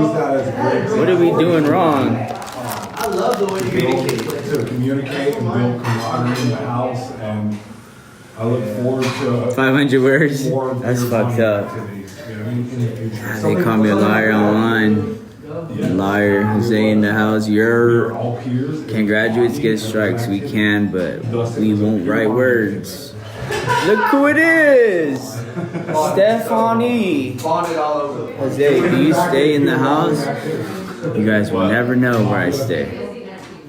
What are we doing wrong? I love the way you communicate and build camaraderie in the house, and I look forward to 500 words? That's fucked up. They call me a liar online. Liar. Jose in the house. Can graduates get strikes? We can, but we won't write words. Look who it is! Stephanie. Jose, do you stay in the house? You guys will never know where I stay.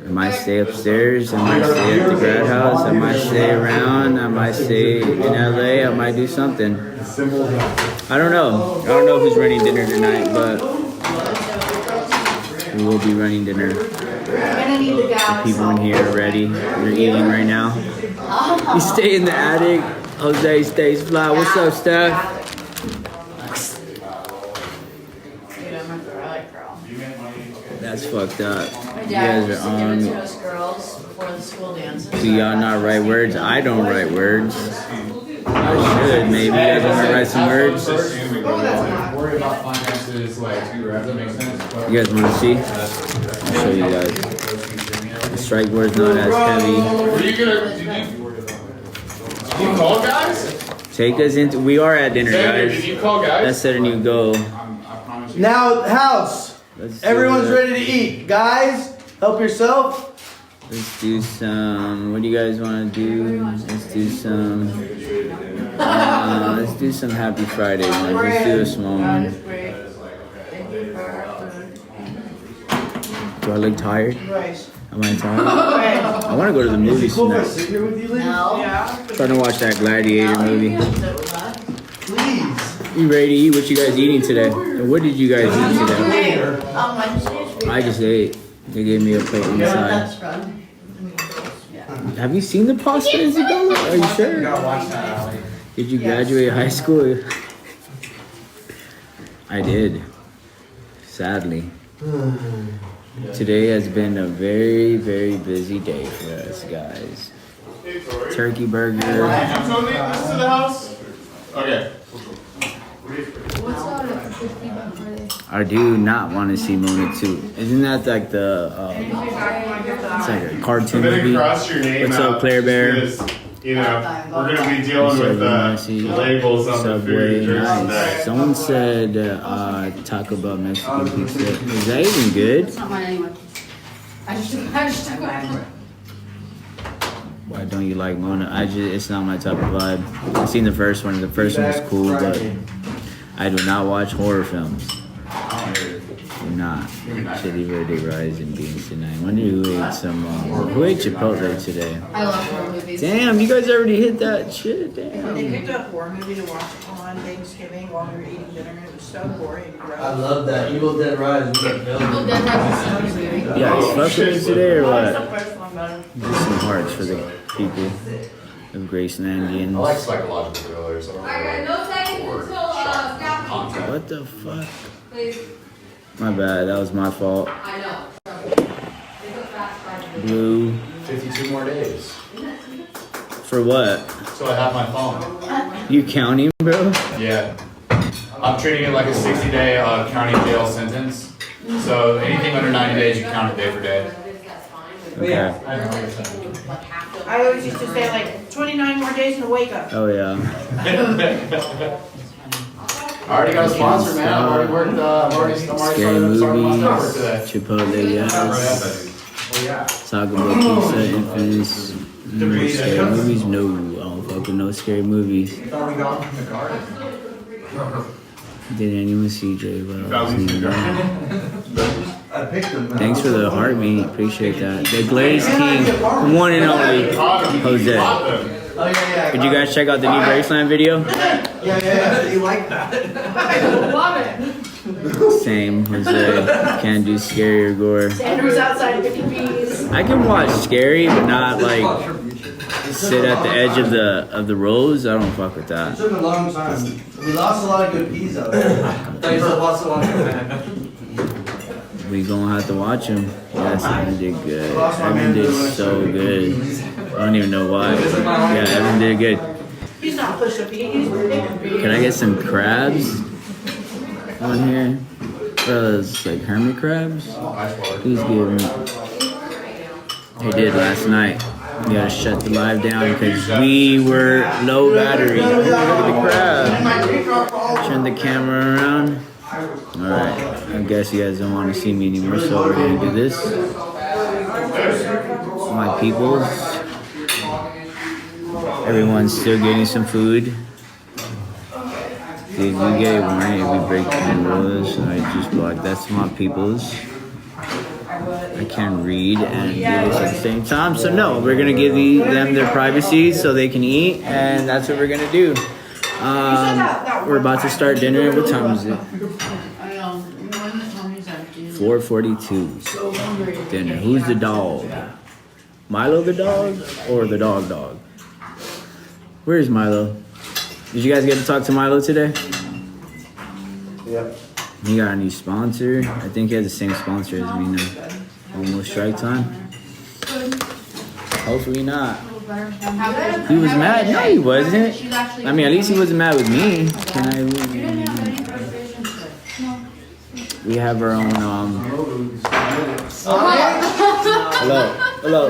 I might stay upstairs, I might stay at the grad house, I might stay around, I might stay in LA, I might do something. I don't know. I don't know who's running dinner tonight, but we will be running dinner. The people in here are ready. They're eating right now. You stay in the attic. Jose stays fly. What's up, Steph? That's fucked up. You guys are on. Do y'all not write words? I don't write words. I should. Maybe you guys want to write some words? You guys want to see? I'll show you guys. The strike board is not as heavy. Did you call guys? Take us into. We are at dinner, guys. Did you call guys? Let's set a new goal. Now, house. Everyone's ready to eat. Guys, help yourself. Let's do some. What do you guys want to do? Let's do some. Let's do some Happy Friday ones. Let's do a small one. Do I look tired? Am I tired? I want to go to the movies tonight. Trying to watch that Gladiator movie. Please. You ready to eat? What you guys eating today? What did you guys eat today? I just ate. They gave me a plate inside. Have you seen the pasta, Isabella? Are you sure? Did you graduate high school? I did. Sadly. Today has been a very, very busy day for us, guys. Turkey burger. You told me this to the house? Okay. I do not want to see Mona 2. Isn't that like the, it's like a cartoon movie? What's up, Claire Bear? You know, we're going to be dealing with labels on the food. Nice. Someone said Taco Bell Mexican pizza. Is that even good? It's not mine anymore. I just took mine. Why don't you like Mona? It's not my type of vibe. I've seen the first one. The first one was cool, but I do not watch horror films. Do not. Chili Verde rice and beans tonight. I wonder who ate some. Who ate Chipotle today? I love horror movies. Damn, you guys already hit that shit. Damn. They picked a horror movie to watch on Thanksgiving while we were eating dinner. It was so boring. I love that. Evil Dead Rise. Evil Dead Rise is so good movie. Yeah, it's fucking with today or what? The first one better. Just some hearts for the people of Gracelandians. I like psychological thrillers. What the fuck? My bad, that was my fault. Blue. 52 more days. For what? So I have my phone. You counting, bro? Yeah. I'm treating it like a 60-day county jail sentence. So anything under 90 days, you count it day for day. Okay. I always used to say like 29 more days to wake up. Oh yeah. I already got a sponsor, man. I've already worked. I'm already Scary starting my work movies. today. Chipotle, yes. Taco Bell pizza, Infamous. Scary movies? No, I don't fuck with no scary movies. Did anyone see J? I picked them. Thanks for the heartbeat. Appreciate that. The Glazed King, one and only Jose. Oh, yeah. Did you guys check out the new Graceland video? Yeah. You like that? I love it. Same, Jose. Can't do scary or gore. Andrew's outside picking bees. I can watch scary, but not like sit at the edge of the rows. I don't fuck with It that. took a long time. We lost a lot of good peas out there. Thanks for lost a lot of We gonna have to watch him. Yes, Evan did good. Evan did so good. I don't even know why. Yeah, Evan did good. He's not push a pea, he's picking bees. Can I get some crabs on here? those like hermit crabs? Who's giving me? They did last night. We gotta shut the live down because we were low battery. Look at the crab. Turn the camera around. Alright, I guess you guys don't want to see me anymore, so we're gonna do this. My peoples. Everyone's still getting some food. Did we get one? If we break the rules, I just blocked. That's my peoples. I can read and do this at the same time. So no, we're gonna give them their privacy so they can eat, and that's what we're gonna do. We're about to start dinner. What time is it? 4:42. Dinner. Who's the dog? Milo the dog or the dog? Where's Milo? Did you guys get to talk to Milo today? Yep. He got a new sponsor. I think he has the same sponsor as me now. Almost strike time. Hopefully not. He was mad? No, he wasn't. I mean, at least he wasn't mad with me. Can I? We have our own. Hello.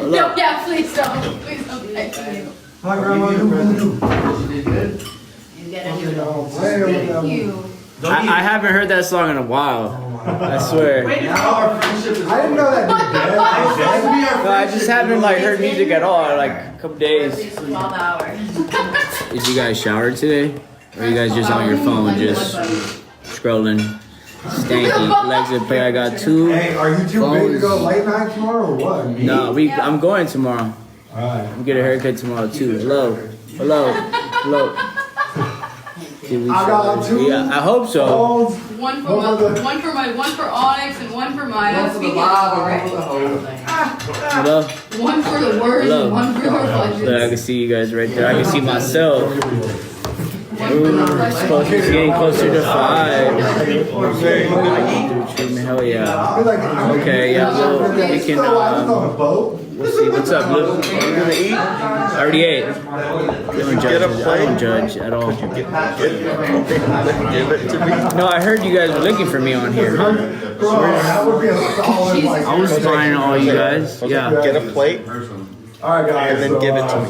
No, yeah, please don't. Please don't. Thank you. Hi, Grandma. You get a new one. Thank you. I haven't heard that song in a while. I swear. I didn't know that. No, I just haven't like heard music at all in like a couple days. 12 hours. Did you guys shower today? Or are you guys just on your phone just scrolling? Stanky. Alexa, play. I got 2. Hey, are you too big to go late night tomorrow or what? No, I'm going tomorrow. Alright. I'm get a haircut tomorrow too. Hello. Did we I got 2. Yeah, I hope so. One for Onyx and one for Maya. Speaking of already. Hello. One for the words and one for the Look, I budget. can see you guys right there. I can see myself. Ooh, it's getting closer to 5. Hell yeah. Okay, yeah, well, we can, we'll see. What's up, Luke? You gonna eat? I already ate. I don't judge at all. Give it to me. No, I heard you guys were looking for me on here, huh? That would be a solid like. I was finding all you guys. Yeah. Get a plate Alright, guys. and then give it to me.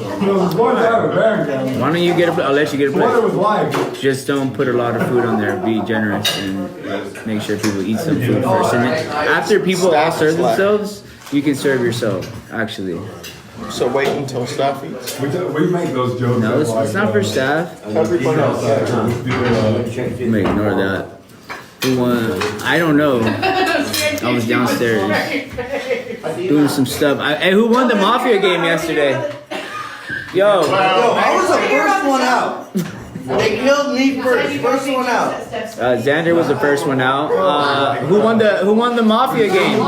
One time at Barrington. Why don't you get a plate? I'll let you get a What it plate. was like. Just don't put a lot of food on there. Be generous and make sure people eat some food first. And then after people all serve themselves, you can serve yourself, actually. So wait until staff eats. We make those jokes. No, it's not for staff. Everybody else. I'm gonna ignore that. Who won? I don't know. I was downstairs doing some stuff. Hey, who won the Mafia game yesterday? Yo, Yo, I was the first one out. They killed me first. First one out. Xander was the first one out. Who won the Mafia game?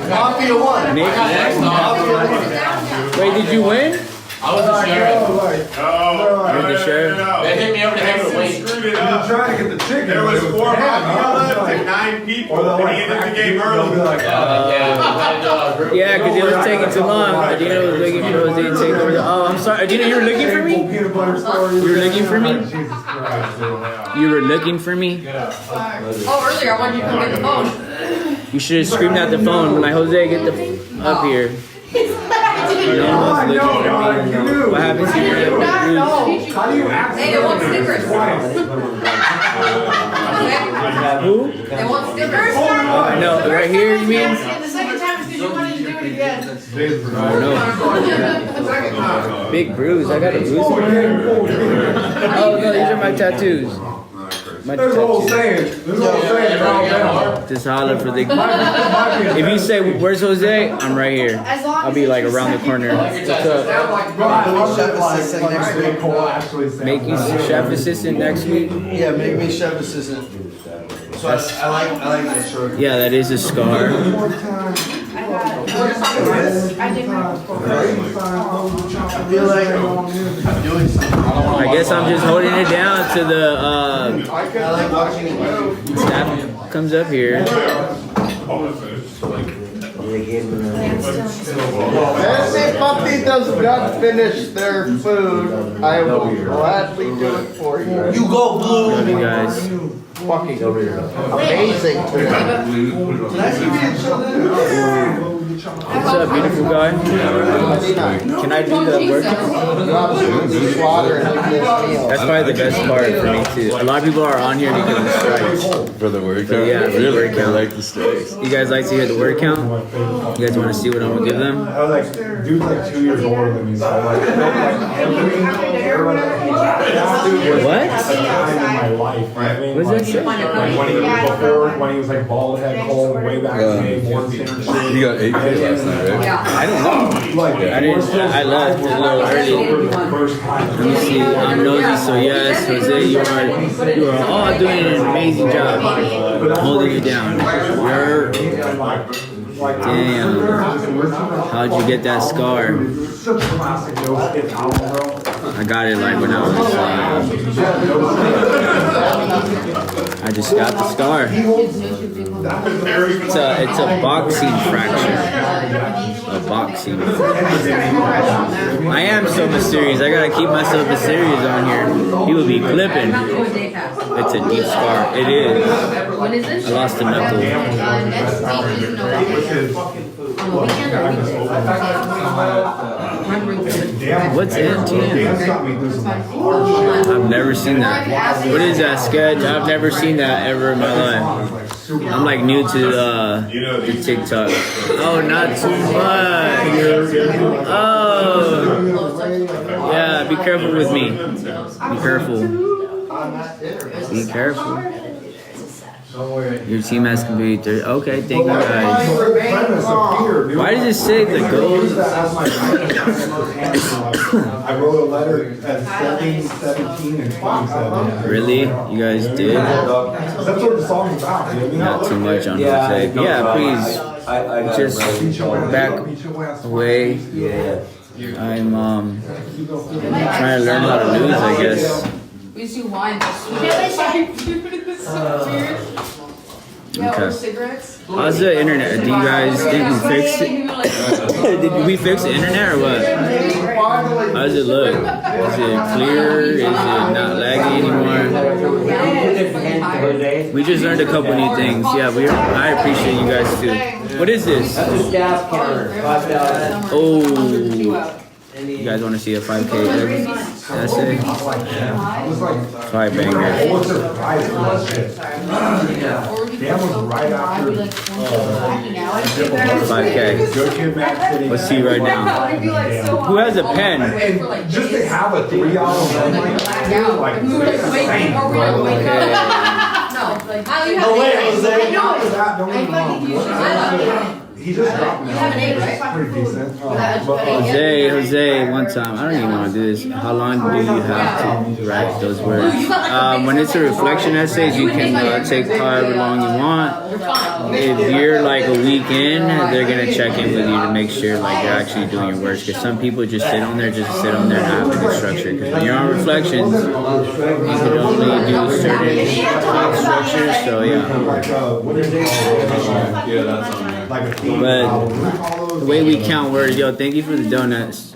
Mafia won. Nick. Wait, did you win? I was the sheriff. You're the sheriff. They hit me over the head with a weight. Screwed it up. Trying to get the chicken. There was 4 Mafia and 9 people, and he ended the game early. Yeah, because it was taking too long. Adina was looking for those. They take over the. Oh, I'm sorry. Adina, you were looking for me? Peanut butter story. You were looking for me? Jesus Christ. You were looking for me? Oh, earlier I wanted you to come get the phone. You should have screamed at the phone. Like, Jose, get the up here. No one's looking for me. What happens here? How do you act? Hey, they want stickers. Who? They want stickers. No, right here, you mean? The second time is because you wanted to do it again. No. Big bruise. I got a bruise. Oh, no, these are my tattoos. My There's a whole tattoos. saying. There's a whole saying in Alabama. Just holler for the. If you say, "Where's Jose?" I'm right here. I'll be like around the corner. What's up? Make you chef assistant next week. Yeah, make me chef assistant. So I like that short. Yeah, that is a scar. I did my I feel like I'm doing something. I guess I'm just holding it down to the I like watching it. staff comes up here. If Puppy does not finish their food, I will gladly do it for you. You go blue. Love you guys. fucking amazing to me. What's up, beautiful guy? Can I do the workout? That's probably the best part for me too. A lot of people are on here because of the strikes. For the workout? But yeah, for the really? workout. I like the strikes. You guys like to hear the word count? You guys want to see what I'm gonna give them? I was like, dude's like 2 years older than me, so I'm like, every era that What? time in my life. I mean, What does that say? Like when he was before, when he was like bald head, cold, way back in the day, born shit. You got 8K last night, right? Yeah. I don't know. Like, I left a little early. Let me see. I'm nosy, so yes, Jose, you are all doing an amazing job. I'm holding you down. You're damn. How'd you get that scar? I got it like when I was I just got the scar. It's a boxing fracture. A boxing fracture. I am so mysterious. I gotta keep myself mysterious on here. He would be clipping. It's a deep scar. It is. When is this? I lost a knuckle. Next week is on the weekend or What's NTM? I've never seen that. What is that sketch? I've never seen that ever in my life. I'm like new to the TikTok. Oh, not too much. Oh, yeah. Be careful with me. Be careful. Be careful. Your team has completed 30. Okay, thank you guys. Why does it say the goals? I wrote a letter at 7, 17, and 27. Really? You guys did? That's what the song's about, dude. Not too much on Jose. Yeah, please. Just back away. I'm trying to learn how to lose, I guess. We used to do wine. Okay. Cigarettes. How's the internet? Do you guys think we fixed it? Did we fix the internet or what? How does it look? Is it clear? Is it not laggy anymore? We just learned a couple new things. Yeah, I appreciate you guys too. What is this? Oh. You guys want to see a 5K essay? 5 bangers. That was right after 5K. Let's see right now. Who has a pen? And just to have a 3-hour like We were like waiting, or we were like wake up. No, like how you have Oh, wait, an eight, Jose. right? I know it. that, don't get me wrong. He just dropped me. You have an 8, right? Pretty decent. Jose, one time. I don't even want to do this. How long do you have to write those words? When it's a reflection essays, you can take however long you want. If you're like a week in, they're gonna check in with you to make sure like you're actually doing your work. Because some people just sit on there and not have a good structure. Because when you're on reflections, you can only do certain structures. So yeah. Yeah, that's But the way we count words, yo, thank you for the donuts.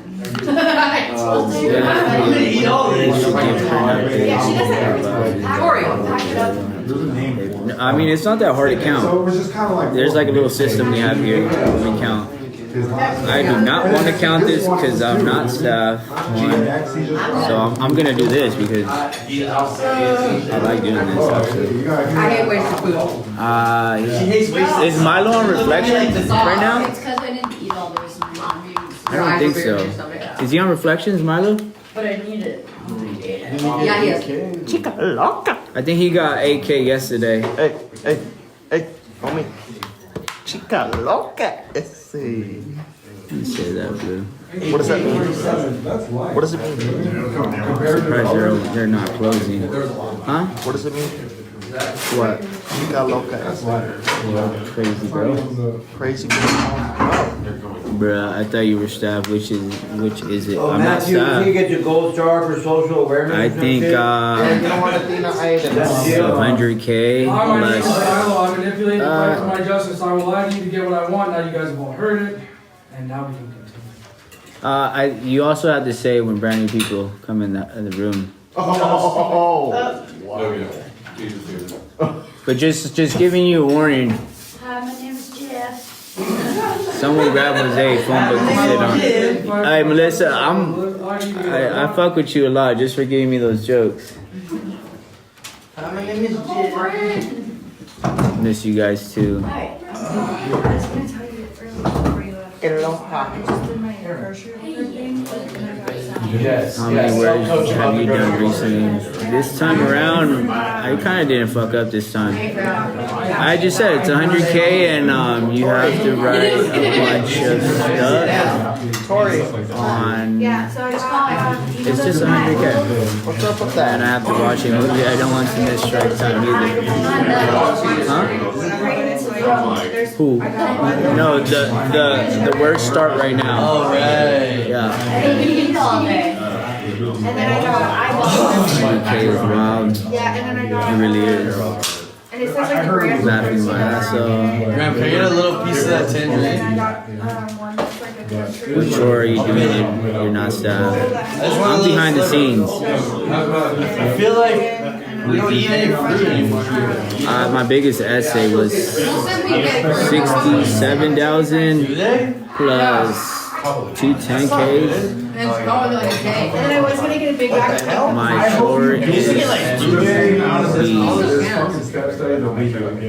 Tori. I mean, it's not that hard to count. There's like a little system we have here when we count. I do not want to count this because I'm not staff. So I'm gonna do this because I like doing this actually. I hate wasting food. Is Milo on reflection right now? It's because I didn't eat all those. I don't think so. Is he on reflections, Milo? But I need it. Yeah, he is. Chica loca. I think he got 8K yesterday. Hey, homie. Chica loca. Ese. Let me say that, bro. What does that mean? What does it mean? I'm surprised they're not closing. Huh? What does it mean? What? Chica loca. Crazy, bro. Crazy. Bruh, I thought you were staff. Which is it? I'm not Matthew, can you staff. get your gold star for social awareness? I think 100K less. I manipulated the fight for my justice. I will lie to you to get what I want. Now you guys have all heard it, and now we can continue. You also have to say when brand new people come in the room. Oh. Oh, yeah. Jesus, But just giving you a warning. Hi, my name is Jeff. Someone grab Jose phone book to sit on. Hey Melissa, I fuck with you a lot just for giving me those jokes. Hi, my name is Jeff. Miss you guys too. Hi. I was gonna tell you earlier before you left. Get it on top. I just did my grocery order thing, but then I got some. Yes. How many words have you done recently? This time around, I kind of didn't fuck up this time. I just said it's 100K and you have to write a bunch of stuff Tori, on. Yeah, so I just called. It's just 100K. what's up with And I that? have to watch a movie. I don't want to miss strike time either. Huh? Who? No, the words start right now. All right. Yeah. all day. And then I got eyeballs. 100K is wild. Yeah, and then I got. It really is. And it says like the brand. Laughing my ass off. Grandpa, you get a little piece of that And then I tangerine. got one that's like a grocery. What chore are you doing? You're not staff. I'm behind the scenes. I feel like we don't eat any fruit anymore. My biggest essay was 67,000 Do they? plus 2 10Ks. And it's probably like a day. And then I was gonna get a big bag of milk. My chore is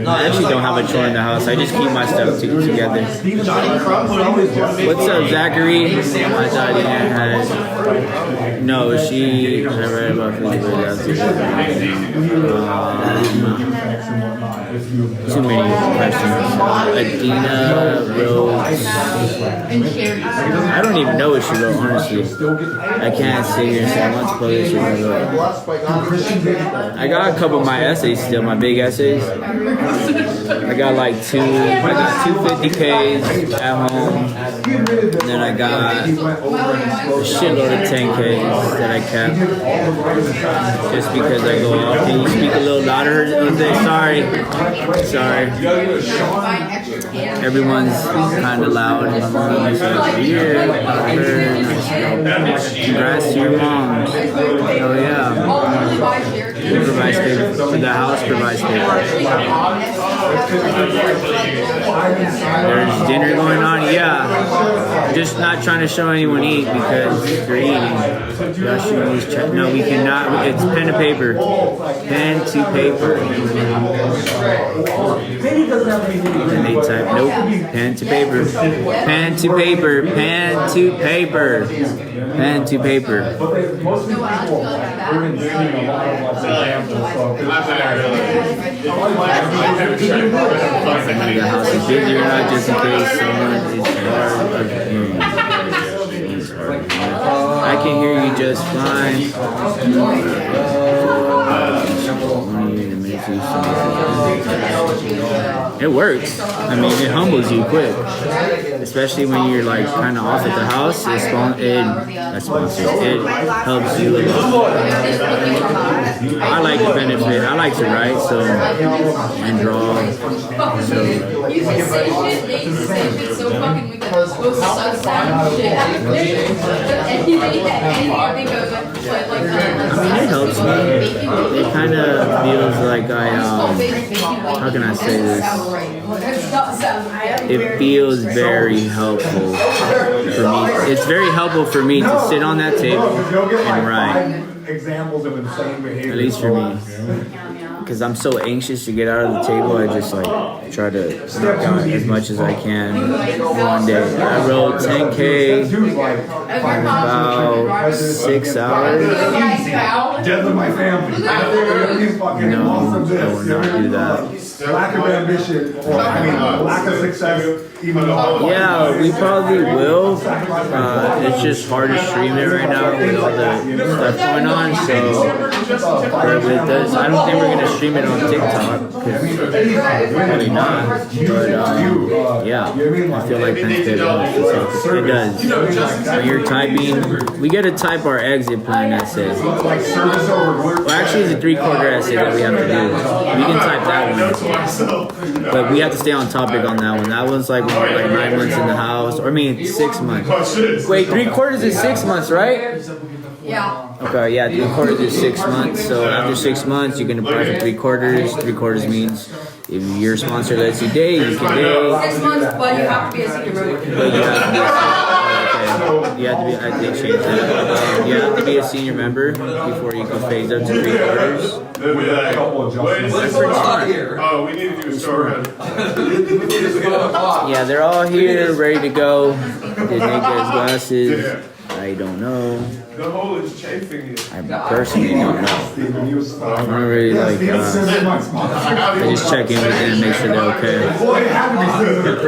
I actually don't have a chore in the house. I just keep my stuff together. Johnny Crump would always want to make What's up, Zachary? I thought you had. No, she. I read about this. Too many questions. Adina wrote. And Sherry. I don't even know what she wrote, honestly. I can't sit here and say I want to play this. I got a couple of my essays still, my big essays. I got like two 50Ks at home. And then I got a shitload of 10Ks that I kept. Just because I go off. Can you speak a little louder? Sorry. Everyone's kind of loud. My mom is like, yeah, congrats to your mom. Oh yeah. Who provides paper? The house provides paper. There's dinner going on? Yeah. Just not trying to show anyone eat because they're eating. Y'all should use check. No, we cannot. It's pen to paper. Pen to paper. And they type, nope. Pen to paper. Pen to paper. Pen to paper. Pen to paper. The house is busy or not, just in case someone is hard of hearing. I can hear you just fine. It works. I mean, it humbles you quick. Especially when you're like kind of off at the house. It helps you a lot. I like the benefit. I like to write and draw. So. You used to say shit, they used to say shit so fucking with that most sound shit. And he had anything to think of it. I mean, it helps me. It kind of feels like how can I say this? It feels very helpful for me. It's very helpful for me to sit on that table and write. Examples of insane behavior. At least for me. Because I'm so anxious to get out of the table, I just like try to knock out as much as I can one day. I wrote 10K in about 6 hours. Death of my family. No, I will not do that. Lack of ambition, or lack of success, even though. Yeah, we probably will. It's just hard to stream it right now with all the stuff going on. So, I don't think we're gonna stream it on TikTok. Probably not. But yeah, I feel like pen to paper. It does. When you're typing, we gotta type our exit plan essay. Well, actually, it's a 3/4 essay that we have to do. We can type that one. But we have to stay on topic on that one. That one's like 9 months in the house. Or I mean 6 months. Wait, 3/4 is 6 months, right? Yeah. Okay, yeah, 3 quarters is 6 months. So after 6 months, you can apply for 3 quarters. 3 quarters means if your sponsor lets you date, you can date. 6 months, but you have to be a senior member. But you have to be you have to be, I did change that. You have to be a senior member before you can phase up to 3 quarters. With a couple adjustments. That's pretty smart. Oh, we need to do a story. Yeah, they're all here, ready to go. Did Nick get his glasses? I don't know. The hole is chafing you. I personally don't know. I don't really like, I just check in with them and make sure they're okay.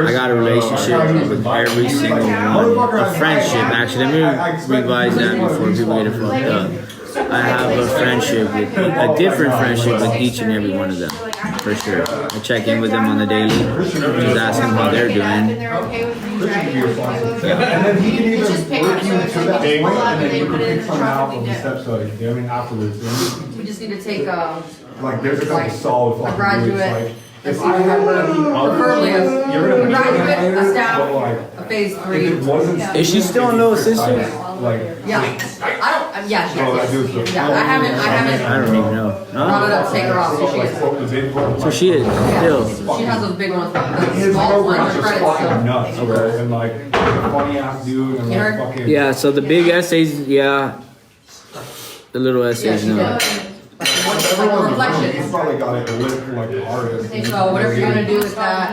I got a relationship with every single one. A friendship, actually. Let me revise that before people get it fucked up. I have a friendship, a different friendship with each and every one of them, for sure. I check in with them on the daily, just ask them how they're doing. And they're okay with you driving. And then he can either Just pick work up, you so to it's that like point, pull up and and then they you put can it in pick the some truck out and of they the dip. steps, so I mean, afterwards. We just need to take Like, there's a couple Like, solid a fucking graduate, dudes, like, a if I senior had member, preferably a graduate, a staff, a phase if 3. it wasn't. Is she still a little sister? Like, Yeah, I don't. Yeah, she Oh, that dude's is. the- Yeah, I haven't. I don't even know. brought it Huh? up to take her off. So she is. So she is still. She has those big ones, the His small girlfriend's ones, just credits. fucking So. nuts, bro. And like, funny ass dude, and You like heard? fucking. Yeah, so the big essays, yeah. The little Yeah, essays, she no. does. Like the reflections. He's probably got like a lip like an artist. So whatever you're gonna do with that.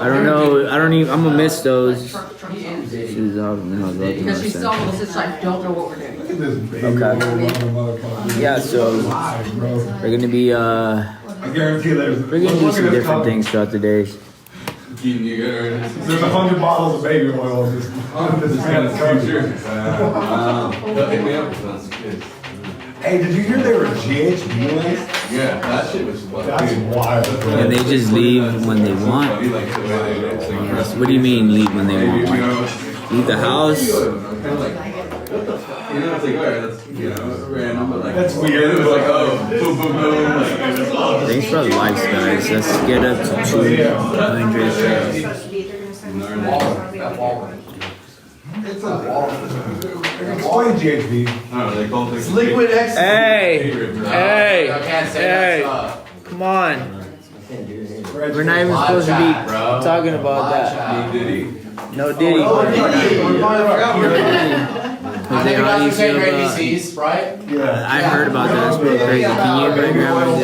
I don't know. I don't even. I'm gonna miss those. Truck shoes. Shoes out. Because she's still a little sister, I don't know what we're doing. Look at this baby Okay. little motherfucker. Yeah, so Live, bro. we're gonna be I guarantee there's. we're gonna do some different things throughout the days. There's 100 bottles of baby oil in this. This kind of Hey, did you hear they were GHB list? Yeah, that shit was That's wild. Bro. And they just leave when they want. What do you mean leave when they want? Leave the house? That's weird. It was like, oh, boom, boom, boom. Thanks for the likes, guys. Let's get up to 200. Explain GHB. It's liquid X. Hey, hey, I can't say hey! that stuff. Come on. We're not even supposed to be talking about that. No Diddy. Oh, Diddy. We're fine about I think you guys are saying your ABCs, right? Yeah. I heard about that. That's pretty crazy. Can you invite Graham? We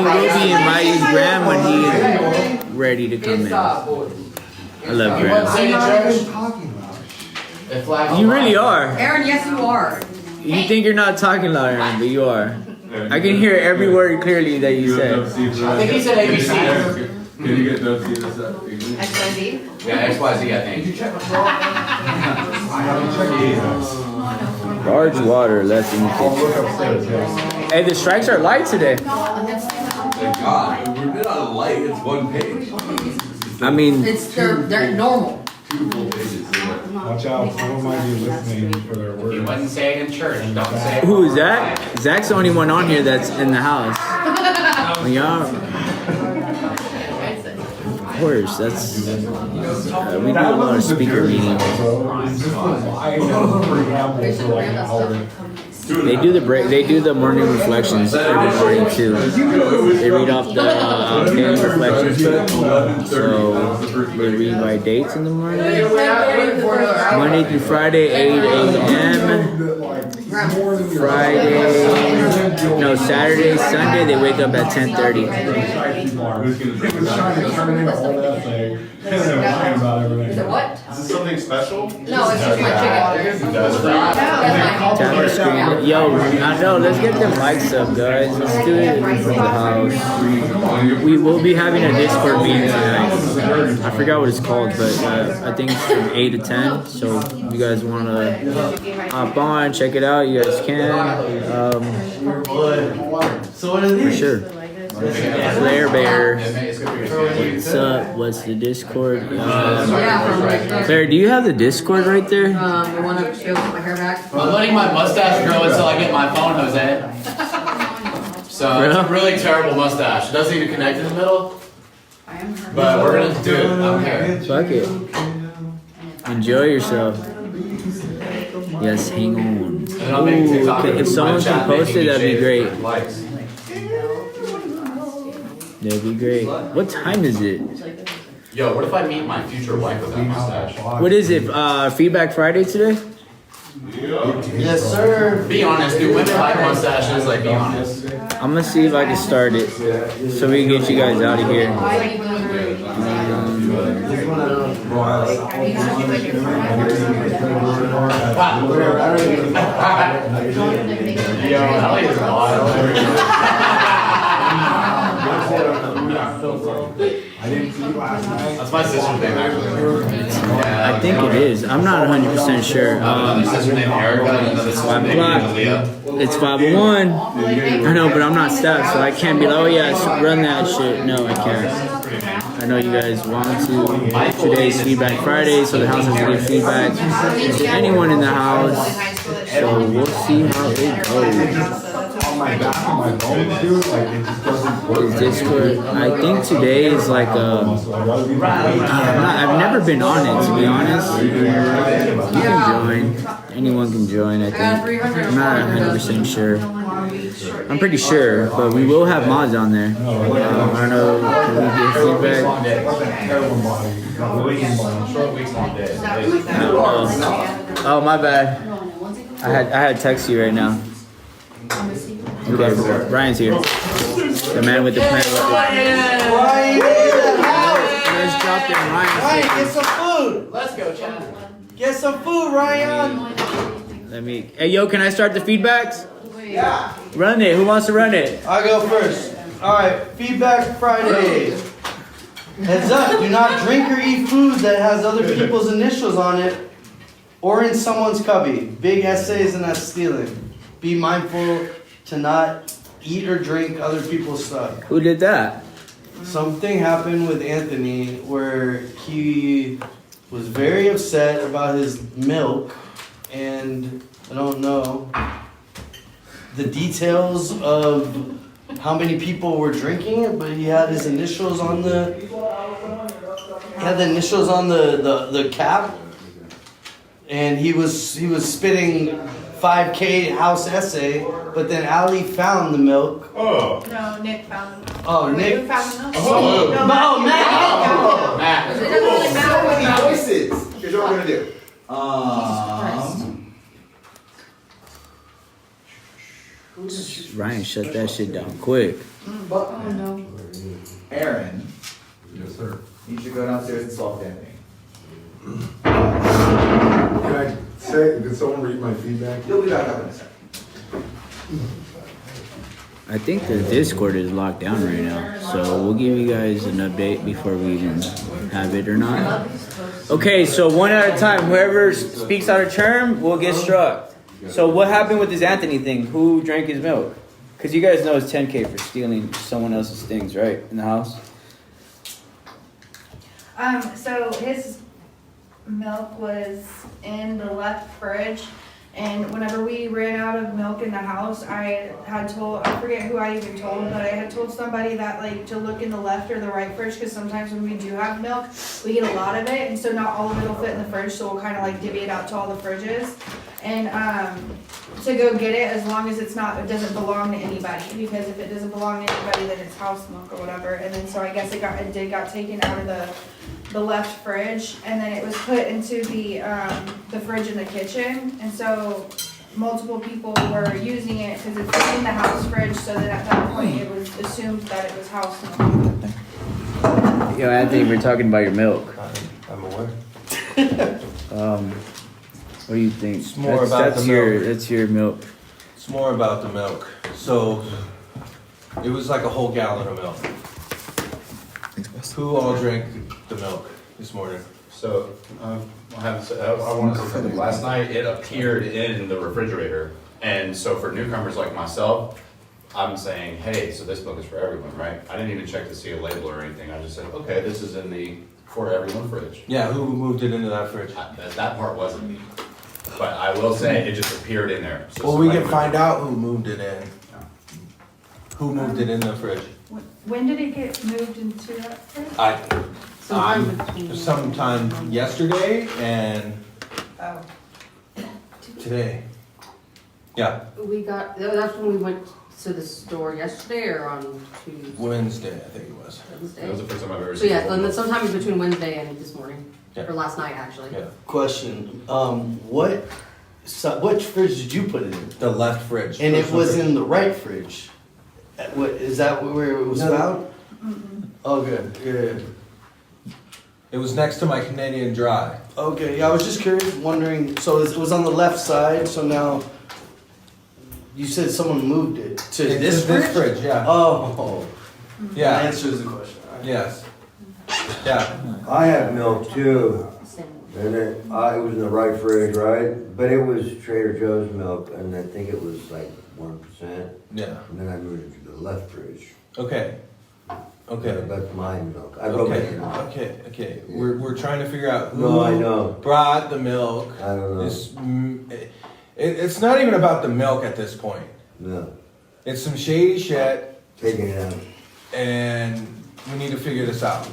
will be inviting Graham when he is ready to come in. I love You want to Graham. sing in church? You really are. Aaron, yes you are. You think you're not talking loud, Aaron, but you are. I can hear every word clearly that you said. I think he said ABC. Can you get those seats? XYZ? Yeah, XYZ, I think. Large water left in the kitchen. Hey, the strikes are light today. Thank God. We're not on a light, it's one page. I mean, They're normal. 2 full pages. Watch out, someone might be listening for their You words. wouldn't say it in church. Don't say it. who is that? Zach's the only one on here that's in the house. When y'all, of course, that's we do a lot of speaker meetings. They do the break. They do the morning reflections every morning too. They read off the daily reflections. So they read by dates in the morning. Monday through Friday, 8 a.m. Friday, no, Saturday, Sunday. They wake up at 10:30. Is it what? Is this something special? No, it's just my chicken. That's Tap the screen. Yo, I know. Let's get the mics up, guys. Let's do it from the house. We will be having a Discord meeting tonight. I forgot what it's called, but I think it's from 8 to 10. So if you guys want to hop on, check it out, you guys can. So what are For these? sure. Claire Bear. What's up? What's the Discord? Claire, do you have the Discord right there? You want to show my hair back? I'm letting my mustache grow until I get my phone, Jose. So it's a really terrible mustache. It doesn't even connect in the middle. But we're gonna do it. I don't care. Fuck it. Enjoy yourself. Yes, hang on. And then I'll make a TikTok. Okay, if someone can post it, that'd be great. Likes. That'd be great. What time is it? Yo, what if I meet my future wife with that mustache? What is it? Feedback Friday today? Yes, sir. Be honest, do women like mustaches? Like, be honest. I'm gonna see if I can start it so we can get you guys out of here. Yo, Ellie is wild. I didn't see you last night. That's my sister's name, actually. I think it is. I'm not 100% sure. My sister's name Erica, and another sister's name Aaliyah. It's 501. I know, but I'm not staff, so I can't be like, oh yeah, run that shit. No, I can't. I know you guys want to. Today's Feedback Friday, so the house has to give feedback to anyone in the house. So we'll see how it goes. On my back on my phone, dude, like it just doesn't work. Discord. I think today is like I've never been on it, to be honest. You can join. Anyone can join, I think. I'm not 100% sure. I'm pretty sure, but we will have mods on there. I don't know. Can we get feedback? Oh, my bad. I had to text you right now. Okay, Ryan's here. The man with the plan. Ryan, in the house. Let's drop in Ryan's Ryan, here. get some food. Let's go, Chad. Get some food, Ryan. Let me. Hey, yo, can I start the feedbacks? Yeah. Run it. Who wants to run it? I go first. All right, Feedback Friday. Heads up, do not drink or eat food that has other people's initials on it or in someone's cubby. Big essays and that's stealing. Be mindful to not eat or drink other people's stuff. Who did that? Something happened with Anthony where he was very upset about his milk, and I don't know the details of how many people were drinking it, but he had his initials on the cap, and he was spitting 5K house essay, but then Ali found the milk. Oh. No, Nick found them. Oh, Nick. Who found them? Oh. No, Matt. Matt. It doesn't really matter what you Voices. Here's what we're gonna do. Ryan, shut that shit down quick. Oh, no. Aaron, Yes, sir. you should go downstairs and solve Anthony. Can I say, did someone read my feedback? You'll be back up in a second. I think the Discord is locked down right now, so we'll give you guys an update before we even have it or not. Okay, so one at a time. Whoever speaks out of term will get struck. So what happened with this Anthony thing? Who drank his milk? Because you guys know it's 10K for stealing someone else's things, right? In the house? So his milk was in the left fridge, and whenever we ran out of milk in the house, I forget who I even told, but I had told somebody that like to look in the left or the right fridge, because sometimes when we do have milk, we get a lot of it, and so not all of it will fit in the fridge, so we'll kind of like divvy it out to all the fridges. And to go get it, as long as it doesn't belong to anybody, because if it doesn't belong to anybody, then it's house milk or whatever. And then so I guess it got taken out of the left fridge, and then it was put into the fridge in the kitchen. And so multiple people were using it because it's in the house fridge. So then at that point, it was assumed that it was house milk. Yo, Anthony, we're talking about your milk. I'm aware. What do you think? It's more about the milk. That's your milk. It's more about the milk. So, it was like a whole gallon of milk. Who all drank the milk this morning? So, I want to say something. Last night, it appeared in the refrigerator. And so for newcomers like myself, I'm saying, hey, so this milk is for everyone, right? I didn't even check to see a label or anything. I just said, okay, this is in the for everyone fridge. Yeah, who moved it into that fridge? That part wasn't me. But I will say, it just appeared in there. So Well, we can find out who moved it in. Who moved it in the fridge? When did it get moved into that fridge? Sometime yesterday and today. Yeah, That's when we went to the store yesterday or on Tuesday? Wednesday, I think it was. That was the first time I've ever So seen yeah, one. then sometime between Wednesday and this morning, Yeah. or last night actually. Yeah. Question, which fridge did you put it in? The left fridge. And it was in the right fridge? What, is that where it was found? Oh, good, yeah. It was next to my Canadian Dry. Okay, yeah, I was just curious, wondering, so it was on the left side, so now, you said someone moved it to this fridge? Yeah. Oh, that Yeah. answers the question. Yes. Yeah. I have milk too, and it was in the right fridge, right? But it was Trader Joe's milk, and I think it was like 1%. Yeah. And then I moved it to the left fridge. Okay. Okay. That's my milk. I broke it in. Okay. We're trying to figure out who No, I know. brought the milk. I don't know. It's not even about the milk at this point. No, It's some shady shit, taking it out. and we need to figure this out.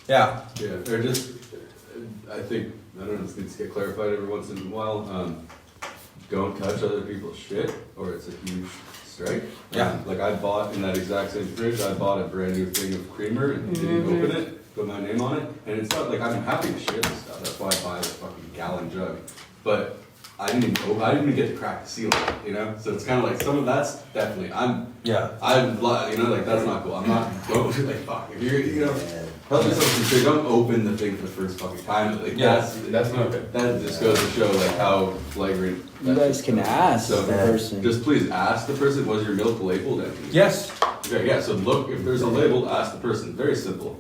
Yeah. Yeah, or just, I think, I don't know, this needs to get clarified every once in a while. Don't touch other people's shit, or it's a huge strike. Yeah. Like I bought in that exact same fridge, I bought a brand new thing of creamer and didn't open it, put my name on it, and it's not like I'm happy to share this stuff. That's why I buy the fucking gallon jug. But I didn't even get to crack the seal, you know. So it's kind of like some of that's definitely that's not cool. I'm not going like fuck. If you're help yourself some shit. Don't open the thing for the first fucking time. Like that's not good. That just goes to show like how flagrant. You guys can ask So the person. just please ask the person. Was your milk labeled? Yes. Okay, yeah. So look, if there's a label, ask the person. Very simple.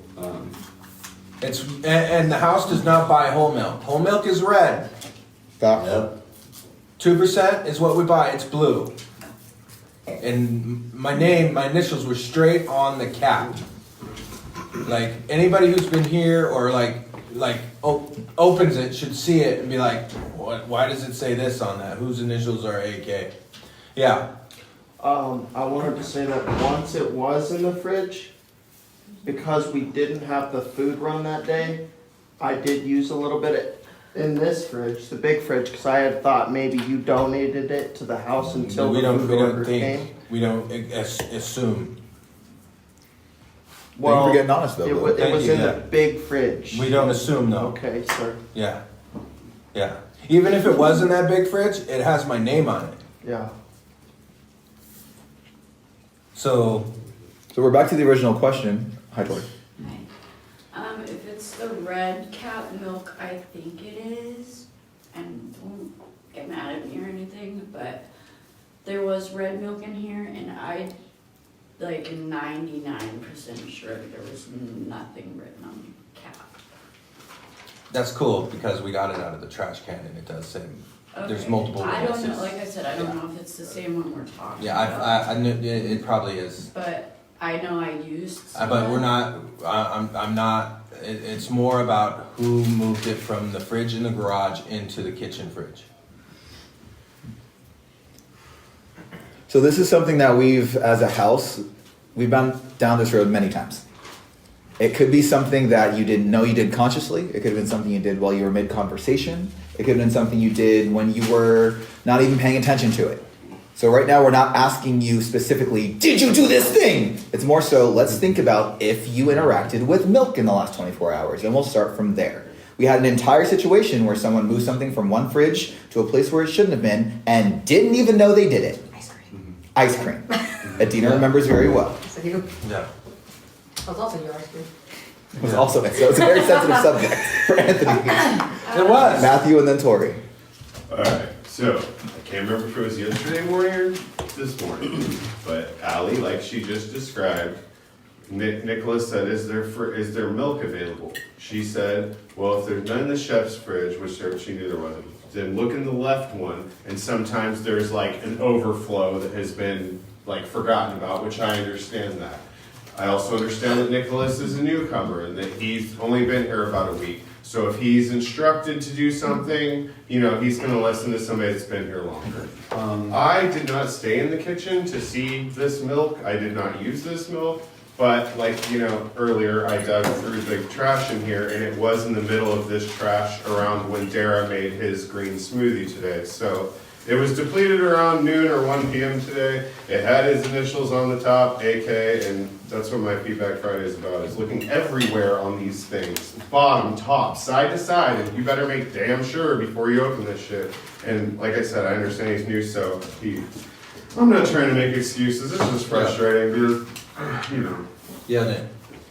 It's and the house does not buy whole milk. Whole milk is red. Yep. 2% is what we buy. It's blue. And my initials were straight on the cap. Like anybody who's been here or opens it should see it and be like, what? Why does it say this on that? Whose initials are AK? Yeah. I wanted to say that once it was in the fridge, because we didn't have the food run that day, I did use a little bit in this fridge, the big fridge, because I had thought maybe you donated it to the house until we the don't food order think. came. We don't assume. Well, Thank you for getting honest though. it was in the big fridge. We don't assume though. Okay, sir. Yeah. Yeah. Even if it was in that big fridge, it has my name on it. Yeah. So we're back to the original question. Hi, Tori. If it's the red cap milk, I think it is, and don't get mad at me or anything, but there was red milk in here, and I like 99% sure there was nothing written on the cap. that's cool because we got it out of the trash can and it does say there's multiple I don't know, witnesses. like I said, I don't know if it's the same one we're talking about. Yeah, I knew it probably is. But I know I used some. But we're not. I'm not. It's more about who moved it from the fridge in the garage into the kitchen fridge. So this is something that as a house, we've been down this road many times. It could be something that you didn't know you did consciously. It could have been something you did while you were mid-conversation. It could have been something you did when you were not even paying attention to it. So right now we're not asking you specifically, did you do this thing? It's more so, let's think about if you interacted with milk in the last 24 hours, and we'll start from there. We had an entire situation where someone moved something from one fridge to a place where it shouldn't have been and didn't even know they did it. Ice cream. Adina remembers very well. So you, Yeah. that was also your ice cream. It was also, so it's a very sensitive subject for Anthony. It was. Matthew and then Tori. Alright, so I can't remember if it was yesterday morning or this morning, but Allie, like she just described, Nicholas said, is there milk available? She said, well, if there's none in the chef's fridge, which she knew there wasn't, then look in the left one, and sometimes there's like an overflow that has been like forgotten about, which I understand that. I also understand that Nicholas is a newcomer and that he's only been here about a week. So if he's instructed to do something, he's going to listen to somebody that's been here longer. I did not stay in the kitchen to see this milk. I did not use this milk. But like, earlier I dug through the trash in here and it was in the middle of this trash around when Dara made his green smoothie today. So it was depleted around noon or 1 p.m. today. It had his initials on the top, AK, and that's what my Feedback Friday is about, is looking everywhere on these things. Bottom, top, side to side, and you better make damn sure before you open this shit. And like I said, I understand he's new, so I'm not trying to make excuses. This is frustrating, dude. Yeah, Nick.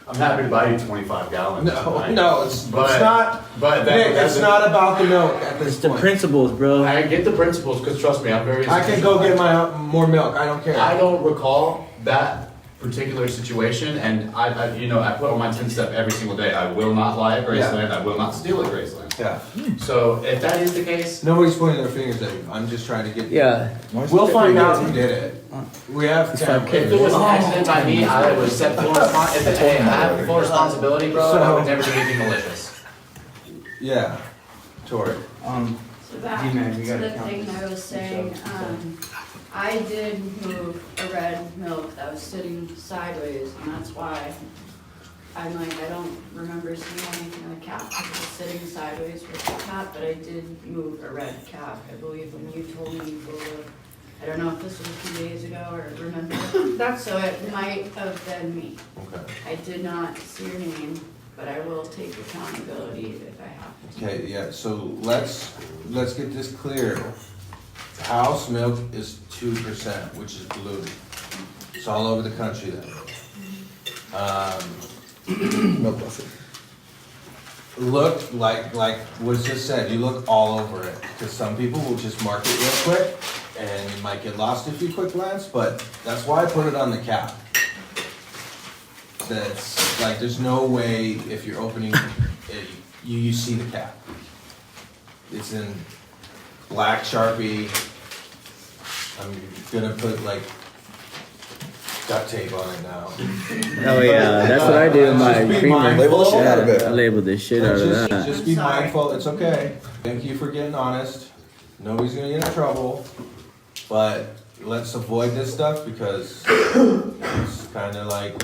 I'm happy to buy you 25 gallons. No, it's not. But Nick, it's not about the milk at this It's the point. principles, bro. I get the principles, because trust me, I'm very. I can go get my more milk. I don't care. I don't recall that particular situation, and I put on my 10-step every single day. I will not lie at Graceland. I will not steal at Graceland. Yeah. So if that is the case, Nobody's pointing their fingers at you. I'm just trying to get. Yeah. We'll find out who did it. We have cameras. if it was an accident by me, I would accept full responsibility. If I have full responsibility, bro, I would never do anything malicious. Yeah. Tori. So back to the thing I was saying, I did move a red milk that was sitting sideways, and that's why I'm like, I don't remember seeing anything on the cap, because it was sitting sideways with the cap, but I did move a red cap, I believe, when you told me to look. I don't know if this was 2 days ago or remember. So it might have been me. Okay. I did not see your name, but I will take accountability if I have to. Okay. Yeah. So let's get this clear. House milk is 2%, which is blue. It's all over the country then. Milk busted. Look like was just said. You look all over it, because some people will just mark it real quick, and you might get lost if you quick glance. But that's why I put it on the cap. That's like, there's no way if you're opening it, you see the cap. It's in black Sharpie. I'm gonna put like duct tape on it now. Oh yeah, that's what I do with my Just be creamer. mindful. Label the shit out of it. I label the shit out of that. Just be mindful. It's okay. Thank you for getting honest. Nobody's gonna get in trouble. But let's avoid this stuff, because it's kind of like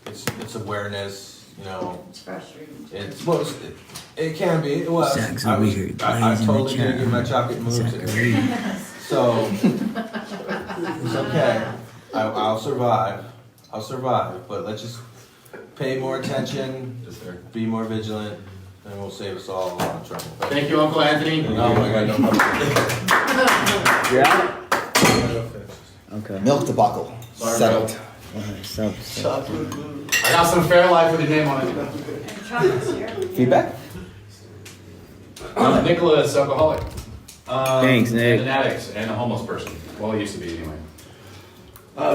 it's awareness. It's frustrating. It's well, it can be. It was. Zach's I was. weird. I He's in totally the didn't chat. get my chocolate moves Zach in. weird. So it's okay. I'll survive. I'll survive. But let's just pay more attention. Be more vigilant, and we'll save us all a lot of trouble. Thank you, Uncle Anthony. Oh my God! No problem. You're out? Okay. Milk debacle. Sorry, Settled. So. I got some Fairlife with your name on it. And chocolate's here. Feedback? Nicholas, alcoholic. Thanks, Nick. And an addict and a homeless person. Well, he used to be anyway.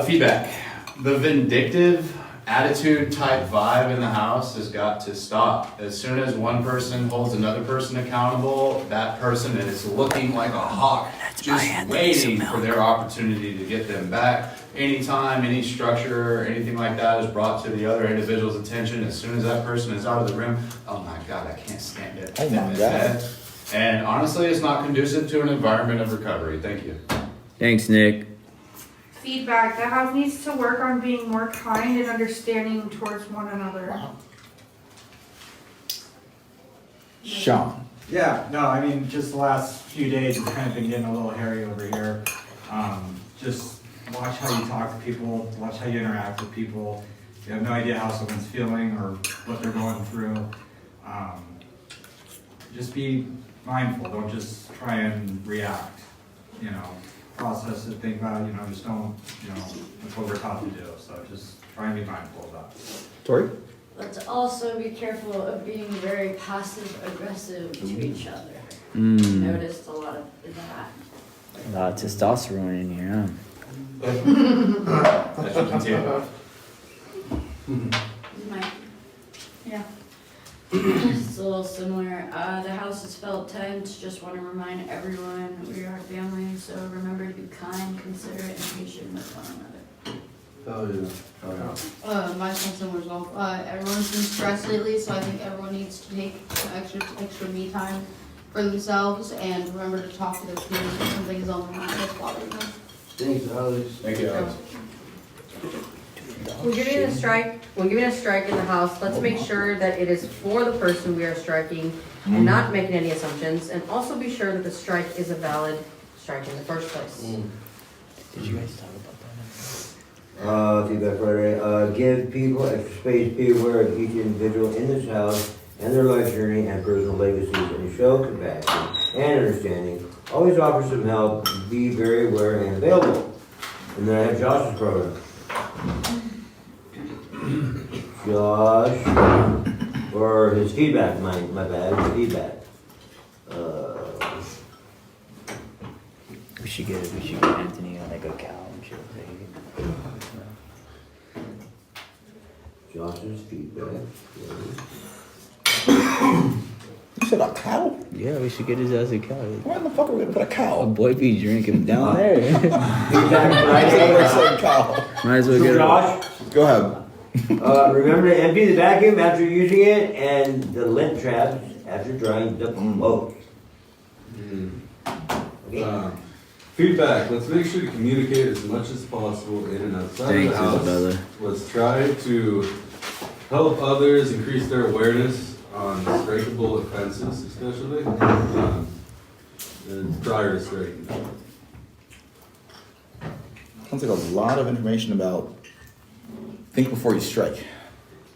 Feedback. The vindictive attitude type vibe in the house has got to stop. As soon as one person holds another person accountable, that person is looking like a hawk, just waiting for their opportunity to get them back. Anytime any structure or anything like that is brought to the other individual's attention, as soon as that person is out of the room, oh my God, I can't stand it. Oh my God. And honestly, it's not conducive to an environment of recovery. Thank you. Thanks, Nick. Feedback. The house needs to work on being more kind and understanding towards one another. Sean. Yeah, no, I mean, just the last few days it's kind of been getting a little hairy over here. Just watch how you talk to people, watch how you interact with people. You have no idea how someone's feeling or what they're going through. Just be mindful, don't just try and react, process it, think about it, just don't, that's what we're taught to do. So just try and be mindful of that. Tori? Let's also be careful of being very passive aggressive to each other. Mm. Noticed a lot of that. A lot of testosterone in here, That should continue. Yeah. It's a little similar. The house has felt tense. Just want to remind everyone we are family, so remember to be kind, considerate, and patient with one another. Mine's similar as well. Everyone's been stressed lately, so I think everyone needs to take extra me time for themselves and remember to talk to their peers if something is on their mind that's bothering them. Thanks, Alex. Thank you, Alex. When giving a strike in the house, let's make sure that it is for the person we are striking and not making any assumptions, and also be sure that the strike is a valid strike in the first place. Did you guys talk about that? Feedback Friday. Give people extra space, be aware of each individual in this house and their life journey and personal legacies, and show compassion and understanding. Always offer some help, be very aware and available. And then I have Josh's program. Josh, or his feedback, my bad, his feedback. We should get Anthony on like a cow and shit. Josh's feedback. You said a cow? Yeah, we should get his ass a cow. Why in the fuck are we gonna put a cow? A boy be drinking down there. Cow. Might as well get Josh, Go ahead. remember to empty the vacuum after using it and the lint traps after drying the boat. Okay. Feedback. Let's make sure to communicate as much as possible in and outside Thanks, the house. Isabella. Let's try to help others increase their awareness on strikeable offenses, especially and prior to striking. Sounds like a lot of information about think before you strike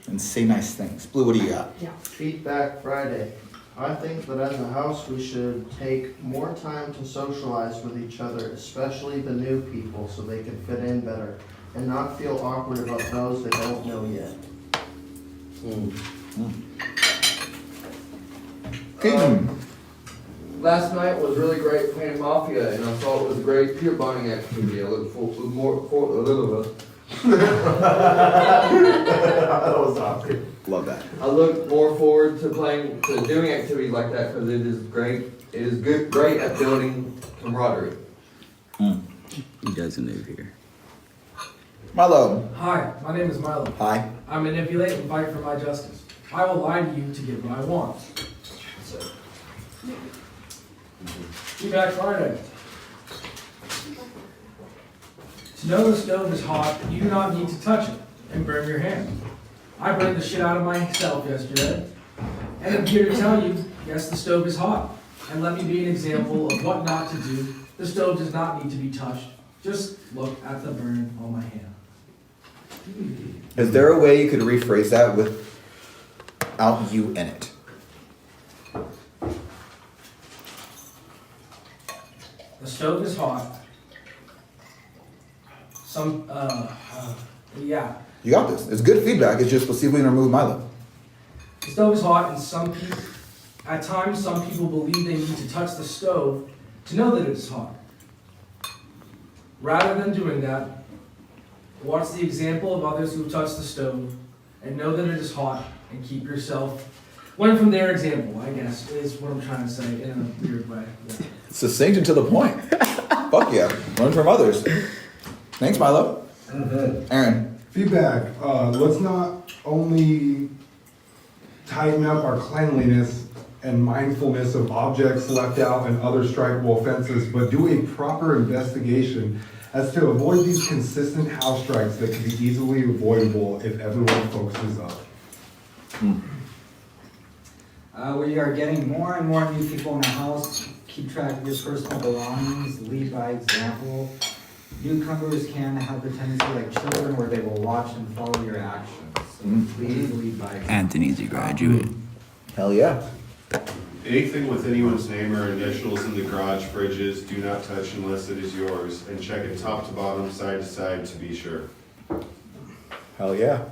and say nice things. Blue, what do you got? Feedback Friday. I think that as a house we should take more time to socialize with each other, especially the new people, so they can fit in better and not feel awkward about those they don't know yet. Last night was really great playing Mafia, and I thought it was a great peer bonding activity. I look forward That was awkward. Love that. I look more forward to doing activities like that because it is great. It is great at building camaraderie. He doesn't live here. Milo. Hi, my name is Milo. Hi. I manipulate and fight for my justice. I will lie to you to get what I want. That's it. Feedback Friday. To know the stove is hot, you do not need to touch it and burn your hand. I burned the shit out of myself yesterday, and I'm here to tell you, yes, the stove is hot. And let me be an example of what not to do. The stove does not need to be touched. Just look at the burn on my hand. Is there a way you could rephrase that without you in it? The stove is hot. Yeah. You got this. It's good feedback. It's just, let's see if we can remove Milo. The stove is hot, and at times, some people believe they need to touch the stove to know that it's hot. Rather than doing that, watch the example of others who touch the stove and know that it is hot, and keep yourself. Learn from their example, I guess, is what I'm trying to say in a weird way. Yeah. Succinct and to the point. Fuck yeah. Learn from others. Thanks, Milo. Aaron. Feedback. Let's not only tighten up our cleanliness and mindfulness of objects left out and other strikeable offenses, but do a proper investigation as to avoid these consistent house strikes that can be easily avoidable if everyone focuses up. We are getting more and more new people in the house. Keep track of your personal belongings, lead by example. Newcomers can have the tendency like children where they will watch and follow your actions. So please lead by example. Anthony's a graduate. Hell yeah. Anything with anyone's name or initials in the garage fridges, do not touch unless it is yours, and check it top to bottom, side to side to be sure. Hell yeah.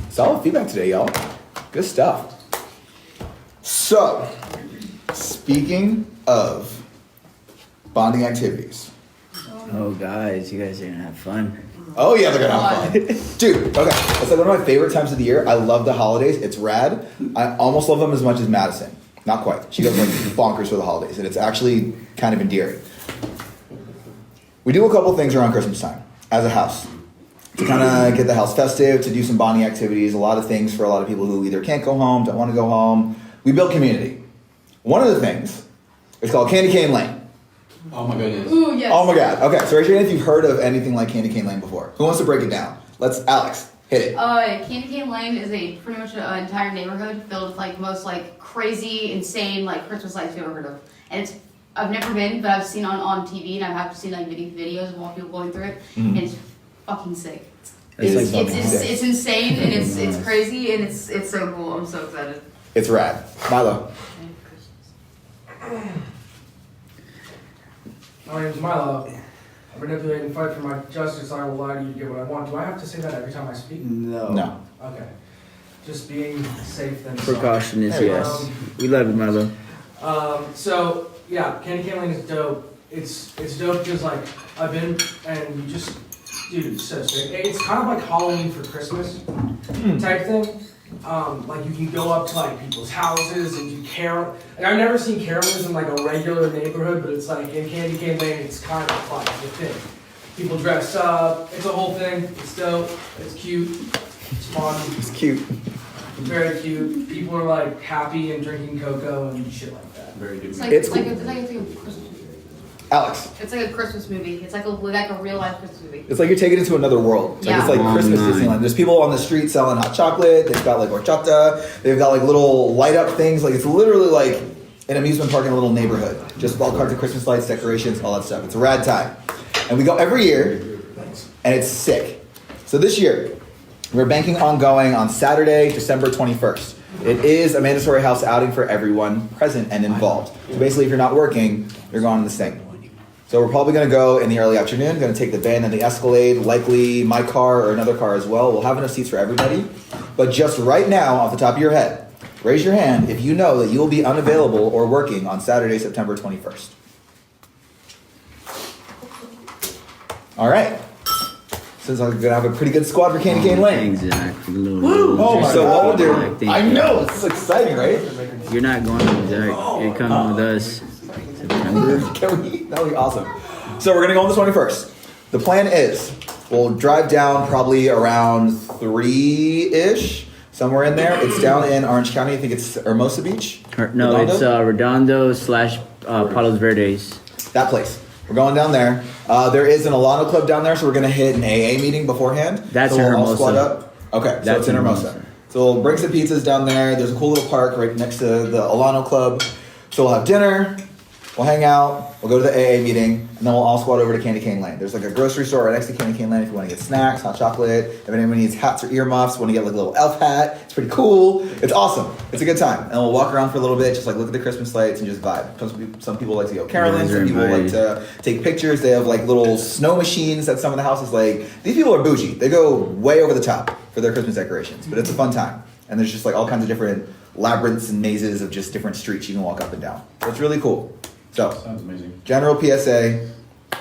Solid feedback today, y'all. Good stuff. So, speaking of bonding activities. Oh, guys, you guys are gonna have fun. Oh yeah, they're gonna have fun. Dude, okay. It's like one of my favorite times of the year. I love the holidays. It's rad. I almost love them as much as Madison. Not quite. She goes like bonkers for the holidays, and it's actually kind of endearing. We do a couple things around Christmas time as a house to kind of get the house festive, to do some bonding activities, a lot of things for a lot of people who either can't go home, don't want to go home. We build community. One of the things is called Candy Cane Lane. Oh my goodness. Ooh, yes. Oh my god. Okay, so raise your hand if you've heard of anything like Candy Cane Lane before. Who wants to break it down? Alex, hit it. Candy Cane Lane is pretty much an entire neighborhood filled with like most like crazy, insane like Christmas lights you've ever heard of. And I've never been, but I've seen on TV and I have seen like videos of all people going through it, and it's fucking sick. It's insane and it's crazy and it's so cool. I'm so excited. It's rad. Milo. My name's Milo. I manipulate and fight for my justice. I will lie to you to get what I want. Do I have to say that every time I speak? No. Okay. Just being safe then. Precaution is yes. We love you, Milo. So yeah, Candy Cane Lane is dope. It's dope because like I've been and you just dude, it's so sick. It's kind of like Halloween for Christmas type thing. Like you can go up to like people's houses and do carol. Like I've never seen carolers in like a regular neighborhood, but it's like in Candy Cane Lane, it's kind of like the thing. People dress up. It's a whole thing. It's dope. It's cute. It's fun. It's cute. Very cute. People are like happy and drinking cocoa and shit like that. Very good. It's like a Christmas movie. Alex. It's like a Christmas movie. It's like a real life Christmas movie. It's like you're taking it to another world. It's like Christmas Disneyland. There's people on the street selling hot chocolate. They've got like horchata. They've got like little light up things. Like it's literally like an amusement park in a little neighborhood. Just all kinds of Christmas lights, decorations, all that stuff. It's a rad time. And we go every year, and it's sick. So this year, we're banking on going on Saturday, December 21st. It is a mandatory house outing for everyone present and involved. So basically, if you're not working, you're going on this thing. So we're probably going to go in the early afternoon, going to take the van and the Escalade, likely my car or another car as well. We'll have enough seats for everybody. But just right now, off the top of your head, raise your hand if you know that you will be unavailable or working on Saturday, September 21st. All right. Since I'm going to have a pretty good squad for Candy Cane Lane. Woo! Oh my God, dude. I know, this is exciting, right? You're not going to the dark. You're coming with us. September. That would be awesome. So we're going to go on the 21st. The plan is we'll drive down probably around 3-ish, somewhere in there. It's down in Orange County. I think it's Hermosa Beach. No, Redondo? It's Redondo / Palos Verdes. That place. We're going down there. There is an Alano Club down there, so we're going to hit an AA meeting beforehand. That's so in we'll all Hermosa. squad up. Okay, so it's in Hermosa. So we'll bring some pizzas down there. There's a cool little park right next to the Alano Club. So we'll have dinner. We'll hang out, we'll go to the AA meeting, and then we'll all squad over to Candy Cane Lane. There's like a grocery store right next to Candy Cane Lane if you want to get snacks, hot chocolate. If anyone needs hats or earmuffs, want to get like a little elf hat. It's pretty cool. It's awesome. It's a good time. And we'll walk around for a little bit, just like look at the Christmas lights and just vibe. Some people like to go caroling, some people like to take pictures. They have like little snow machines at some of the houses. Like, these people are bougie. They go way over the top for their Christmas decorations, but it's a fun time. And there's just like all kinds of different labyrinths and mazes of just different streets you can walk up and down. So it's really cool. So, sounds amazing. General PSA,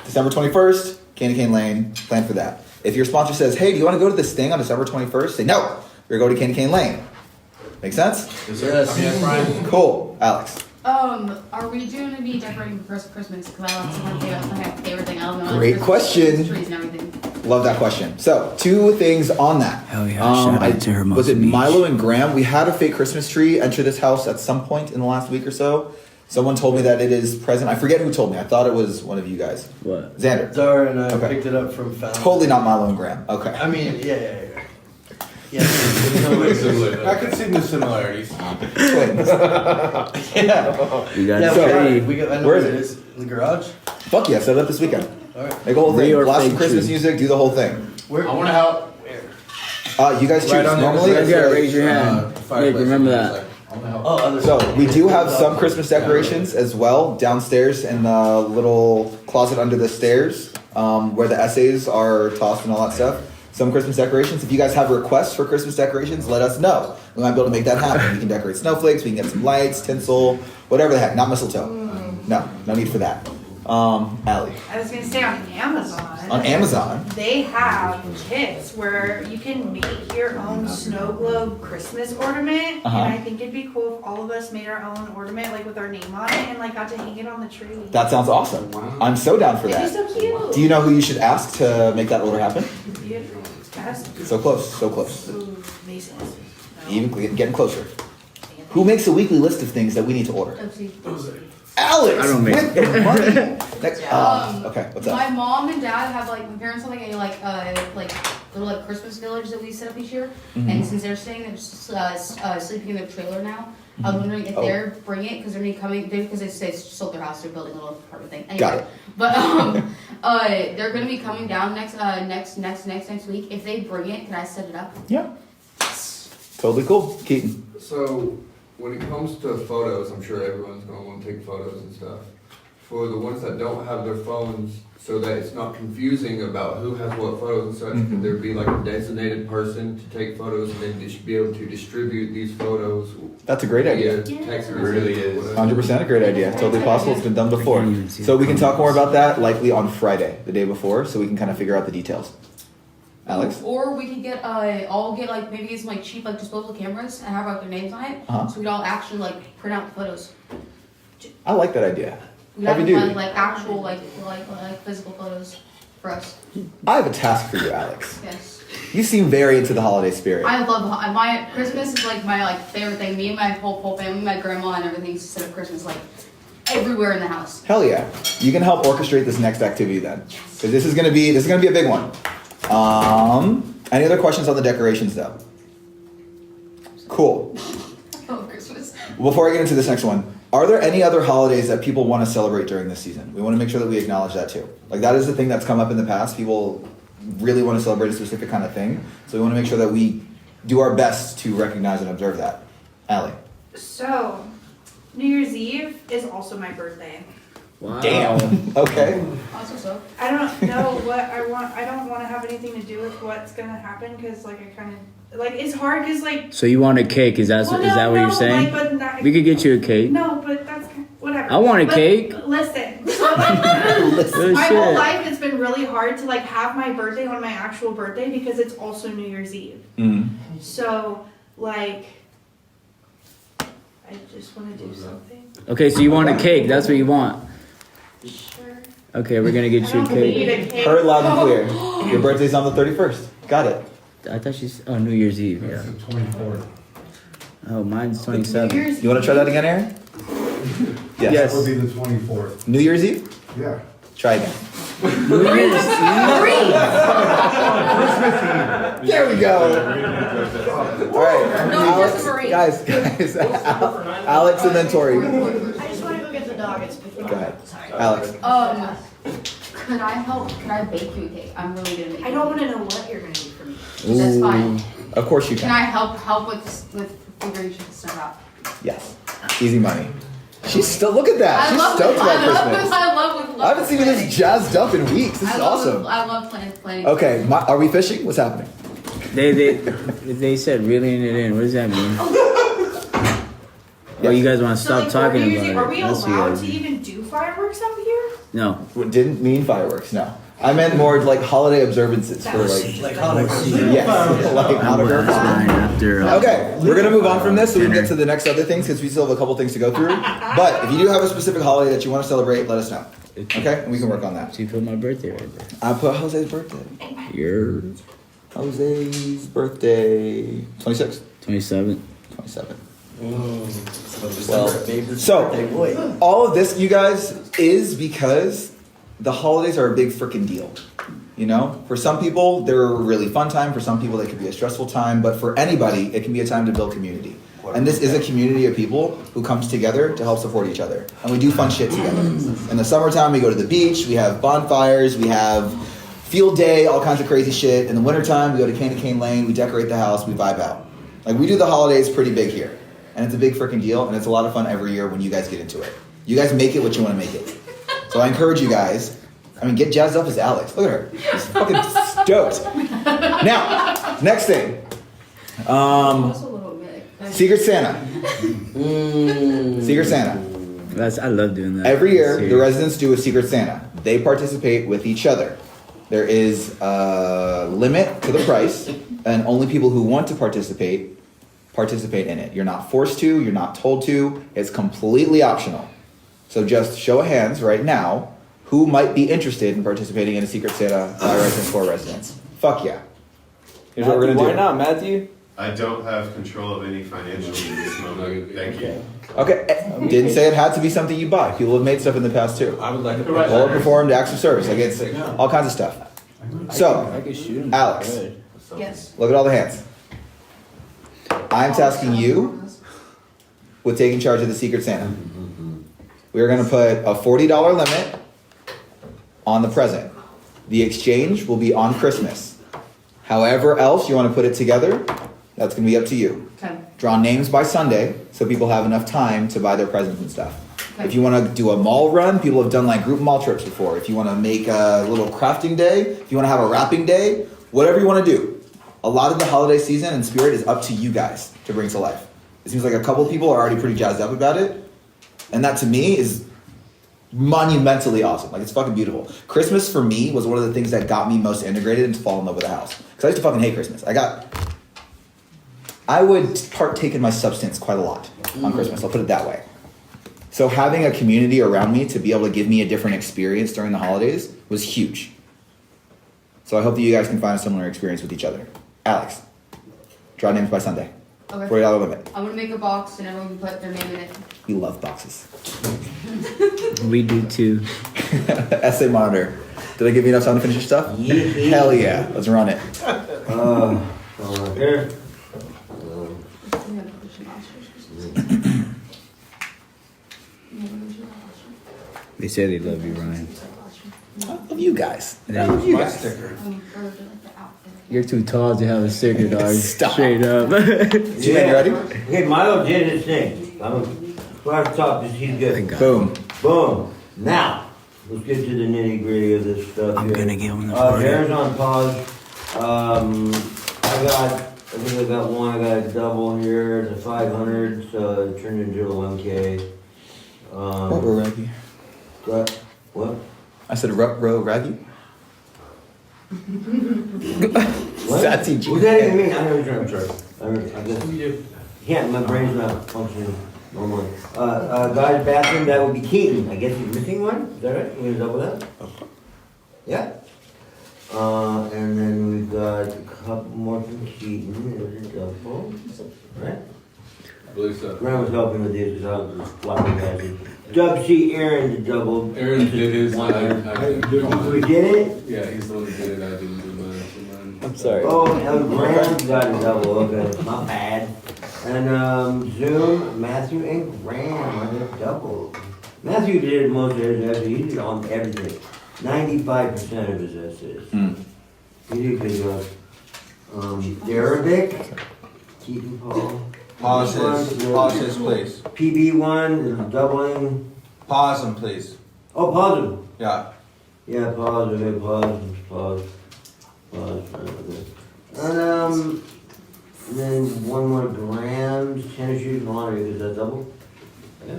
December 21st, Candy Cane Lane, plan for that. If your sponsor says, hey, do you want to go to this thing on December 21st? Say, no, we're going to Candy Cane Lane. Make sense? Yes, Brian. Cool. Alex. Are we going to be decorating for Christmas? Because that's my favorite thing. I don't know. Great question. Trees and everything. Love that question. So, 2 things on that. Hell yeah, shout out to Hermosa Was it Beach. Milo and Graham? We had a fake Christmas tree enter this house at some point in the last week or so. Someone told me that it is present. I forget who told me. I thought it was one of you guys. What? Xander. Zara and I picked it up from Fountain. Totally not Milo and Graham. Okay. I mean, yeah. I could see the similarities. Twins. Yeah. You got Where is it? It's in the garage. Fuck yeah, set it up this weekend. Alright. Make a whole thing. Real or Blast some fake Christmas tree? music, do the whole thing. Where? I want to help. You guys choose. Right on the Normally, You gotta raise your hand. Fireplace. Nick, remember that. So we do have some Christmas decorations as well downstairs in the little closet under the stairs, where the essays are tossed and all that stuff. Some Christmas decorations. If you guys have requests for Christmas decorations, let us know. We might be able to make that happen. We can decorate snowflakes. We can get some lights, tinsel, whatever the heck. Not mistletoe. No need for that. Allie. I was gonna say on Amazon. On Amazon. They have kits where you can make your own snow globe Christmas ornament, Uh-huh. and I think it'd be cool if all of us made our own ornament, like with our name on it, and like got to hang it on the tree. That sounds awesome. I'm so down for It'd be that. so cute. Do you know who you should ask to make that order happen? So close, so close. Ooh, Mason. Even getting closer. Who makes a weekly list of things that we need to order? Oopsie. Alex, I don't make with the money. Next, Yeah. okay, what's up? My mom and dad have my parents have a little Christmas village that we set up each year, Mhm. and since they're staying, they're just sleeping in their trailer now. I was wondering if Oh. they're bringing it because they're gonna be coming because they sold their house, they're building a little apartment thing. Anyway, Got it. But they're gonna be coming down next week. If they bring it, can I set it up? Yeah. Totally cool. Keaton. So, when it comes to photos, I'm sure everyone's gonna wanna take photos and stuff. For the ones that don't have their phones, so that it's not confusing about who has what photos and such, could there be like a designated person to take photos and then just be able to distribute these photos? That's a great idea. via text It message really or is. whatever? 100% a great idea. Totally possible. It's been done before. So we can talk more about that likely on Friday, the day before, so we can kind of figure out the details. Alex? Or we could get all get maybe some cheap disposable cameras and have their names on it, Uh-huh. so we'd all actually print out the photos. I like that idea. We have Heavy to duty. find actual physical photos for us. I have a task for you, Alex. Yes. You seem very into the holiday spirit. I love my Christmas is my favorite thing. Me and my whole family, my grandma and everything set up Christmas everywhere in the house. Hell yeah. You can help orchestrate this next activity then. Because this is gonna be a big one. Any other questions on the decorations though? Cool. Oh, Christmas. Before I get into this next one, are there any other holidays that people want to celebrate during this season? We want to make sure that we acknowledge that too. That is the thing that's come up in the past. People really want to celebrate a specific kind of thing. So we want to make sure that we do our best to recognize and observe that. Allie. So, New Year's Eve is also my birthday. Wow. Damn. Okay. Also, I don't know what I want. I don't want to have anything to do with what's gonna happen because I kind of it's hard because So you want a cake? Is that Well, is that what you're saying? but not, We could get you a cake. No, but that's whatever. I want a But cake. Listen, Oh, my shit. whole life it's been really hard to have my birthday on my actual birthday because it's also New Year's Eve. Mm. So I just want to do something. Okay, so you want a cake? That's what you want. Sure. Okay, we're gonna get you a I don't need cake. a cake. Heard loud and clear. Your birthday's on the 31st. Got it. I thought she's New Year's Eve. Yeah. 24th. Oh, mine's 27. You want to try that again, Aaron? Yes. That would be the 24th. New Year's Eve? Yeah. Try again. New Year's Eve. There we go. All right. No, Alex, just Marie. guys. Alex and then Tori. I just want to go get the dog. It's Go ahead. Alex. could I bake you a cake? I'm really gonna make I don't want to know what you're gonna do for me. That's fine. Of course you Can can. I help with figuring stuff out? Yes. Easy money. She's still, look at that. She's stoked about Christmas. I haven't seen you this jazzed up in weeks. This is awesome. I love planning. Okay, are we fishing? What's happening? They said reeling it in. What does that mean? Well, you guys want to stop talking about it. Are we That's what you allowed guys to mean. even do fireworks out here? No. Didn't mean fireworks, no. I meant more like holiday observances for like Hanukkah. yes, like Hanukkah. Fine after. Okay, we're gonna move on from this so we can get to the next other things because we still have a couple things to go through. But if you do have a specific holiday that you want to celebrate, let us know. Okay, and we can work on that. So you put my birthday right there. I put Jose's birthday. Your Jose's birthday. 26. 27. 27. Well, so all of this, you guys, is because the holidays are a big freaking deal. You know, for some people, they're a really fun time. For some people, they could be a stressful time. But for anybody, it can be a time to build community. And this is a community of people who comes together to help support each other. And we do fun shit together. In the summertime, we go to the beach. We have bonfires. We have field day, all kinds of crazy shit. In the wintertime, we go to Candy Cane Lane. We decorate the house. We vibe out. Like, we do the holidays pretty big here. And it's a big freaking deal. And it's a lot of fun every year when you guys get into it. You guys make it what you want to make it. So I encourage you guys. Get jazzed up as Alex. Look at her. She's fucking stoked. Now, next thing. Secret Santa. Secret Santa. I love doing that. Every year, the residents do a Secret Santa. They participate with each other. There is a limit to the price, and only people who want to participate in it. You're not forced to. You're not told to. It's completely optional. So just show of hands right now who might be interested in participating in a Secret Santa by residents for residents. Fuck yeah. Here's what we're gonna do. Why not, Matthew? I don't have control of any financials in this moment. Thank you. Okay, didn't say it had to be something you buy. People have made stuff in the past too. I would like to. Well performed acts of service. Like it's all kinds of stuff. So, I could shoot him. Alex, Yes. look at all the hands. I'm tasking you with taking charge of the Secret Santa. We are going to put a $40 limit on the present. The exchange will be on Christmas. However else you want to put it together, that's going to be up to you. Okay. Draw names by Sunday so people have enough time to buy their presents and stuff. Okay. If you want to do a mall run, people have done like group mall trips before. If you want to make a little crafting day, if you want to have a wrapping day, whatever you want to do. A lot of the holiday season and spirit is up to you guys to bring to life. It seems like a couple people are already pretty jazzed up about it. And that to me is monumentally awesome. Like it's fucking beautiful. Christmas for me was one of the things that got me most integrated and to fall in love with the house. Because I used to fucking hate Christmas. I would partake in my substance quite a lot on Christmas. I'll put it that way. So having a community around me to be able to give me a different experience during the holidays was huge. So I hope that you guys can find a similar experience with each other. Alex, draw names by Sunday. Okay. $40 limit. I'm gonna make a box and everyone can put their name in it. We love boxes. We do too. Essay monitor. Did I give you enough time to finish your stuff? Hell yeah. Let's run it. Here. They say they love you, Ryan. I love you guys. And I then- love you guys. You're too tall to have a sticker, dog. Stop. Straight up. You ready? Okay, Milo did his thing. Right off the top, he's good. Boom. Boom. Now, let's get to the nitty gritty of this stuff. I'm here. gonna give him the Bear's on pause. I think I got one. I got a double here. It's a 500, so it turned into a 1K. Ruh-roh raggy. What? I said ruh-roh raggy. What? Satty What does that even mean? I never turned. I'm sorry. I guess. Yeah, my brain's not functioning normally. Guy's bathroom, that would be Keaton. I guess he's missing one? Is that right? You gonna double that? Yeah. And then we've got a couple more from Keaton. There's a double. Right? I believe so. Graham was helping with these because I was just flopping guys. Dub C. Aaron the double. Aaron did his. We did it? Yeah, he's the one who did it. I didn't do mine. I'm sorry. Oh, Graham got a double. Okay, my bad. And Zoom, Matthew and Graham on a double. Matthew did most of his essays. He did on everything. 95% of his essays. He did good job. Arabic, Keaton Paul. Pauses, please. PB1 is doubling. Pause them, please. Oh, pause them. Yeah. Yeah, pause, okay, pause. And then one more Grams, tennis shoes, and laundry, is that double? Yeah.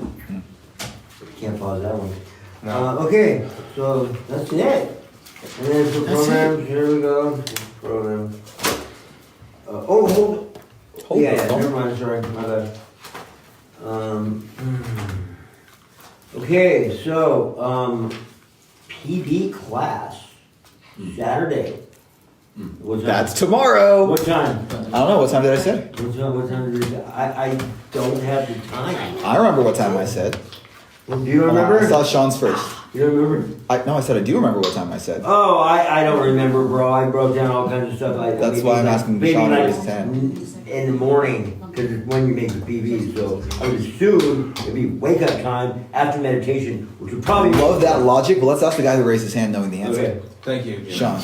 Can't pause that one. No. Okay, so that's it. And then for programs, here we go. Program. Hold. Yeah, never mind, sorry, my bad. Okay, so, PB class, Saturday. What time? That's tomorrow. What time? I don't know. What time did I say? What time did you say? I don't have the time. I remember what time I said. Well, do you remember? I saw Sean's first. You don't remember? No, I said I do remember what time I said. Oh, I don't remember, bro. I broke down all kinds of stuff. That's why I'm asking Sean to raise his hand. In the morning, because it's when you make the PB. So I would assume it'd be wake up time after meditation, which would probably love that logic, but let's ask the guy who raised his hand knowing the answer. Okay. Thank you. Sean.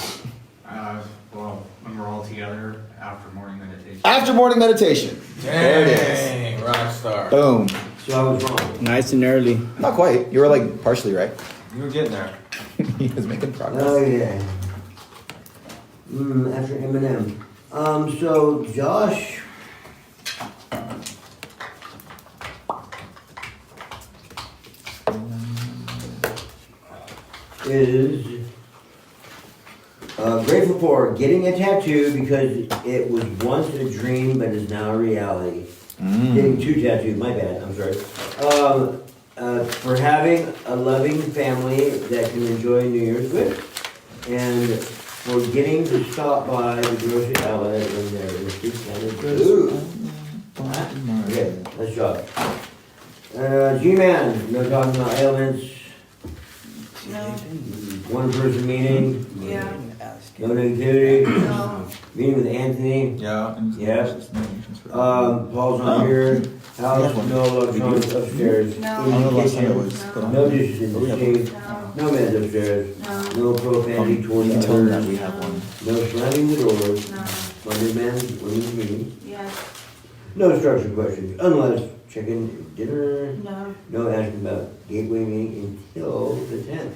Well, when we're all together after morning meditation. After morning meditation. There it is. Rock star. Boom. So I was wrong. Nice and early. Not quite. You were like partially right. You were getting there. He was making progress. Oh yeah. After Eminem. So Josh. Is grateful for getting a tattoo because it was once a dream but is now a reality. Getting 2 tattoos, my bad, I'm sorry. For having a loving family that can enjoy New Year's with. And for getting to stop by the grocery outlet when there is this kind of food. Okay, let's go. G-Man, no talking about ailments. No. One person meeting. Yeah. No negativity. No. Meeting with Anthony. Yeah. Yes. Paul's not here. House, no electronics upstairs. No. In the last time it kitchen. was put on. No dishes in the sink. No. No meds upstairs. No. No profanity towards You tell them that others. we have one. No slamming the doors. No. Monday men's, women's meeting. Yes. No structured questions unless checking dinner. No. No asking about gateway meeting until the 10th.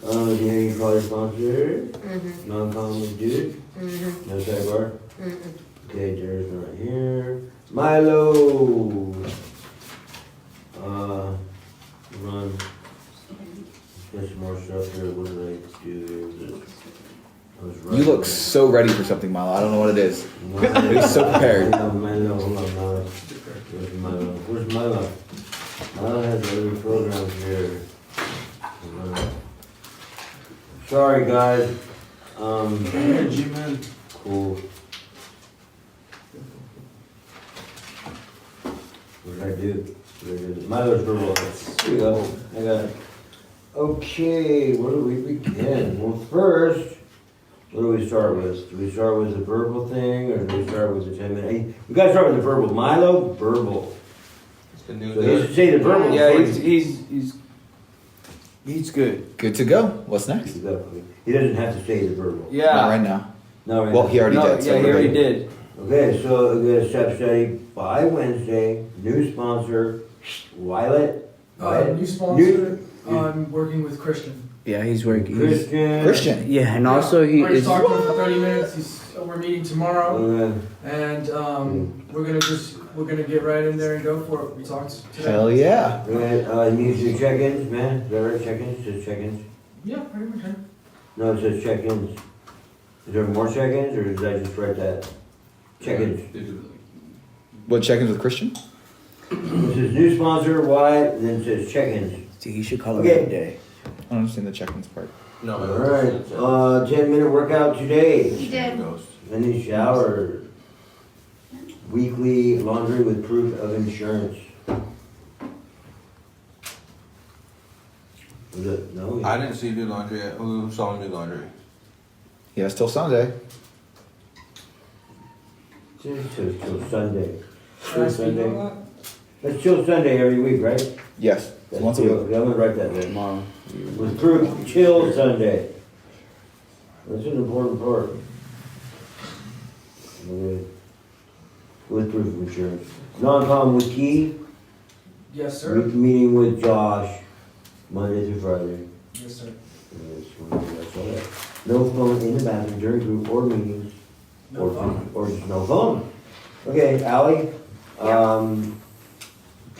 Do you have any call sponsor? Mm-hmm. Non-common dude? Mm-hmm. No sidebar? Mm-mm. Okay, Jared's not here. Milo! Run. There's some more stuff here. What did I do? I was You running. look so ready for something, Milo. I don't know what it is. You're so prepared. Milo, hold on, Milo. Where's Milo? Where's Milo? Milo has other programs here. Sorry, guys. G-Man. Cool. What did I do? Milo's verbal. Here we go. I got it. Okay, where do we begin? Well, first, what do we start with? Do we start with the verbal thing, or do we start with the 10-minute? We gotta start with the verbal. Milo, verbal. So he should say the verbal. Yeah, before he's good. Good to go. What's next? He doesn't have to say the verbal. Yeah. Not right now. No, right Well, now. he already did. So Yeah, he we're already good. did. Okay, so we're gonna step study by Wednesday. New sponsor, Violet. New sponsor, I'm working with Christian. Yeah, he's working. Christian. Yeah, and also he I just is. talked to him for 30 minutes. We're meeting tomorrow, Okay. and we're gonna get right in there and go for it. We talked today. Hell yeah. Okay, you need to do check-ins, man. Is that right? Check-ins? It says check-ins? Yeah, pretty much. No, it says check-ins. Is there more check-ins, or did I just write that? Check-ins. What, check-ins with Christian? It says new sponsor, why, then it says check-ins. See, he should call him Okay. every day. I don't understand the check-ins part. No. Alright, 10-minute workout today. He did. Then he showered. Weekly laundry with proof of insurance. Was it? No? I didn't see you do laundry yet. Who saw him do laundry? Yeah, it's till Sunday. Till Sunday. Can I Till speak Sunday. on that? That's till Sunday every week, right? Yes. That's Once a till- week. I'm gonna write that down. Tomorrow. With proof till Sunday. That's an important part. Okay. With proof of insurance. Non-com with Key. Yes, sir. Meeting with Josh, Monday through Friday. Yes, sir. That's all right. No phone in the bathroom during group or meetings. No phone. Or just no phone. Okay, Ally,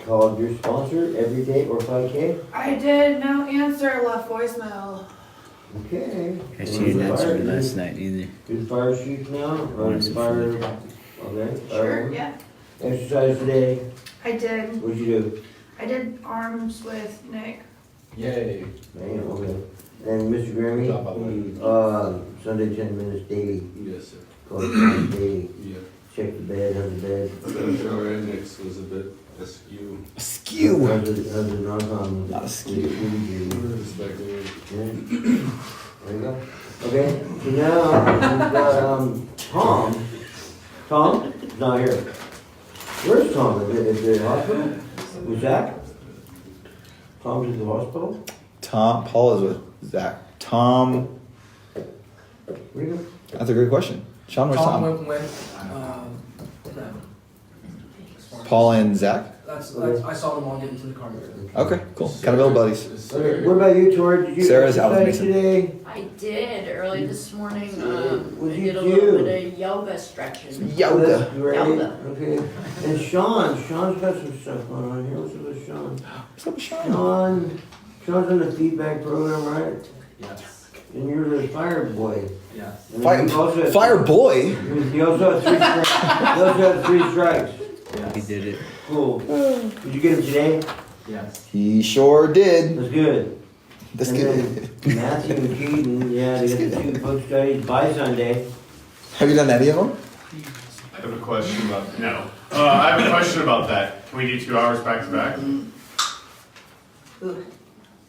called your sponsor every day or 5K? I did. No answer. Left voicemail. Okay. I didn't answer last night either. Good fire chief now, running fire, okay. Sure. Yeah. Exercise today, I did. what'd you do? I did arms with Nick. Yay. Man, okay. And Mr. Grammy, Job, by the way. Sunday 10 minutes daily, Yes, sir. call it time daily, Yeah. check the bed, how's the bed? Shower index was a bit askew. Skew. How's the non-com? Not a skew. Respectfully. Yeah. There you go. Okay, so now we've got, Tom. Tom is not here. Where's Tom? Is it the hospital? With Zach? Tom's at the hospital? Paul is with Zach. Tom, Where you go? that's a great question. Sean, where's Tom Tom? went with, them. Paul and Zach? That's, I saw them all get into the car. Okay, cool. Kind of old buddies. Okay, what about you, Tori? Did you Sarah's out with exercise Mason. today? I did early this morning. What I did you did a do? little bit of yoga stretching. Oh, that's great. Yoga. Okay. And Sean's got some stuff going on here. What's up with Sean? What's up with Sean? Sean's in the feedback program, right? Yes. And you're the fire boy. Yes. And Fire, you also had- fire boy? You also had 3 strikes. You also had 3 strikes. He did it. Cool. Did you get him today? Yes. He sure did. That's good. This And kid. then Matthew and Keaton, yeah, they get the 2 book studies by Sunday. Have you done any of them? I have a question about, no. I have a question about that. Can we do 2 hours back to back?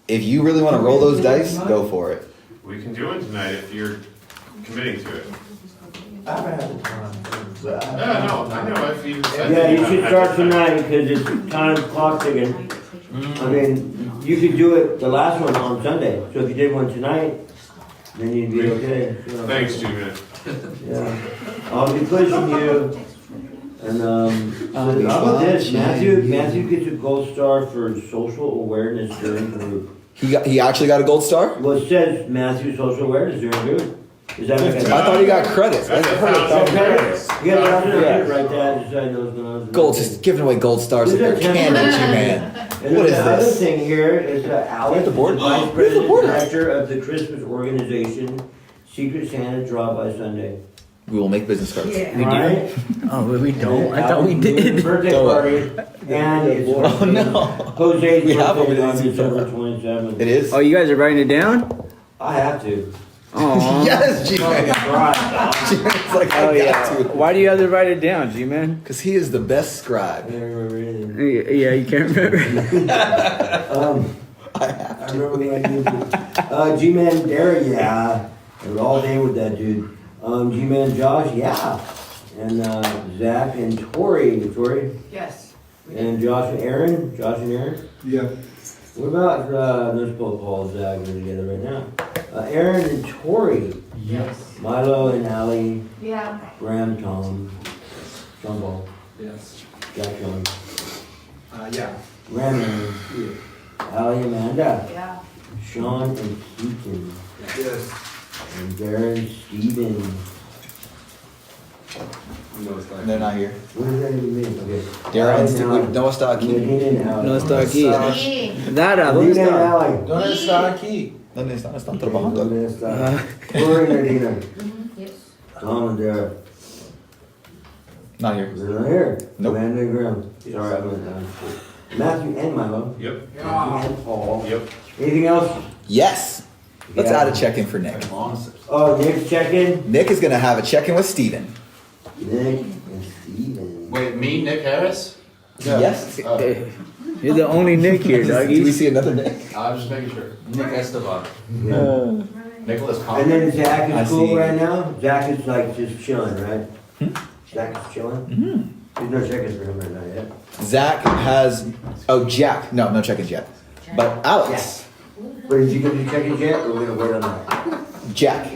If you really want to roll those dice, go for it. We can do it tonight if you're committing to it. I haven't had the time. Yeah, no, I know, if you said. Yeah, you should start tonight because it's time clock ticking. I mean, you could do it, the last one on Sunday, so if you did one tonight, then you'd be okay. So, Thanks, Jimmy. yeah, I'll be pushing you. And, so how about this, Matthew gets a gold star for social awareness during group. He actually got a gold star? Well, it says Matthew social awareness during group. Is that like a? I thought he got credit. That's You got to write that, decide those ones. Gold, just giving away gold stars like they're candy, man. And What then is the other this? thing here is Alex, the board? Vice Where's the President board? Director of the Christmas Organization, Secret Santa draw by Sunday. We will make business cards. We Right? do? Oh, we don't. I And thought we Alex's did. Birthday Don't party, and it's Oh, no. Jose's We have birthday one on of these. December 27th. It is? Oh, you guys are writing it down? I have to. Oh. Yes, G-Man. Right. G-Man's like, Oh, I yeah. got to. Why do you have to write it down, G-Man? Because he is the best I scribe. don't remember anything. Yeah, you can't remember. I remember when I used it. G-Man Derek, yeah. I was all day with that dude. G-Man Josh, yeah. And Zach and Tori. Tori? Yes. And Josh and Aaron? Josh and Aaron? Yeah. What about, let's both Paul and Zach are together right now. Aaron and Tori. Yes. Milo and Allie. Yeah. Graham, Tom. John Ball. Yes. Jack John. Yeah. Raymond. Allie, Amanda. Yeah. Sean and Keaton. Yes. And Darren, Steven. No, it's not. They're not here. What does that even mean? Okay. Darren, Allie, Steve, no está aquí. Nadine and Allie. No está aquí. Nada, ¿dónde Nadine and está? Allie. ¿Dónde está aquí? ¿Dónde están? Están trabajando. ¿Dónde está? Tori and Nadina. Yes. Tom and Derek. Not here. They're not here. Nope. Amanda and Graham. Sorry, I went down. Matthew and Milo. Yep. Matthew and Paul. Yep. Anything else? Yes. Let's Yeah. add a check-in for Nick. Oh, Nick's check-in? Nick is going to have a check-in with Steven. Nick and Steven. Wait, me, Nick Harris? Yes. You're the only Nick here, Do we doggy. see another Nick? I'm just making sure. Nick Esteban. Yeah. Nicholas And Conley. then Zach I is cool see. right now? Zach is like just chilling, right? Zach is chilling? Mm-hmm. There's no check-ins for him right now yet. Zach has... Oh, Jack. No check-ins yet. But Alex. But is he gonna do check-ins yet, or we're gonna wait on that? Jack.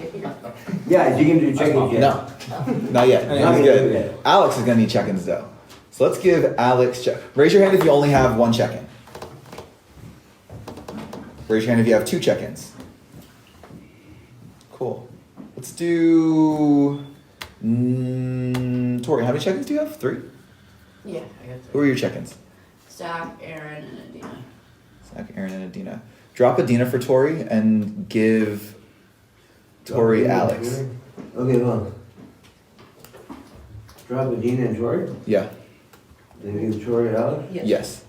Yeah, is he gonna do check-ins yet? No. Not yet. Not He's yet. good. Alex is going to need check-ins, though. So let's give Alex check. Raise your hand if you only have one check-in. Raise your hand if you have two check-ins. Cool. Let's do... Tori, how many check-ins do you have? 3? Yeah, I got Who are your check-ins? Zach, Aaron, and Adina. Zach, Aaron, and Adina. Drop Adina for Tori and give Tori Alex. Okay, hold on. Drop Adina and Tori? Yeah. Then give Tori Alex? Yes.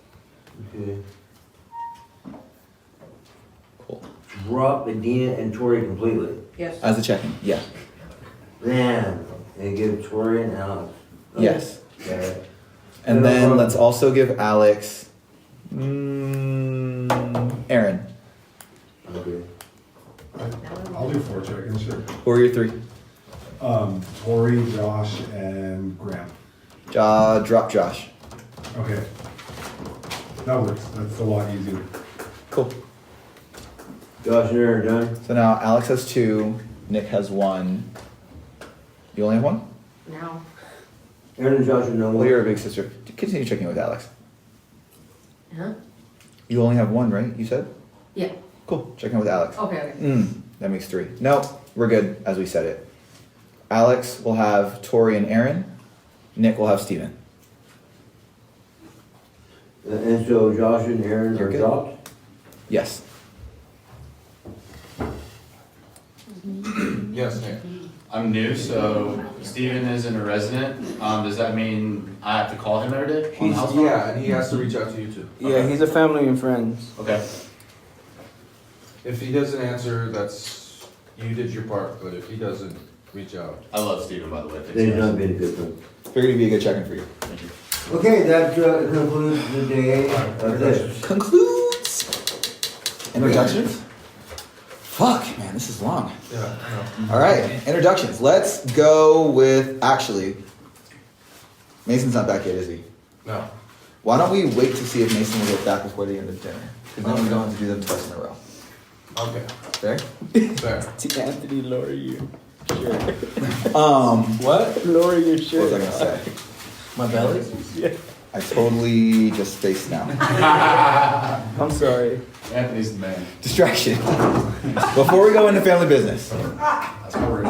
Okay. Cool. Drop Adina and Tori completely? Yes. As a check-in, yeah. Man, and give Tori and Alex? Okay. Yes. Okay. And No then problem. let's also give Alex Aaron. Okay. I'll do 4 check-ins, sure. Who are your 3? Tori, Josh, and Graham. Drop Josh. Okay. That works. That's a lot easier. Cool. Josh and Aaron done? So now Alex has 2, Nick has 1. You only have 1? No. Aaron and Josh are no Well, more. you're a big sister. Continue checking with Alex. Huh? You only have 1, right? You said? Yeah. Cool. Check in with Alex. Okay. That makes 3. Nope. We're good as we said it. Alex will have Tori and Aaron. Nick will have Steven. And so Josh and Aaron You're are good. dropped? Yes. Yes, Nick. I'm new, so Steven isn't a resident. Does that mean I have to call him every day on the house phone? Yeah, and he has to reach out to you too. Yeah, he's a family and friends. Okay. If he doesn't answer, that's, you did your part, but if he doesn't, reach out. I love Steven, by the way. Thanks, They've guys. not been a good one. Figured it'd be a good check-in for you. Thank you. Okay, that concludes the day of this. Concludes. Introductions? Fuck, man, this is long. Yeah, I know. All right, introductions. Let's go with, actually, Mason's not back yet, is he? No. Why don't we wait to see if Mason will get back before the end of dinner? Because then we don't have to do them twice in a row. Okay. Fair? Fair. To Anthony, lower your shirt. What? Lower your What shirt. was I gonna say? My belly? Yeah. I totally just spaced now. I'm sorry. Anthony's the man. Distraction. Before we go into family business. That's my word.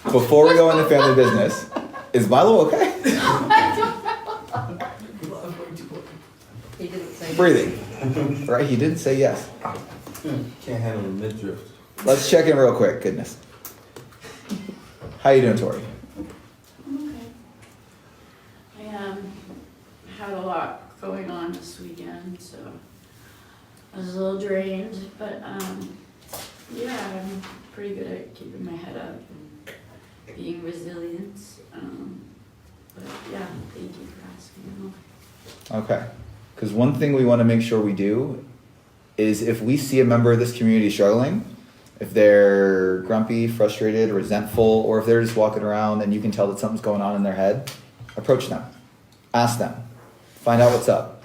Before we go into family business, is Milo okay? He didn't say. Breathing. Right, he didn't say yes. Can't handle the midriff. Let's check in real quick, goodness. How you doing, Tori? I'm okay. I had a lot going on this weekend, so I was a little drained, but yeah, I'm pretty good at keeping my head up and being resilient. But yeah, thank you for asking. Okay. Because one thing we want to make sure we do is if we see a member of this community struggling, if they're grumpy, frustrated, resentful, or if they're just walking around and you can tell that something's going on in their head, approach them. Ask them. Find out what's up.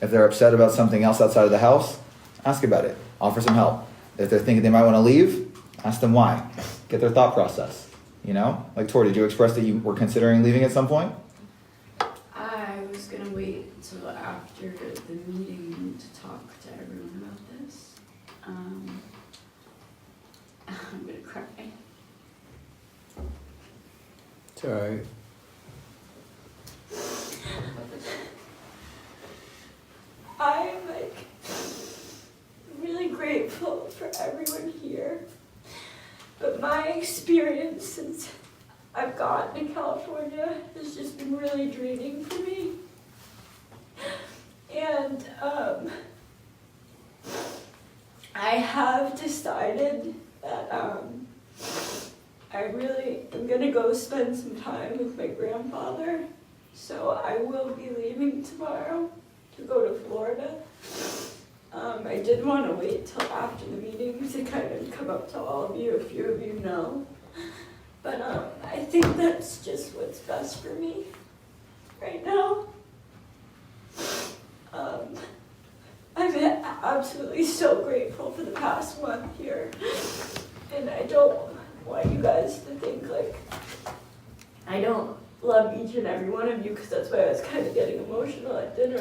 If they're upset about something else outside of the house, ask about it. Offer some help. If they're thinking they might want to leave, ask them why. Get their thought process. You know? Like, Tori, did you express that you were considering leaving at some point? I was gonna wait until after the meeting to talk to everyone about this. I'm gonna cry. It's alright. I'm really grateful for everyone here. But my experience since I've gotten to California has just been really draining for me. And I have decided that I really am gonna go spend some time with my grandfather. So I will be leaving tomorrow to go to Florida. I did want to wait till after the meeting to kind of come up to all of you, a few of you know. But I think that's just what's best for me right now. I'm absolutely so grateful for the past month here. And I don't want you guys to think like I don't love each and every one of you, because that's why I was kind of getting emotional at dinner.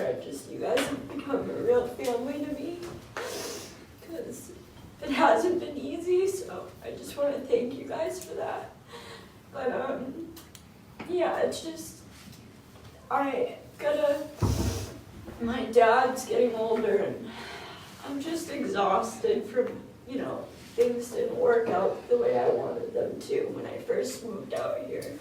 You guys have become a real family to me, because it hasn't been easy, so I just want to thank you guys for that. But yeah, it's just, my dad's getting older, and I'm just exhausted from, things didn't work out the way I wanted them to when I first moved out here.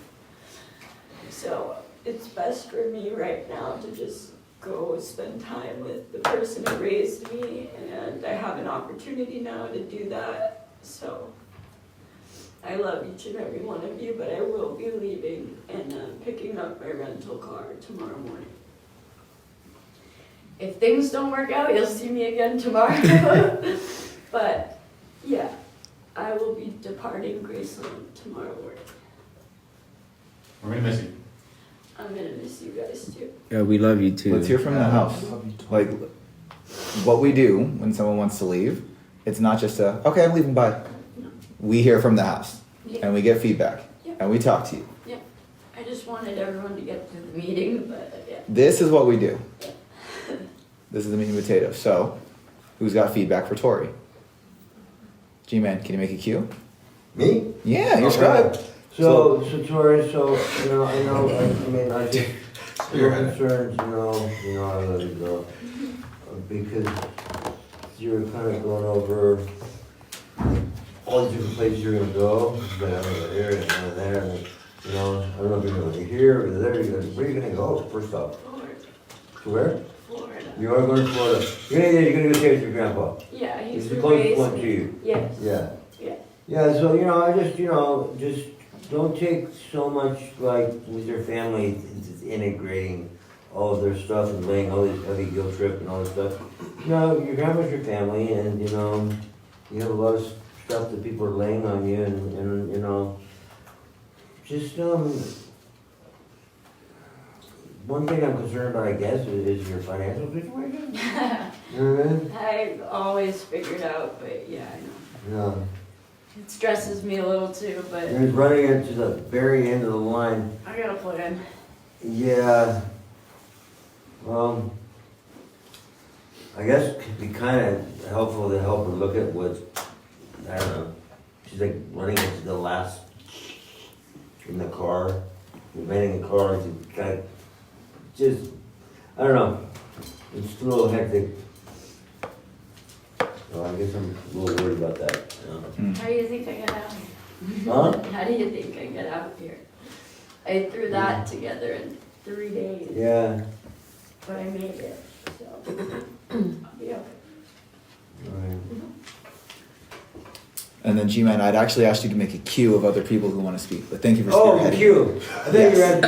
So it's best for me right now to just go spend time with the person who raised me, and I have an opportunity now to do that. So I love each and every one of you, but I will be leaving and picking up my rental car tomorrow morning. If things don't work out, you'll see me again tomorrow. But yeah, I will be departing Graceland tomorrow morning. We're gonna miss you. I'm gonna miss you guys too. Yeah, we love you too. Let's hear from the house. Like, what we do when someone wants to leave, it's not just a, okay, I'm leaving, bye. We hear from the house, and we get feedback, and we talk to you. Yep. I just wanted everyone to get to the meeting, but yeah. This is what we do. This is the meat and potatoes. So, who's got feedback for Tori? G-Man, can you make a cue? Me? Yeah, you're scribe. So Tori, I just, your concerns, I let it go. Because you're kind of going over all the different places you're gonna go, but I'm gonna go here and I'm there, and I don't know if you're gonna go here or there, where are you gonna go, first off? Where? Florida. You are going to Florida. You're gonna go stay with your grandpa. Yeah, he's It's the who closest raised one me. to you. Yes. Yeah. Yeah. Yeah, so, I just don't take so much, like, with your family, integrating all of their stuff and laying all this heavy guilt trip and all this stuff. Your grandma's your family, and, you have a lot of stuff that people are laying on you, and just, one thing I'm concerned about, I guess, is your financial situation. You know what I mean? I always figured out, but yeah, I know. Yeah. It stresses me a little too, but You're running into the very end of the line. I gotta plan. Yeah. Well, I guess it could be kind of helpful to help her look at what, I don't know, she's like running into the last in the car, renting the car, to kind of just, I don't know, it's a little hectic. So I guess I'm a little worried about that. How do you think I get out here? Huh? How do you think I get out here? I threw that together in 3 days. Yeah. But I made it, so I'll be okay. Alright. And then G-Man, I'd actually asked you to make a queue of other people who want to speak, but thank you for Oh, spearheading. queue. I think you're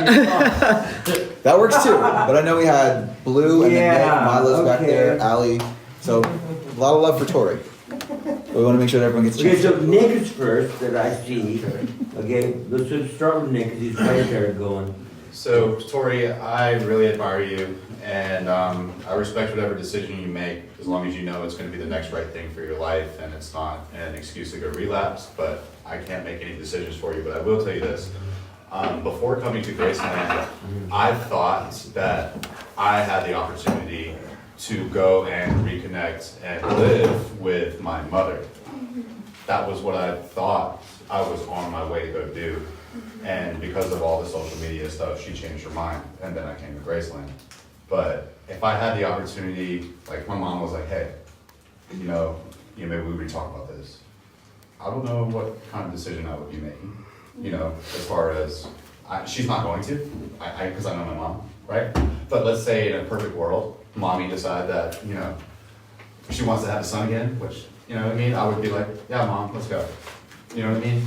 That works too, but I know we had Blue and then Nick, Milo's back there, Allie, so a lot of love for Tori. But we want to make sure that everyone gets a Okay, chance. so Nick is first that I see. Okay, let's just start with Nick because he's right there going. So, Tori, I really admire you, and I respect whatever decision you make, as long as you know it's going to be the next right thing for your life, and it's not an excuse to go relapse. But I can't make any decisions for you. But I will tell you this: before coming to Graceland, I thought that I had the opportunity to go and reconnect and live with my mother. That was what I thought I was on my way to go do. And because of all the social media stuff, she changed her mind, and then I came to Graceland. But if I had the opportunity, like my mom was like, hey, maybe we would talk about this. I don't know what kind of decision I would be making, as far as, she's not going to, because I know my mom, right? But let's say in a perfect world, mommy decide that, she wants to have a son again, which, you know what I mean? I would be like, yeah, mom, let's go. You know what I mean?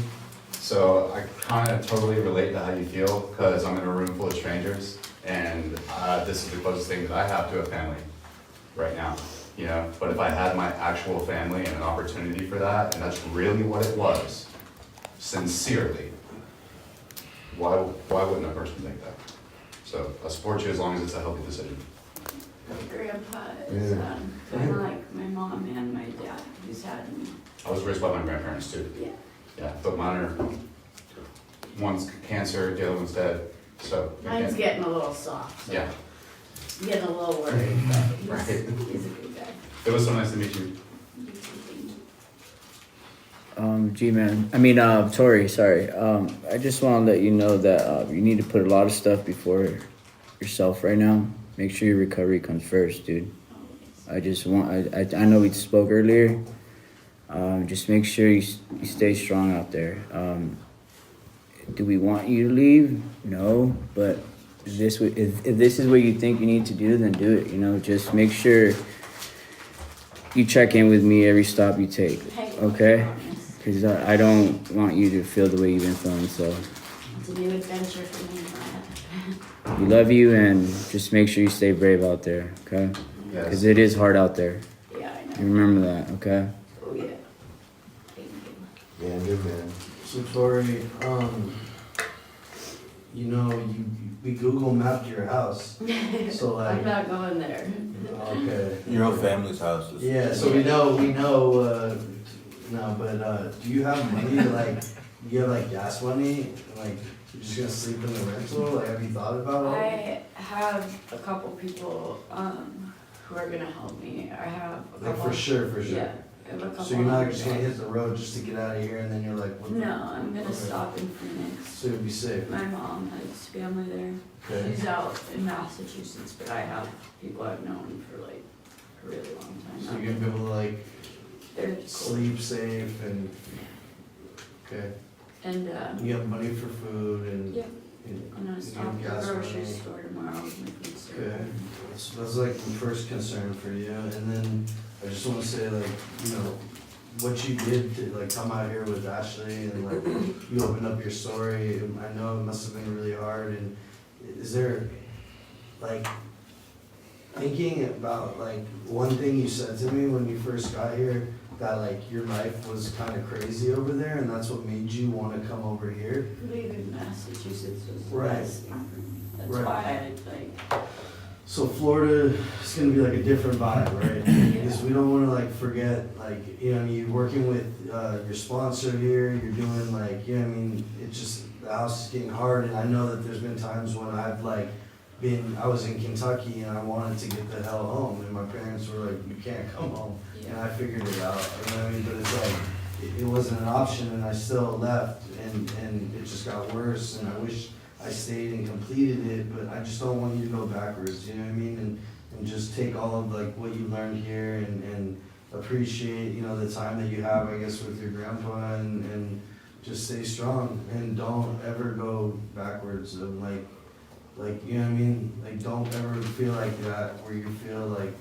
So I kind of totally relate to how you feel, because I'm in a room full of strangers, and this is the closest thing that I have to a family right now, But if I had my actual family and an opportunity for that, and that's really what it was, sincerely, why wouldn't a person think that? So I support you as long as it's a healthy decision. My grandpa is kind of like my mom and my dad. He's had me. I was raised by my grandparents too. Yeah. Yeah, but mine are, one's cancer, the other one's dead, so. Mine's getting a little soft. So Yeah. I'm getting a little worried, but Right. he's a good guy. It was so nice to meet you. Tori, sorry. I just want to let you know that you need to put a lot of stuff before yourself right now. Make sure your recovery comes first, dude. I know we spoke earlier. Just make sure you stay strong out there. Do we want you to leave? No, but if this is what you think you need to do, then do it. Just make sure you check in with me every stop you take, okay? Because I don't want you to feel the way you've been feeling, so. It's a new adventure for me. We love you, and just make sure you stay brave out there, okay? Yes. Because it is hard out there. Yeah, I know. You remember that, okay? Oh, yeah. Thank you. Yeah, good man. So Tori, we Google mapped your house. So like, I'm not going there. okay. Your whole family's house is. Yeah, so we know, no, but do you have money you have like gas money? Like, you're just gonna sleep in the rental? Like, have you thought about it? I have a couple people who are gonna help me. I have a Like, couple. for sure. Yeah, I have a couple. So you're not just gonna hit the road just to get out of here and then you're like, what the? No, I'm gonna Okay. stop in Phoenix. So you'll be safe. My mom has family there. Okay. She's out in Massachusetts, but I have people I've known for like a really long time. So you're gonna be able to like They're cool. sleep safe and, okay. And You have money for food and. yeah, and I'm gonna you stop have at the gas grocery money. store tomorrow with my food stuff. Okay, that's like the first concern for you, and then I just wanna say like, you know, what you did to like come out here with Ashley and like you opened up your story, I know it must have been really hard, and is there like thinking about like one thing you said to me when you first got here, that like your life was kind of crazy over there and that's what made you want to come over here? Leaving Massachusetts was the Right. best thing for me. That's Right. why I like. So Florida is gonna be like a different vibe, right? Because we don't wanna like forget, like, you know, you're working with your sponsor here, you're doing like, you know, what I mean, it's just, the house is getting hard, and I know that there's been times when I've like I was in Kentucky and I wanted to get the hell home, and my parents were like, you can't come home, and I figured it out, you know what I mean? But it's like, it wasn't an option, and I still left, and it just got worse, and I wish I stayed and completed it, but I just don't want you to go backwards, you know what I mean? And just take all of like what you learned here and appreciate, you know, the time that you have, I guess, with your grandpa, and just stay strong, and don't ever go backwards of like, you know what I mean? Like, don't ever feel like that, where you feel like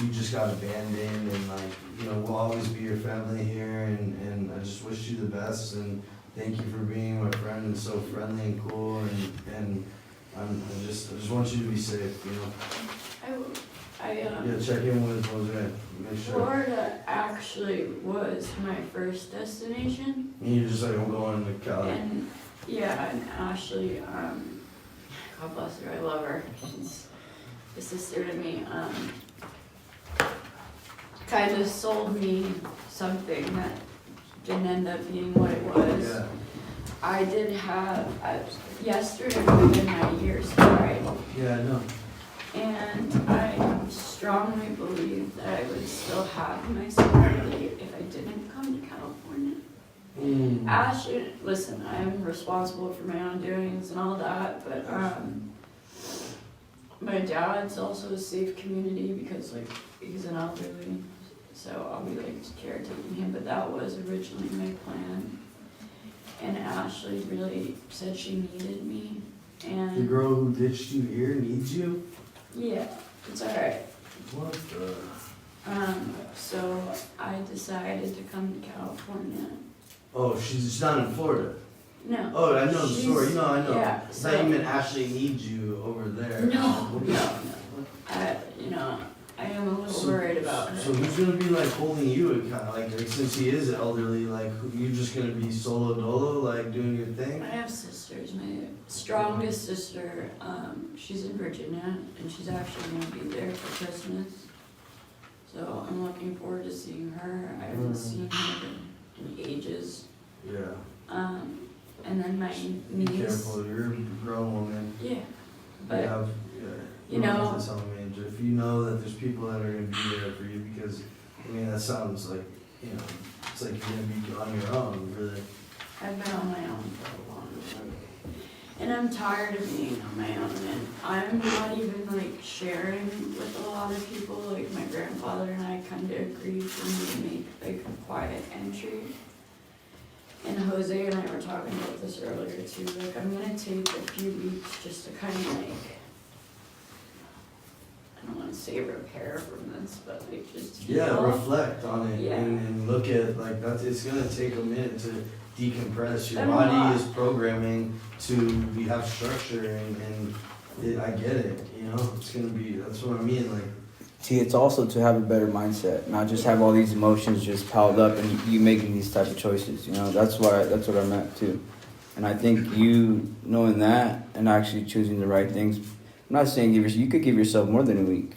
you just got abandoned, and like, you know, we'll always be your family here, and I just wish you the best, and thank you for being my friend and so friendly and cool, and I just want you to be safe, you know? Yeah, check in with Jose, make sure. Florida actually was my first destination. And you're just like, I'm going to Cali. And yeah, and Ashley, God bless her, I love her. She's a sister to me. Kind of sold me something that didn't end up being what it was. Yeah. I did have, yesterday would have been my year's right? Yeah, I know. And I strongly believe that I would still have my sobriety if I didn't come to California. Ashley, listen, I'm responsible for my own doings and all that, but my dad's also a safe community because like he's an elderly, so I'll be like caretaking him, but that was originally my plan. And Ashley really said she needed me, and The girl who ditched you here needs you? yeah, it's alright. What the? So I decided to come to California. Oh, she's not in Florida? No. Oh, I know the story, She's- no, I know. yeah, I so- thought you meant Ashley needs you over there. No. I am a little worried about her. So who's gonna be like holding you account, like since he is elderly, like you just gonna be solo dolo, like doing your thing? I have sisters. My strongest sister, she's in Virginia, and she's actually gonna be there for Christmas. So I'm looking forward to seeing her. I haven't seen her in ages. Yeah. And then my Be niece. careful, you're a grown woman. Yeah, but You have, you don't know- have to tell me, if you know that there's people that are gonna be there for you, because, I mean, that sounds like, you know, it's like you're gonna be on your own, really. I've been on my own for a long time. And I'm tired of being on my own, and I'm not even like sharing with a lot of people. Like my grandfather and I kind of agreed for me to make like a quiet entry. And Jose and I were talking about this earlier too. Like I'm gonna take a few weeks just to kind of like, I don't want to say repair from this, but like just heal. Yeah, reflect on it, Yeah. and look at, like, it's gonna take a minute to decompress. Your And a body lot. is programming to have structure, I get it, you know, it's gonna be, that's what I mean, like. See, it's also to have a better mindset, not just have all these emotions just piled up and you making these type of choices. You know, that's what I meant too. And I think you knowing that and actually choosing the right things. I'm not saying you could give yourself more than a week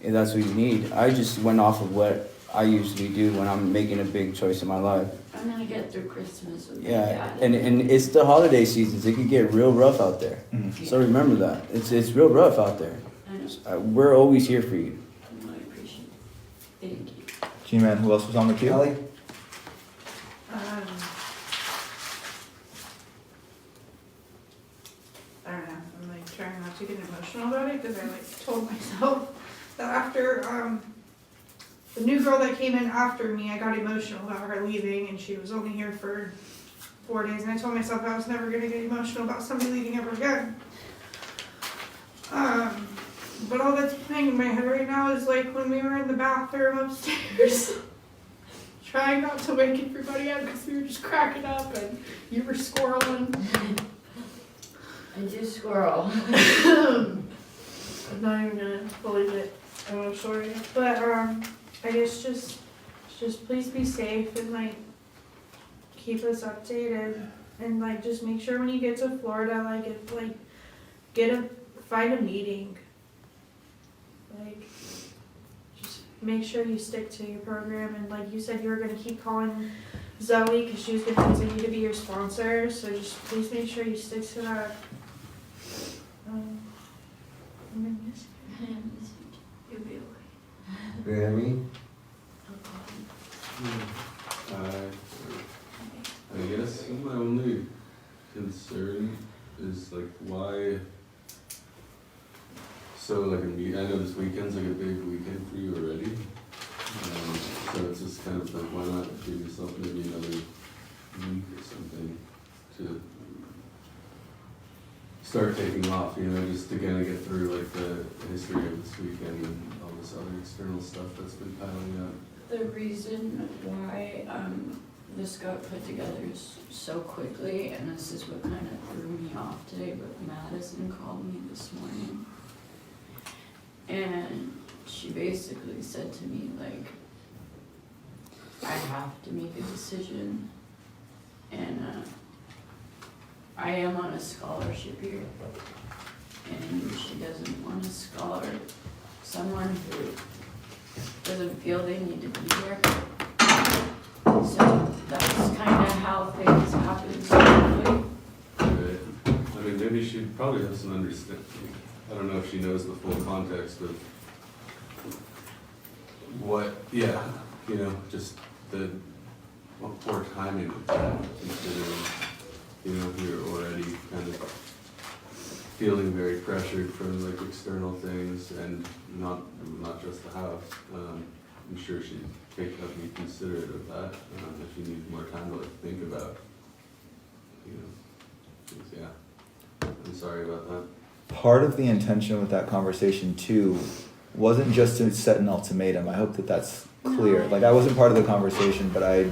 if that's what you need. I just went off of what I usually do when I'm making a big choice in my life. I'm gonna get through Christmas with my Yeah, dad. and it's the holiday seasons. It could get real rough out there. So remember that it's real rough out there. I know. We're always here for you. I appreciate it. Thank you. G-Man, who else was on with you? I don't know, I'm like trying not to get emotional about it, because I like told myself that after, the new girl that came in after me, I got emotional about her leaving, and she was only here for 4 days, and I told myself I was never gonna get emotional about somebody leaving ever again. But all that's playing in my head right now is like when we were in the bathroom upstairs, trying not to wake everybody up because we were just cracking up and you were squirreling. I do squirrel. I'm not even gonna believe it. I'm sorry. But I guess just please be safe and like keep us updated and like just make sure when you get to Florida, like if like find a meeting. Like just make sure you stick to your program and like you said you were gonna keep calling Zoe because she was gonna continue to be your sponsor. So just please make sure you stick to that. I'm gonna miss you. You'll be okay. Grammy? I guess my only concern is like why. So like I know this weekend's like a big weekend for you already. So it's just kind of like why not give yourself maybe another week or something to start taking off, you know, just to kind of get through like the history of this weekend and all this other external stuff that's been piling up. The reason why this got put together so quickly, and this is what kind of threw me off today, but Madison called me this morning. And she basically said to me, like, I have to make a decision. And I am on a scholarship here. And she doesn't want to someone who doesn't feel they need to be here. So that's kind of how things happen so quickly. Right. I mean, maybe she probably has some understanding. I don't know if she knows the full context of what, yeah, you know, just the poor timing of that, considering, you know, you're already kind of feeling very pressured from like external things and not just the house. I'm sure she'd be considerate of that if you need more time to like think about, you know, yeah. I'm sorry about that. Part of the intention with that conversation too wasn't just to set an ultimatum. I hope that that's clear. Like I wasn't part of the conversation, but I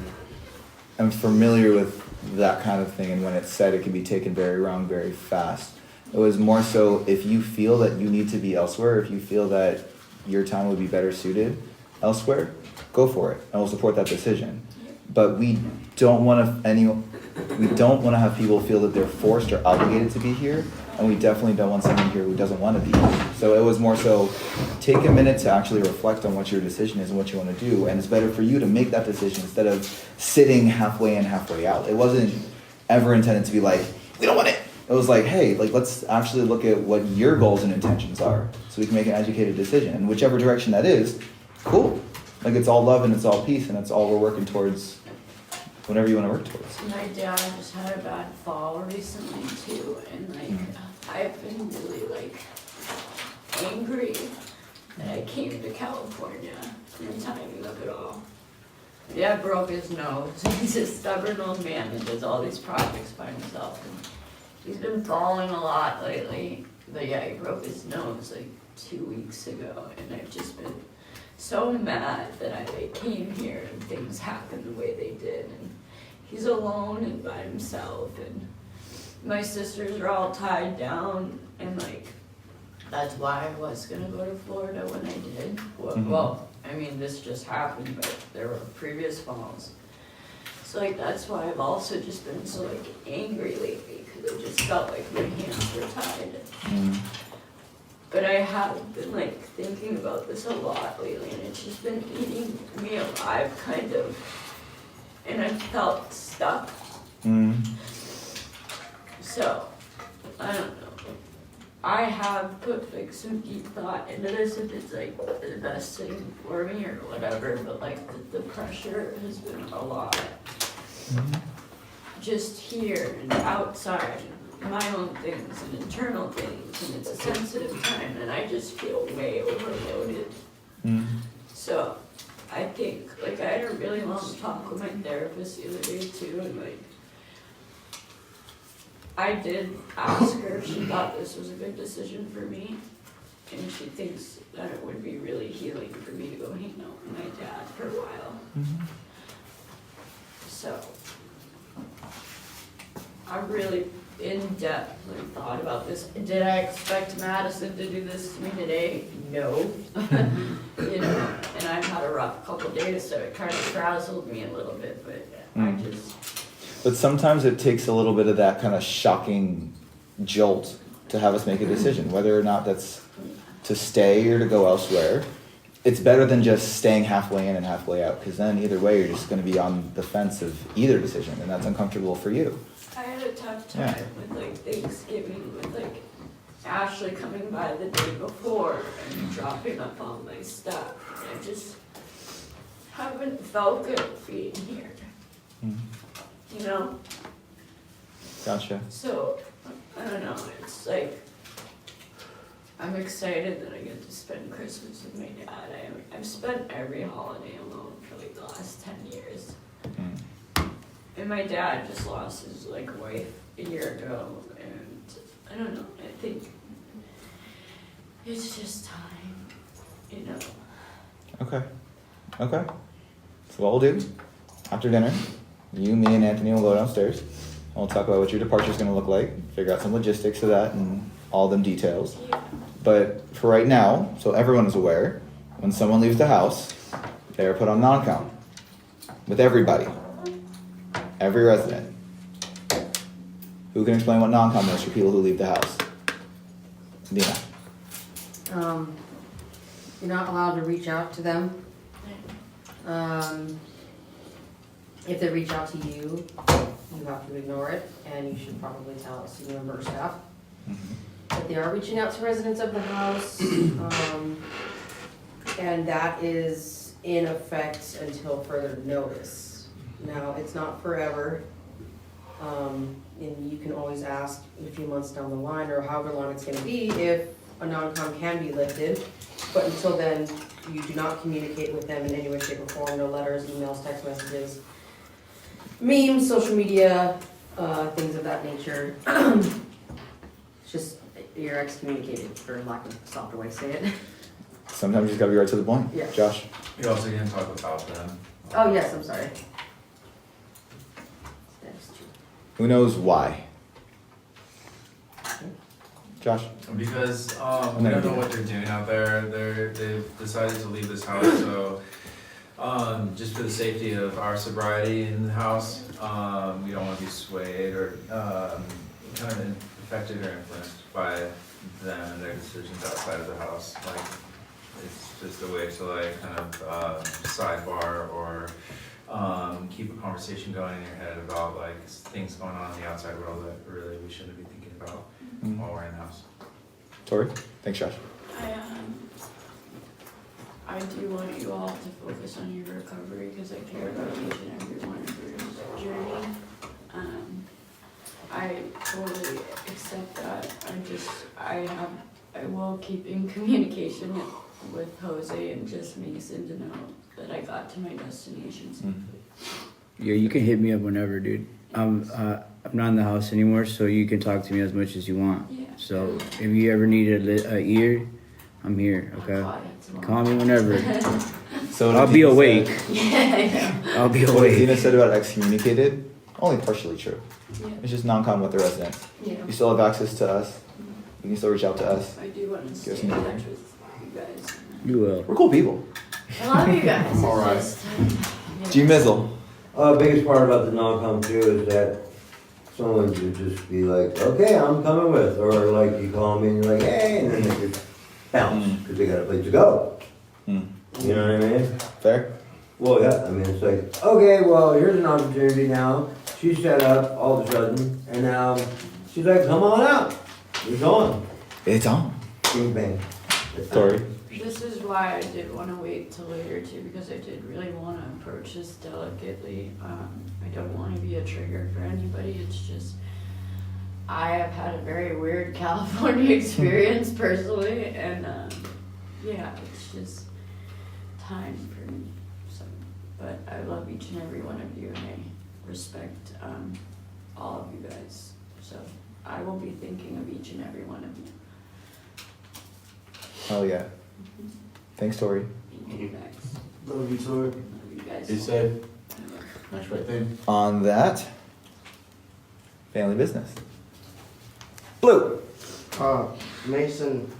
am familiar with that kind of thing, and when it's said, it can be taken very wrong very fast. It was more so if you feel that you need to be elsewhere, if you feel that your time would be better suited elsewhere, go for it, and we'll support that decision. But we don't want to have people feel that they're forced or obligated to be here, and we definitely don't want someone here who doesn't want to be here. So it was more so take a minute to actually reflect on what your decision is and what you want to do, and it's better for you to make that decision instead of sitting halfway in, halfway out. It wasn't ever intended to be like, we don't want it. It was like, hey, like let's actually look at what your goals and intentions are so we can make an educated decision. And whichever direction that is, cool. Like it's all love and it's all peace and it's all we're working towards, whatever you want to work towards. My dad just had a bad fall recently too, and like I've been really like angry that I came to California and the timing of it all. My dad broke his nose. He's a stubborn old man that does all these projects by himself. And he's been falling a lot lately. But yeah, he broke his nose like 2 weeks ago, and I've just been so mad that I came here and things happened the way they did. And he's alone and by himself, and my sisters are all tied down, and like that's why I was gonna go to Florida when I did. Well, I mean this just happened, but there were previous falls. So like that's why I've also just been so like angry lately, because I just felt like my hands were tied. But I have been like thinking about this a lot lately, and it's just been eating me alive kind of. And I felt stuck. So, I don't know. I have put like some deep thought into this if it's like the best thing for me or whatever, but like the pressure has been a lot. Just here and outside, my own things and internal things, and it's a sensitive time, and I just feel way overloaded. So, I think, like, I had a really long talk with my therapist the other day too, and like, I did ask her if she thought this was a good decision for me, and she thinks that it would be really healing for me to go hang out with my dad for a while. So, I really in-depthly thought about this. Did I expect Madison to do this to me today? No. You know, and I've had a rough couple days, so it kind of frazzled me a little bit, but I just... But sometimes it takes a little bit of that kind of shocking jolt to have us make a decision, whether or not that's to stay or to go elsewhere. It's better than just staying halfway in and halfway out, because then either way you're just going to be on the fence of either decision, and that's uncomfortable for you. I had a tough time with like Thanksgiving, with like Ashley coming by the day before and dropping up all my stuff. I just haven't felt good being here. You know? Gotcha. So, I don't know, it's like, I'm excited that I get to spend Christmas with my dad. I've spent every holiday alone for like the last 10 years. And my dad just lost his like wife a year ago, and I don't know, I think it's just time, you know. Okay. So what we'll do, after dinner, you, me, and Anthony will go downstairs, and we'll talk about what your departure is going to look like, figure out some logistics of that and all them details. But for right now, so everyone is aware, when someone leaves the house, they are put on non-com with everybody. Every resident. Who can explain what non-com is for people who leave the house? Dina. You're not allowed to reach out to them. If they reach out to you, you have to ignore it, and you should probably tell senior member or staff. But they are reaching out to residents of the house, and that is in effect until further notice. Now, it's not forever, and you can always ask in a few months down the line, or however long it's gonna be, if a non-com can be lifted. But until then, you do not communicate with them in any way, shape, or form, no letters, emails, text messages, memes, social media, things of that nature. It's just, you're excommunicated, for lack of a softer way to say it. Sometimes you just gotta be right to the point. Yeah. Josh. You also can't talk about them. Oh, yes, I'm sorry. Who knows why? Josh? Because we don't know what they're doing out there. They've decided to leave this house, so just for the safety of our sobriety in the house, we don't want to be swayed or kind of affected or influenced by them and their decisions outside of the house. Like, it's just a way to like kind of sidebar or keep a conversation going in your head about like things going on in the outside world that really we shouldn't be thinking about while we're in the house. Tori? Thanks, Josh. I do want you all to focus on your recovery because I care about each and every one of your journey. I totally accept that. I will keep in communication with Jose and just Mason to know that I got to my destination safely. Yeah, you can hit me up whenever, dude. I'm not in the house anymore, so you can talk to me as much as you want. Yeah. So if you ever need a ear, I'm here. Okay. Call me whenever. So I'll be awake. Yeah. I'll be What awake. Dina said about excommunicated, only partially true. Yeah. It's just non-com with the residents. Yeah. You still have access to us. You can still reach out to us. I do want to Give stay us in an touch with you guys. You will. We're cool people. I love you guys. It's All right. just, G-Mizzle. Biggest part about the non-com too is that someone should just be like, okay, I'm coming with, or like you call me and you're like, hey, and then they just bounce because they got a place to go. You know what I mean? Fair. Well, yeah. I mean, it's like, okay, well, here's an opportunity now. She's set up all of a sudden, and now she's like, come on out. It's on. It's on. Bing bang. Tori. This is why I did want to wait till later too, because I did really want to approach this delicately. I don't want to be a trigger for anybody. It's just, I have had a very weird California experience personally, and yeah, it's just time for me. So, but I love each and every one of you, and I respect all of you guys. So I will be thinking of each and every one of you. Hell yeah. Thanks, Tori. Love you, Tori. Be safe. Nice right thing. On that, family business. Blue. Mason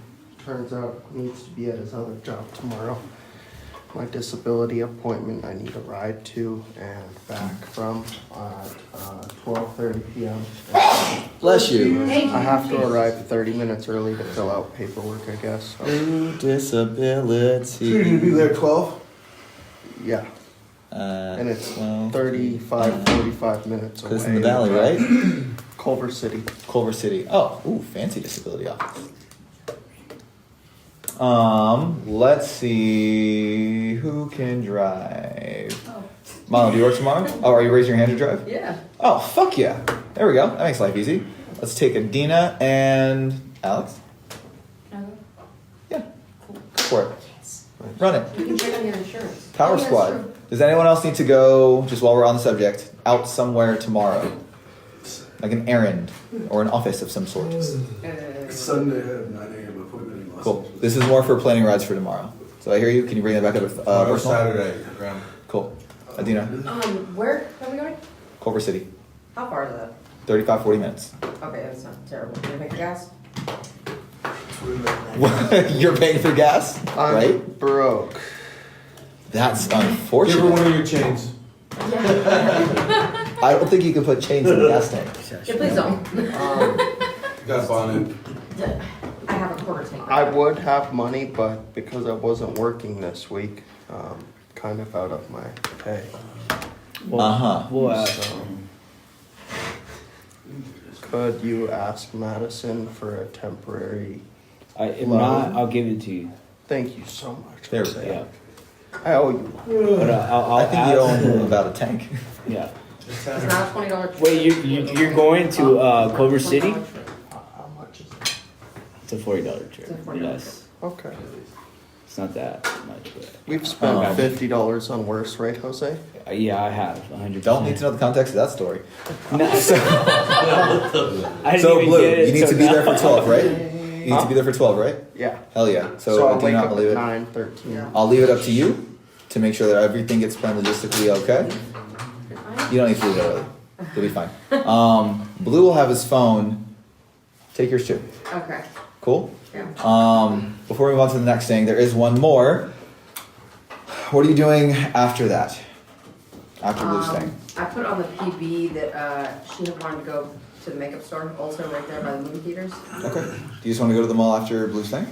turns out needs to be at his other job tomorrow. My disability appointment I need a ride to and back from at 12:30 p.m. Bless you. I have to arrive 30 minutes early to fill out paperwork, I guess. So. Blue disability. So you're gonna be there 12? Yeah. And it's 35, 45 minutes away. Because it's in the valley, right? Culver City. Culver City. Oh, ooh, fancy disability office. Let's see who can drive. Milo, do you work tomorrow? Oh, are you raising your hand to drive? Yeah. Oh, fuck yeah. There we go. That makes life easy. Let's take Adina and Alex. Yeah. Go for it. Run it. You can check on your insurance. Power Yeah, Squad. that's true. Does anyone else need to go, just while we're on the subject, out somewhere tomorrow? Like an errand or an office of some sort? Sunday, I have 9 a.m. appointment in Los Cool. Angeles. This is more for planning rides for tomorrow. So I hear you. Can you bring that back up with Tomorrow, personal? Saturday, Graham. Cool. Adina, Where are we going? Culver City. How far is that? 35, 40 minutes. Okay, that's not terrible. Can you make gas? You're paying for gas, I'm right? broke. That's unfortunate. Give her one of your chains. I don't think you can put chains in the gas tank. Yeah, please don't. Got bonnet. I have a quarter tank. I would have money, but because I wasn't working this week, kind of out of my pay. Uh-huh. We'll ask. So, could you ask Madison for a temporary? If loan? not, I'll give it to you. Thank you so much. There we Jose. go. I owe you. But I'll I think you ask. own about a tank. Yeah. It's not a $20. Wait, you're going to Culver City? How much is it? It's a $40 trip. It's a $40 Yes. Okay. It's not that much, but We've spent $50 on worse, right, Jose? yeah, I have 100%. Don't need to know the context of that story. No, I didn't So, even Blue, get it you need to till be there now. for 12, right? You need to be there for 12, right? Yeah. Hell yeah. So I'll wake Adina, up I'll leave at it. 9:13. I'll leave it up to you to make sure that everything gets planned logistically okay. You don't need to leave it early. You'll be fine. Blue will have his phone. Take yours too. Okay. Cool? Yeah. Before we move on to the next thing, there is one more. What are you doing after that? After Blue's thing? I put on the PB that she had wanted to go to the makeup store, also right there by the movie theaters. Okay. Do you just want to go to the mall after Blue's thing?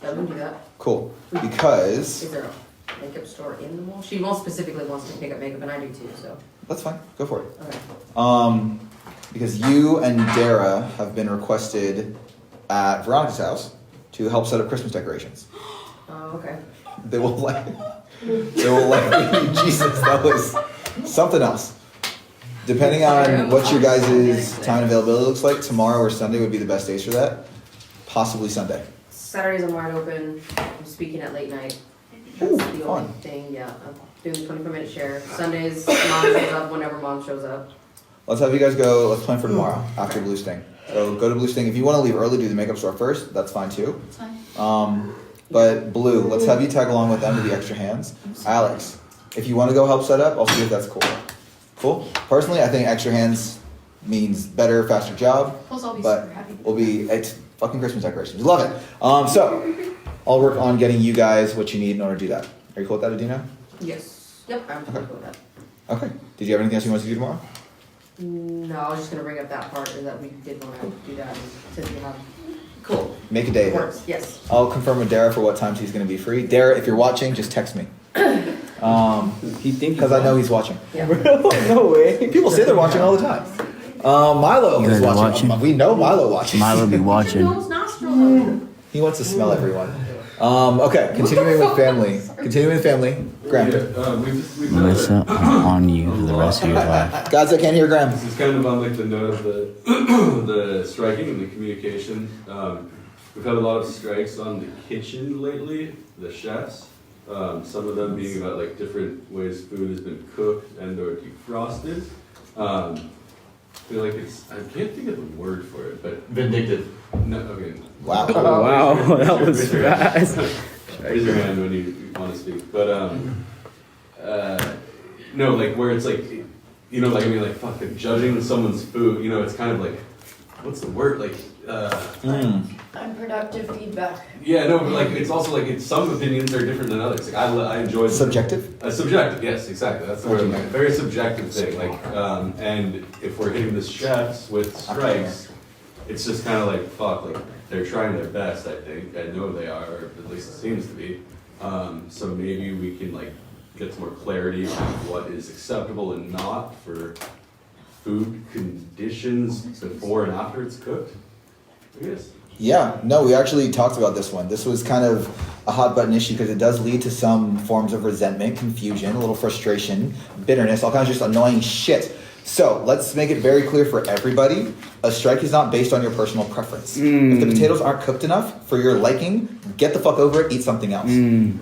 Yeah, we can do that. Cool. Because Is there a makeup store in the mall? She most specifically wants to pick up makeup, and I do too, so. that's fine. Go for it. Okay. Because you and Dara have been requested at Veronica's house to help set up Christmas decorations. Oh, okay. They will like Jesus, that was something else. Depending on what your guys' time availability looks like, tomorrow or Sunday would be the best days for that. Possibly Sunday. Saturdays I'm wide open. I'm speaking at late night. That's the only thing, yeah. I'm doing the 24-minute share. Sundays, mom shows up whenever mom shows up. Let's have you guys go, let's plan for tomorrow after Blue Sting. So go to Blue Sting. If you want to leave early, do the makeup store first, that's fine too. It's fine. But Blue, let's have you tag along with them to the extra hands. Alex, if you want to go help set up, I'll see if that's cool. Cool? Personally, I think extra hands means better, faster job. Plus, I'll be But super happy. it's fucking Christmas decorations. Love it. So, I'll work on getting you guys what you need in order to do that. Are you cool with that, Adina? Yes. Yep, I'm cool with that. Okay. Did you have anything else you want to do tomorrow? No, I was just gonna bring up that part, that we did wanna do that, since we have, cool. Make a day. of it. Works, yes. I'll confirm with Dara for what times he's going to be free. Dara, if you're watching, just text me. Because I know he's watching. Yeah. No way. People say they're watching all the time. Milo You is guys are watching. watching? We know Milo watches. Milo be watching. Nose nostril. He wants to smell everyone. Okay, continuing with family. Continuing with family. Graham. We've Melissa, I'm on you for the rest of your life. Guys, I can't hear Graham. This is kind of on like the note of the the striking and the communication. We've had a lot of strikes on the kitchen lately, the chefs. Some of them being about like different ways food has been cooked and or defrosted. I feel like I can't think of the word for it, but Vindictive. No, okay. Wow. Oh, wow, that was Raise your hand. fast. Raise your hand when you want to speak. But no, like where it's like, you know, like I mean, like fucking judging someone's food. You know, it's kind of like, what's the word? Like, Unproductive feedback. yeah, no, but like it's also like it's some opinions are different than others. Like I enjoy Subjective. Subjective, yes, exactly. That's the word. Like, very subjective thing. Like, and if we're hitting the chefs with strikes, it's just kind of like fuck. Like they're trying their best. I think I know they are, or at least it seems to be. So maybe we can like get some more clarity on what is acceptable and not for food conditions before and after it's cooked. I guess. Yeah, no, we actually talked about this one. This was kind of a hot button issue because it does lead to some forms of resentment, confusion, a little frustration, bitterness, all kinds of just annoying shit. So let's make it very clear for everybody. A strike is not based on your personal preference. If the potatoes aren't cooked enough for your liking, get the fuck over it, eat something else.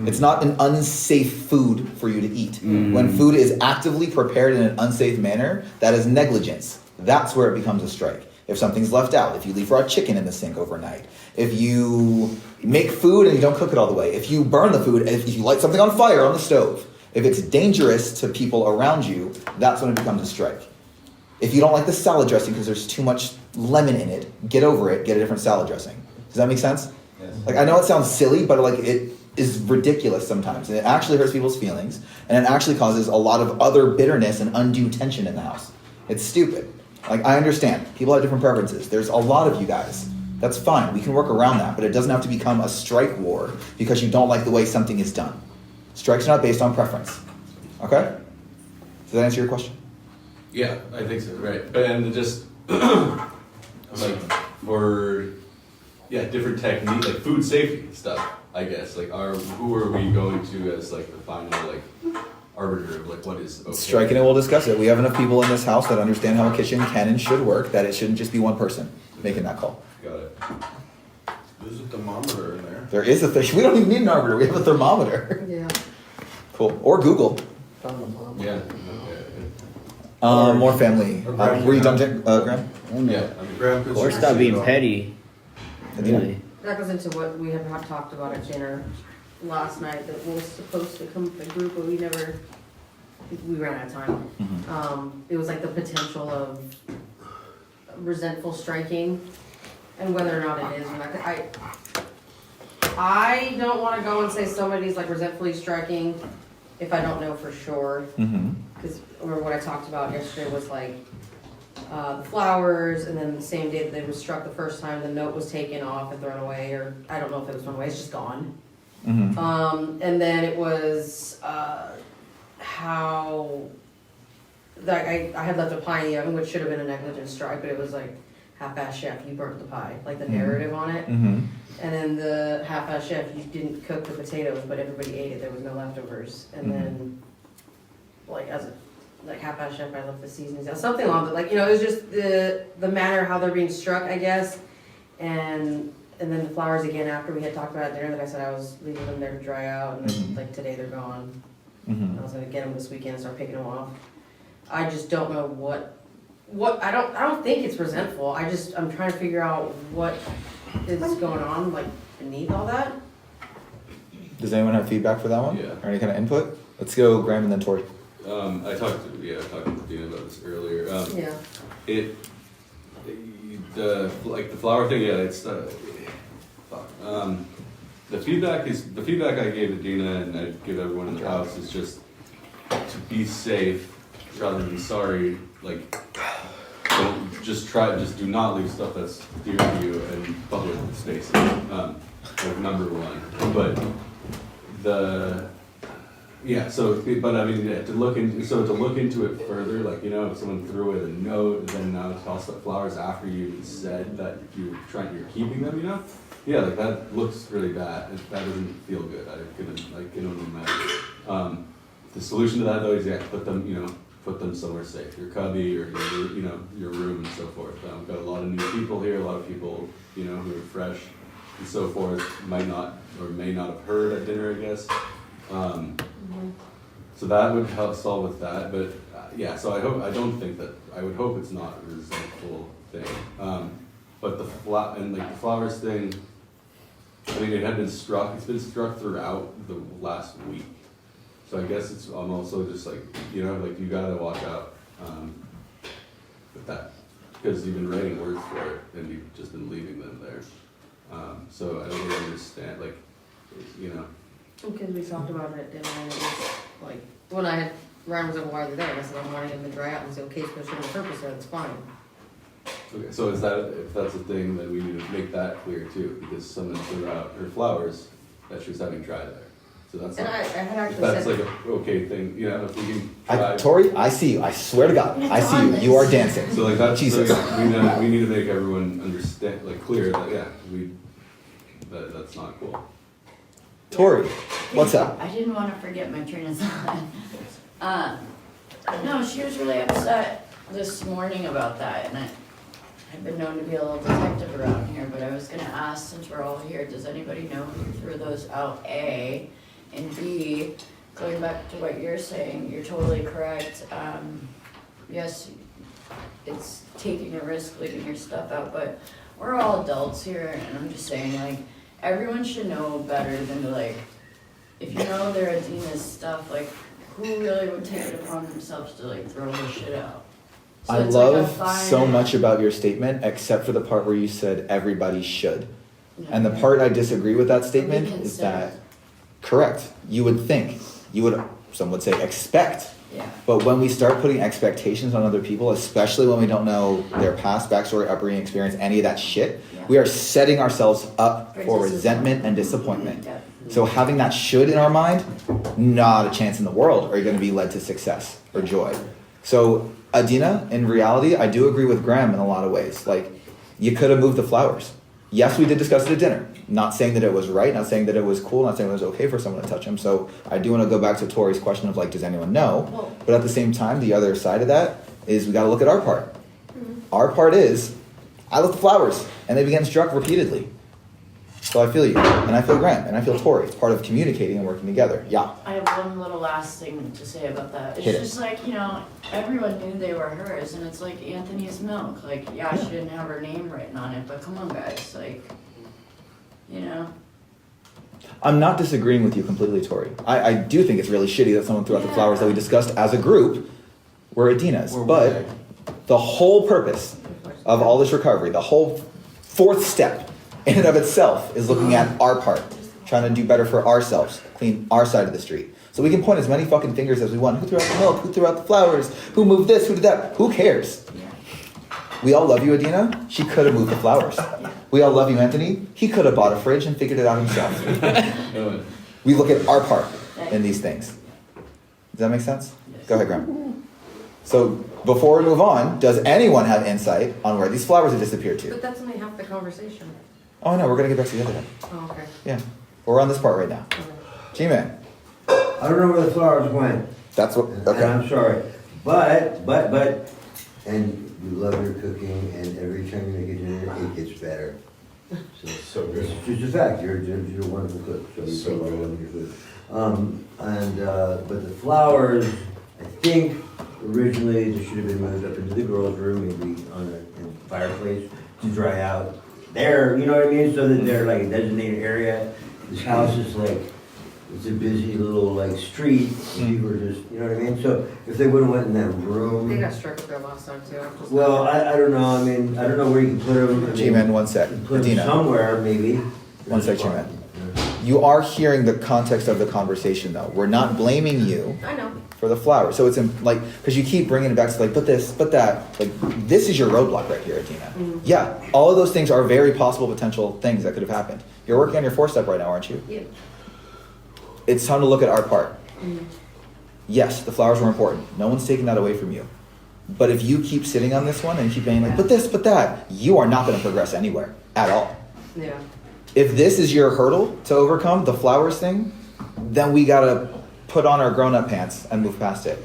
It's not an unsafe food for you to eat. When food is actively prepared in an unsafe manner, that is negligence. That's where it becomes a strike. If something's left out, if you leave raw chicken in the sink overnight, if you make food and you don't cook it all the way, if you burn the food, if you light something on fire on the stove, if it's dangerous to people around you, that's when it becomes a strike. If you don't like the salad dressing because there's too much lemon in it, get over it, get a different salad dressing. Does that make sense? Yes. Like, I know it sounds silly, but like it is ridiculous sometimes. And it actually hurts people's feelings, and it actually causes a lot of other bitterness and undue tension in the house. It's stupid. Like, I understand. People have different preferences. There's a lot of you guys. That's fine. We can work around that, but it doesn't have to become a strike war because you don't like the way something is done. Strikes are not based on preference. Okay? Does that answer your question? Yeah, I think so, right. And just, like, for, different technique, like food safety stuff, I guess. Like, who are we going to as, like, the final, like, arbiter of, like, what is okay? Striking it, we'll discuss it. We have enough people in this house that understand how a kitchen can and should work, that it shouldn't just be one person making that call. Got it. There's a thermometer in there. There is we don't even need an arbiter. We have a thermometer. Yeah. Cool. Or Google. Yeah. More family. Were you done, Graham? Yeah. Or stop being petty. Really. That goes into what we had talked about at dinner last night, that was supposed to come from the group, but we ran out of time. It was like the potential of resentful striking, and whether or not it is. And I don't want to go and say somebody's like resentfully striking if I don't know for sure. Because remember what I talked about yesterday was like the flowers, and then the same day that they were struck the first time, the note was taken off and thrown away, or I don't know if it was thrown away, it's just gone. And then it was how I had left a pie in the oven, which should have been a negligent strike, but it was like half-ass chef, you burnt the pie, like the narrative on it. And then the half-ass chef, you didn't cook the potatoes, but everybody ate it, there was no leftovers. And then like as a half-ass chef, I left the seasonings out, something along that, like, you know, it was just the manner how they're being struck, I guess. And then the flowers again, after we had talked about it at dinner, like I said, I was leaving them there to dry out, and then like today they're gone. I was gonna get them this weekend and start picking them off. I just don't know what I don't think it's resentful. I'm trying to figure out what is going on like beneath all that. Does anyone have feedback for that one? Yeah. Or any kind of input? Let's go Graham and then Tori. I talked to Dina about this earlier. The flower thing, it's the feedback I gave to Dina and I give everyone in the house is just to be safe rather than sorry. Like, just do not leave stuff that's dear to you in public spaces. Like number one, but to look into it further, like, you know, if someone threw it a note and then now toss the flowers after you said that you're keeping them, you know, like that looks really bad. That doesn't feel good. I can only imagine. The solution to that though is put them somewhere safe, your cubby or your room and so forth. We've got a lot of new people here, a lot of people who are fresh and so forth, might not or may not have heard at dinner, I guess. So that would help solve with that, but so I would hope it's not a resentful thing. But the flowers thing, I mean, it had been struck, it's been struck throughout the last week. So I guess I'm also just like, you know, like you gotta watch out, with that. Because you've been writing words for it and you've just been leaving them there. So I don't really understand, like, you know. Because we talked about it at dinner and it was like, when I had, Ryan was over while you were there, and I said, I'm wanting them to dry out, and he said, okay, so there's no purpose there, it's fine. Okay, so is that, if that's a thing, then we need to make that clear too, because someone threw out her flowers that she was having dry there. So that's And like, I had actually that's said. like a okay thing, you know, if we can try. Tori, I see you. I swear to God, I see you. You are dancing. So like that's, Jesus. So we need to make everyone understand, like clear that, yeah, that's not cool. Tori, what's up? I didn't want to forget my train of thought. No, she was really upset this morning about that, and I've been known to be a little detective around here, but I was gonna ask, since we're all here, does anybody know who threw those out, A? And B, going back to what you're saying, you're totally correct. Yes, it's taking a risk leaving your stuff out, but we're all adults here, and I'm just saying, like, everyone should know better than to, like, if you know they're Adina's stuff, like, who really would take it upon themselves to, like, throw her shit out? So I it's like a love fine- so much about your statement, except for the part where you said everybody should. And the part I disagree with that statement is that, correct, you would think, some would say expect. Yeah. But when we start putting expectations on other people, especially when we don't know their past, backstory, upbringing, experience, any of that shit, we are setting ourselves up for resentment and disappointment. So having that should in our mind, not a chance in the world are you going to be led to success or joy. So Adina, in reality, I do agree with Graham in a lot of ways. Like, you could have moved the flowers. Yes, we did discuss it at dinner. Not saying that it was right, not saying that it was cool, not saying it was okay for someone to touch him. So I do want to go back to Tori's question of like, does anyone know? But at the same time, the other side of that is we got to look at our part. Our part is, I left the flowers and they began struck repeatedly. So I feel you, and I feel Graham, and I feel Tori. It's part of communicating and working together. Yeah. I have one little last thing to say about that. It's Hit it. just like, you know, everyone knew they were hers, and it's like Anthony's milk. Like, yeah, she didn't have her name written on it, but come on, guys, like, you know. I'm not disagreeing with you completely, Tori. I do think it's really shitty that someone threw out the flowers that we discussed as a group were Adina's. But the whole purpose of all this recovery, the whole fourth step in and of itself is looking at our part, trying to do better for ourselves, clean our side of the street. So we can point as many fucking fingers as we want. Who threw out the milk? Who threw out the flowers? Who moved this? Who did that? Who cares? We all love you, Adina. She could have moved the flowers. We all love you, Anthony. He could have bought a fridge and figured it out himself. We look at our part in these things. Does that make sense? Go ahead, Graham. So before we move on, does anyone have insight on where these flowers have disappeared to? But that's only half the conversation. Oh no, we're gonna get back to the other one. Oh, okay. Yeah, we're on this part right now. G-Man. I don't know where the flowers went. That's what. Okay. And I'm sorry, but, and we love your cooking, and every time you make a dinner, it gets better. So good. It's just a fact. You're a wonderful cook, so you so love your food. But the flowers, I think originally they should have been moved up into the girls' room, maybe on a fireplace to dry out there. You know what I mean? So that they're like a designated area. This house is like, it's a busy little like street. People are just, you know what I mean? So if they would have went in that room. They got struck with their last time too. Well, I don't know. I mean, I don't know where you can put them. G-Man, one sec. Put them Adina. somewhere, maybe. One sec, G-Man. You are hearing the context of the conversation, though. We're not blaming you I know. for the flowers. So it's like, because you keep bringing it back to like, but this, but that. Like, this is your roadblock right here, Adina. Yeah, all of those things are very possible potential things that could have happened. You're working on your fourth step right now, aren't you? Yeah. It's time to look at our part. Yes, the flowers were important. No one's taking that away from you. But if you keep sitting on this one and keep being like, but this, but that, you are not going to progress anywhere at all. Yeah. If this is your hurdle to overcome, the flowers thing, then we got to put on our grown-up pants and move past it.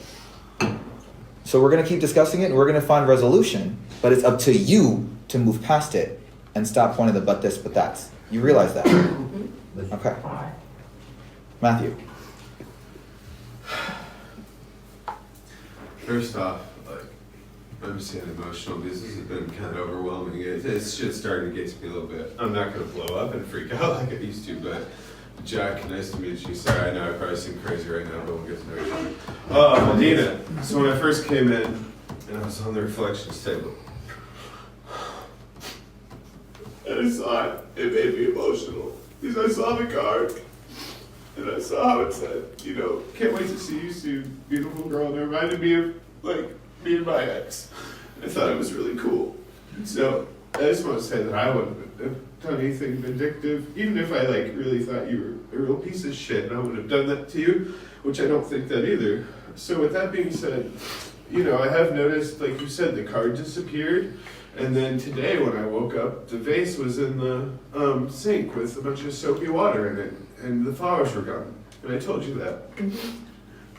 So we're going to keep discussing it and we're going to find resolution, but it's up to you to move past it and stop pointing the but this, but that's. You realize that? Okay. Matthew. First off, like, I'm just getting emotional because this has been kind of overwhelming. It's just starting to get to me a little bit. I'm not going to blow up and freak out like I used to, but Jack, nice to meet you. Sorry, I know I probably seem crazy right now, but we'll get to know each other. Oh, Medina. So when I first came in, and I was on the reflections table, and I saw it, it made me emotional. Because I saw the card, and I saw how it said, you know, can't wait to see you soon, beautiful girl. And it reminded me of, like, me and my ex. I thought it was really cool. So I just want to say that I wouldn't have done anything vindictive, even if I like really thought you were a real piece of shit, and I would have done that to you, which I don't think that either. So with that being said, you know, I have noticed, like you said, the card disappeared, and then today when I woke up, the vase was in the sink with a bunch of soapy water in it, and the flowers were gone. And I told you that.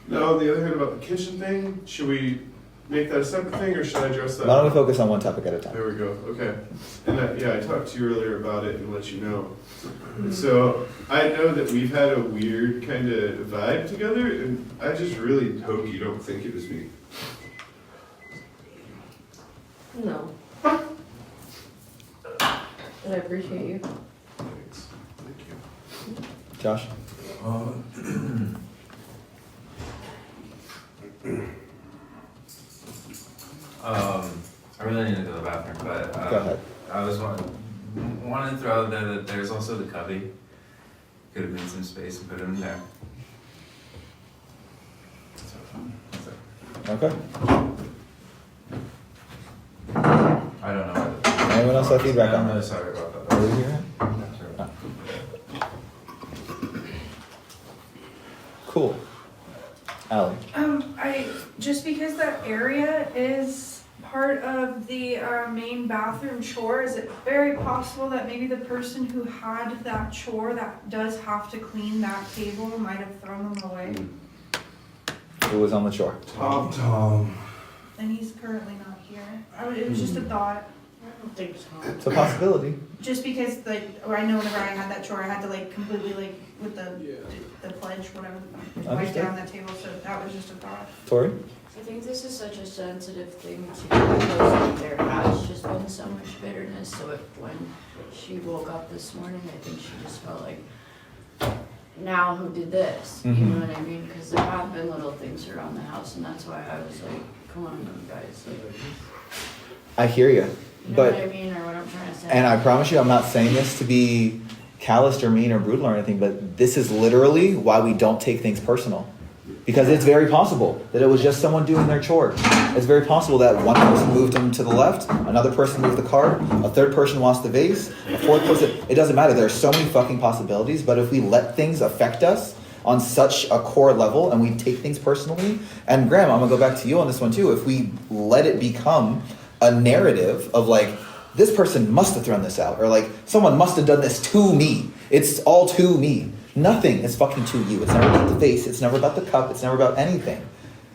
Now, on the other hand, about the kitchen thing, should we make that a separate thing, or should I address that? Why don't we focus on one topic at a time? There we go. Okay. And I talked to you earlier about it and let you know. And so I know that we've had a weird kind of vibe together, and I just really hope you don't think it was me. No. But I appreciate you. Thanks. Thank you. Josh? I really need to go to the bathroom, but Go ahead. I was wanting to throw out there that there's also the cubby. Could have made some space and put him there. Okay. I don't know. Anyone else have feedback on I'm that? really sorry about that. Are we here? No. Cool. Allie? Just because that area is part of the main bathroom chore, is it very possible that maybe the person who had that chore that does have to clean that table might have thrown them away? Who was on the chore? Tom. And he's currently not here. It was just a thought. I don't think so. It's a possibility. Just because, like, or I know whenever I had that chore, I had to, like, completely, like, with the pledge, whatever, wipe Understood. down that table, so that was just a thought. Tori? I think this is such a sensitive thing to because there has just been so much bitterness. So when she woke up this morning, I think she just felt like, now who did this? You know what I mean? Because there have been little things around the house, and that's why I was like, come on, you guys. Like, I hear you. you know But, what I mean, or what I'm trying to say. and I promise you, I'm not saying this to be calloused or mean or brutal or anything, but this is literally why we don't take things personal. Because it's very possible that it was just someone doing their chore. It's very possible that one person moved them to the left, another person moved the card, a third person lost the vase, a fourth person, it doesn't matter. There are so many fucking possibilities, but if we let things affect us on such a core level and we take things personally, and Graham, I'm gonna go back to you on this one too, if we let it become a narrative of like, this person must have thrown this out, or like, someone must have done this to me. It's all to me. Nothing is fucking to you. It's never about the vase. It's never about the cup. It's never about anything.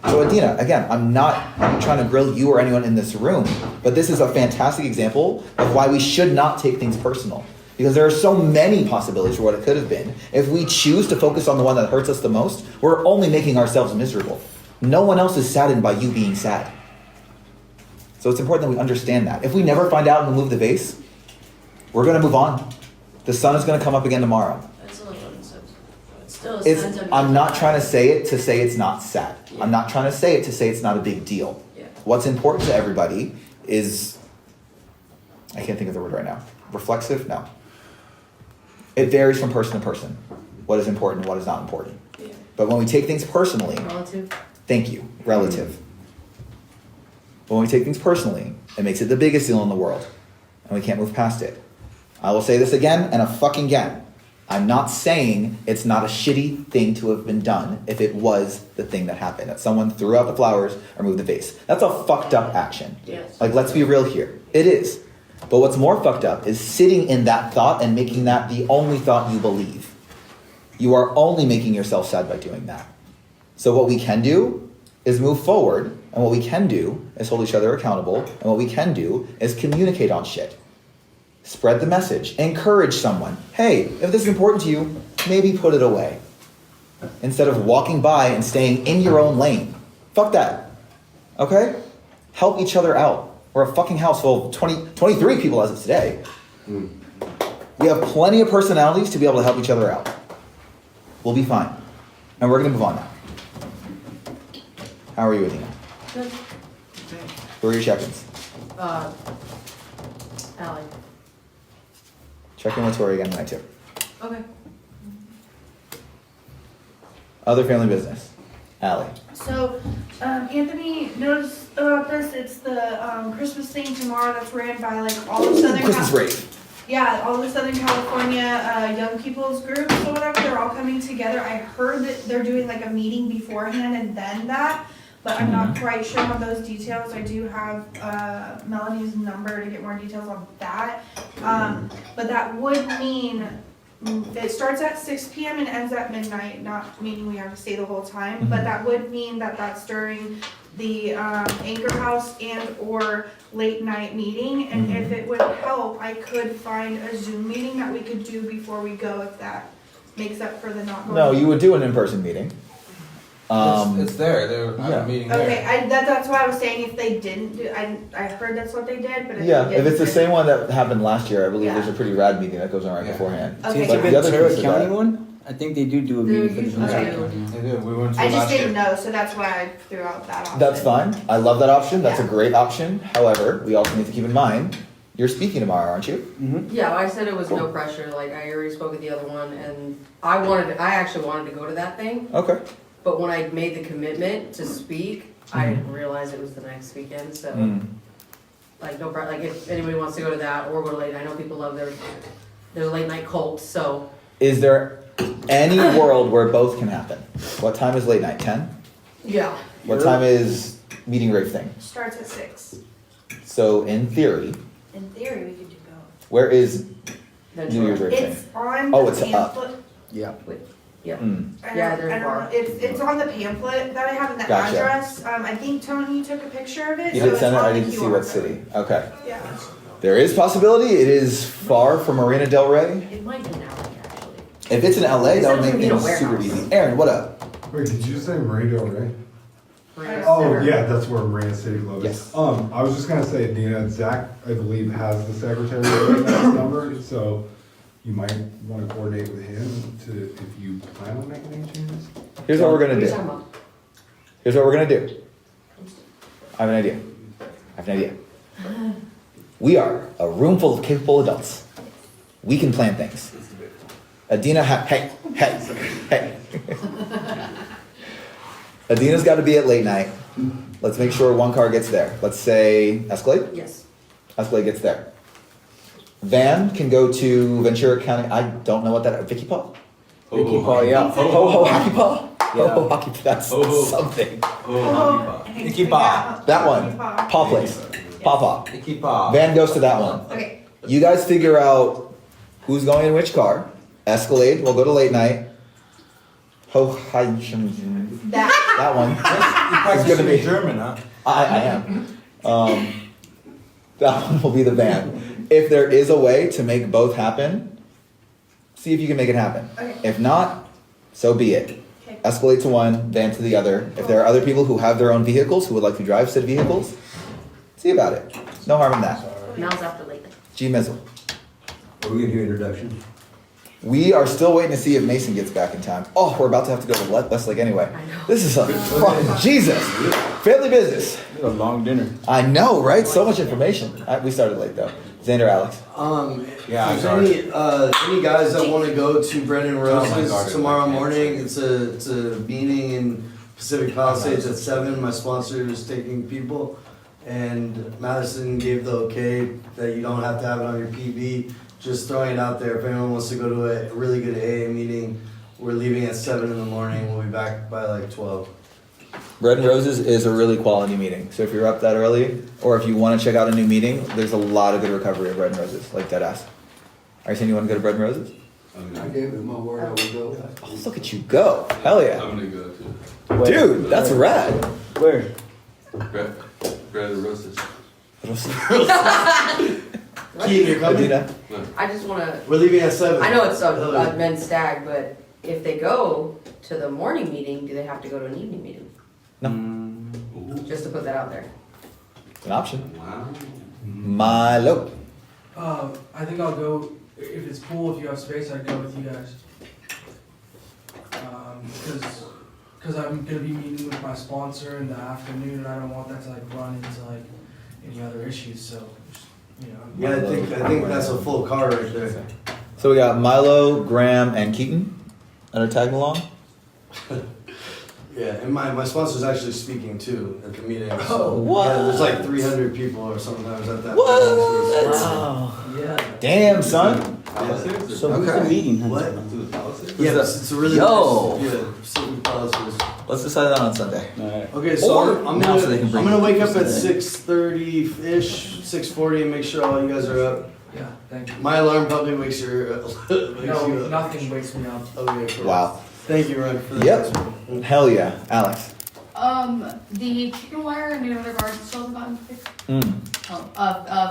So Adina, again, I'm not trying to grill you or anyone in this room, but this is a fantastic example of why we should not take things personal. Because there are so many possibilities for what it could have been. If we choose to focus on the one that hurts us the most, we're only making ourselves miserable. No one else is saddened by you being sad. So it's important that we understand that. If we never find out and move the vase, we're going to move on. The sun is going to come up again tomorrow. That's a little insensitive. It's still a sentiment. I'm not trying to say it to say it's not sad. I'm not trying to say it to say it's not a big deal. Yeah. What's important to everybody is, I can't think of the word right now. Reflexive? No. It varies from person to person. What is important and what is not important. Yeah. But when we take things personally, Relative. thank you, relative. But when we take things personally, it makes it the biggest deal in the world. And we can't move past it. I will say this again and a fucking again. I'm not saying it's not a shitty thing to have been done if it was the thing that happened. That someone threw out the flowers or moved the vase. That's a fucked up action. Yes. Like, let's be real here. It is. But what's more fucked up is sitting in that thought and making that the only thought you believe. You are only making yourself sad by doing that. So what we can do is move forward, and what we can do is hold each other accountable, and what we can do is communicate on shit. Spread the message. Encourage someone. Hey, if this is important to you, maybe put it away. Instead of walking by and staying in your own lane. Fuck that. Okay? Help each other out. We're a fucking house full of 23 people as of today. We have plenty of personalities to be able to help each other out. We'll be fine. And we're going to move on now. How are you, Adina? Good. Who are your check-ins? Allie. Check in with Tori again tonight, too. Okay. Other family business. Allie. So, Anthony noticed about this. It's the Christmas thing tomorrow that's ran by like all of Southern Christmas rave. Yeah, all the Southern California young people's groups or whatever. They're all coming together. I heard that they're doing like a meeting beforehand and then that, but I'm not quite sure on those details. I do have Melanie's number to get more details on that. But that would mean it starts at 6 p.m. and ends at midnight, not meaning we have to stay the whole time, but that would mean that that's during the Anchor House and or late night meeting. And if it would help, I could find a Zoom meeting that we could do before we go if that makes up for the not going. No, you would do an in-person meeting. It's there. They're having a meeting there. Okay, that's why I was saying if they didn't do, I heard that's what they did, but if Yeah, they if it's the didn't, same one that happened last year, I believe Yeah. there's a pretty rad meeting that goes on right beforehand. Okay. It's a But big the other Ventura piece of County that- one? I think they do a meeting for the Ventura County. They do. We went to I it just last year. didn't know, so that's why I threw out that option. That's fine. I love that option. That's a great option. However, we also need to keep in mind, you're speaking tomorrow, aren't you? Yeah, I said it was no pressure, like I already spoke with the other one and I actually wanted to go to that thing. Okay. But when I made the commitment to speak, I didn't realize it was the next weekend, so. Like like if anybody wants to go to that or go to late night, I know people love their late night cult, so. Is there any world where both can happen? What time is late night? 10? Yeah. What time is meeting rave thing? Starts at 6. So in theory, In theory, we could do both. where is New Year's rave It's thing? on Oh, the it's up. pamphlet. Yeah. Yeah. I don't know. It's on the pamphlet that I have in the Gotcha. address. I think Tony took a picture of it. You so did it's send it? on I the didn't see QR what code. city. Okay. Yeah. There is possibility. It is far from Marina Del Rey. It might be an alley, actually. If it's in LA, It's that would not make gonna be in a things super warehouse. easy. Aaron, what up? Wait, did you say Marina Del Rey? Marina Oh, Center. yeah, that's where Marina City Club is. Yes. I was just gonna say, Dina, Zach, I believe, has the secretary of that number, so you might wanna coordinate with him if you plan on making any changes. Here's what we're gonna What are you do. talking about? Here's what we're gonna do. I have an idea. We are a room full of capable adults. We can plan things. Adina, hey. Adina's got to be at late night. Let's make sure one car gets there. Let's say Escalade? Yes. Escalade gets there. Van can go to Ventura County. I don't know what that, Vicky Paul? Vicky Paul, yeah. Ho hockey paw? Yeah. Ho hockey, that's something. Icky Paw. That one. Paw place. Paw. Icky Paw. Van goes to that one. Okay. You guys figure out who's going in which car. Escalade, we'll go to late night. That one. You practice gonna be- German, huh? I am. That one will be the van. If there is a way to make both happen, see if you can make it happen. Okay. If not, so be it. Okay. Escalade to one, van to the other. If there are other people who have their own vehicles who would like to drive said vehicles, see about it. No harm in that. Mel's after late. G Mizzle. Are we gonna do introductions? We are still waiting to see if Mason gets back in time. Oh, we're about to have to go to Westlake anyway. This is a fucking Jesus. Family business. A long dinner. I know, right? So much information. We started late though. Xander, Alex. Yeah, if there's any guys that want to go to Bread and Roses tomorrow morning, it's a meeting in Pacific Palisades at 7. My sponsor is taking people, and Madison gave the okay that you don't have to have it on your PB. Just throwing it out there. If anyone wants to go to a really good AA meeting, we're leaving at 7 in the morning. We'll be back by like 12. Bread and Roses is a really quality meeting. So if you're up that early, or if you want to check out a new meeting, there's a lot of good recovery at Bread and Roses, like deadass. Are you saying you want to go to Bread and Roses? I gave it my word I would go. Oh, look at you go. Hell yeah. I'm gonna go too. Dude, that's rad. Where? Bread and roses. Keith, you're coming? Adina? I just wanna, We're leaving at 7. I know it's a men's stag, but if they go to the morning meeting, do they have to go to an evening meeting? No. Just to put that out there. It's an option. Wow. Milo. I think I'll go, if it's cool, if you have space, I'd go with you guys. Because I'm gonna be meeting with my sponsor in the afternoon, and I don't want that to like run into like any other issues, so, you know. Yeah, I think that's a full car right there. So we got Milo, Graham, and Keaton that are tagging along. Yeah, and my sponsor's actually speaking too at the meeting. So, Oh, what? Yeah, there's like 300 people or sometimes at that. What? Wow. Yeah. Damn, son. Palisades? So who's the meeting? What? To the Palisades? Yeah, it's a really Yo. nice, yeah, Pacific Palisades. Let's decide that on Sunday. Alright. Okay, so Or I'm now so they can bring gonna wake you up at Sunday. 6:30-ish, 6:40, and make sure all you guys are up. Yeah, thank you. My alarm probably wakes you No, up. nothing wakes me up. Okay, cool. Wow. Thank you, Ryan, for that. Yep. Hell yeah. Alex. The chicken wire and the other guards still haven't gotten fixed.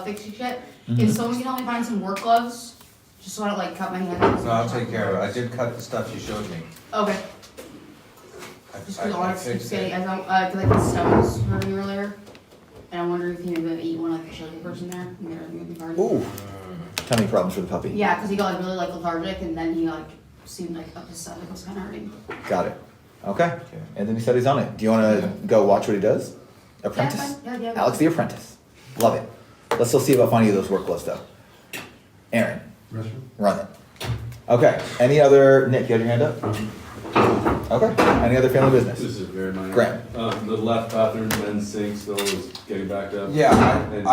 Fixing shit. If someone can help me find some work gloves, just so I don't like cut my hand. No, I'll take care of it. I did cut the stuff you showed me. Okay. Just because Onyx keeps getting, I don't, cause like his stomach was hurting earlier. And I'm wondering if he maybe eat one like the sugar person there and get everything in the garden. Ooh. Tummy problems for the puppy. Yeah, cause he got like really like lethargic and then he like seemed like up his stomach was kinda hurting. Got it. Okay. Anthony said he's on it. Do you want to go watch what he does? Apprentice. Yeah, fine. Yeah. Alex the Apprentice. Love it. Let's still see about finding those work gloves though. Aaron. Run it. Okay. Any other, Nick, you had your hand up? Okay. Any other family business? This is very minor. Graham. The left bathroom men's sink still is getting backed up. Yeah, And-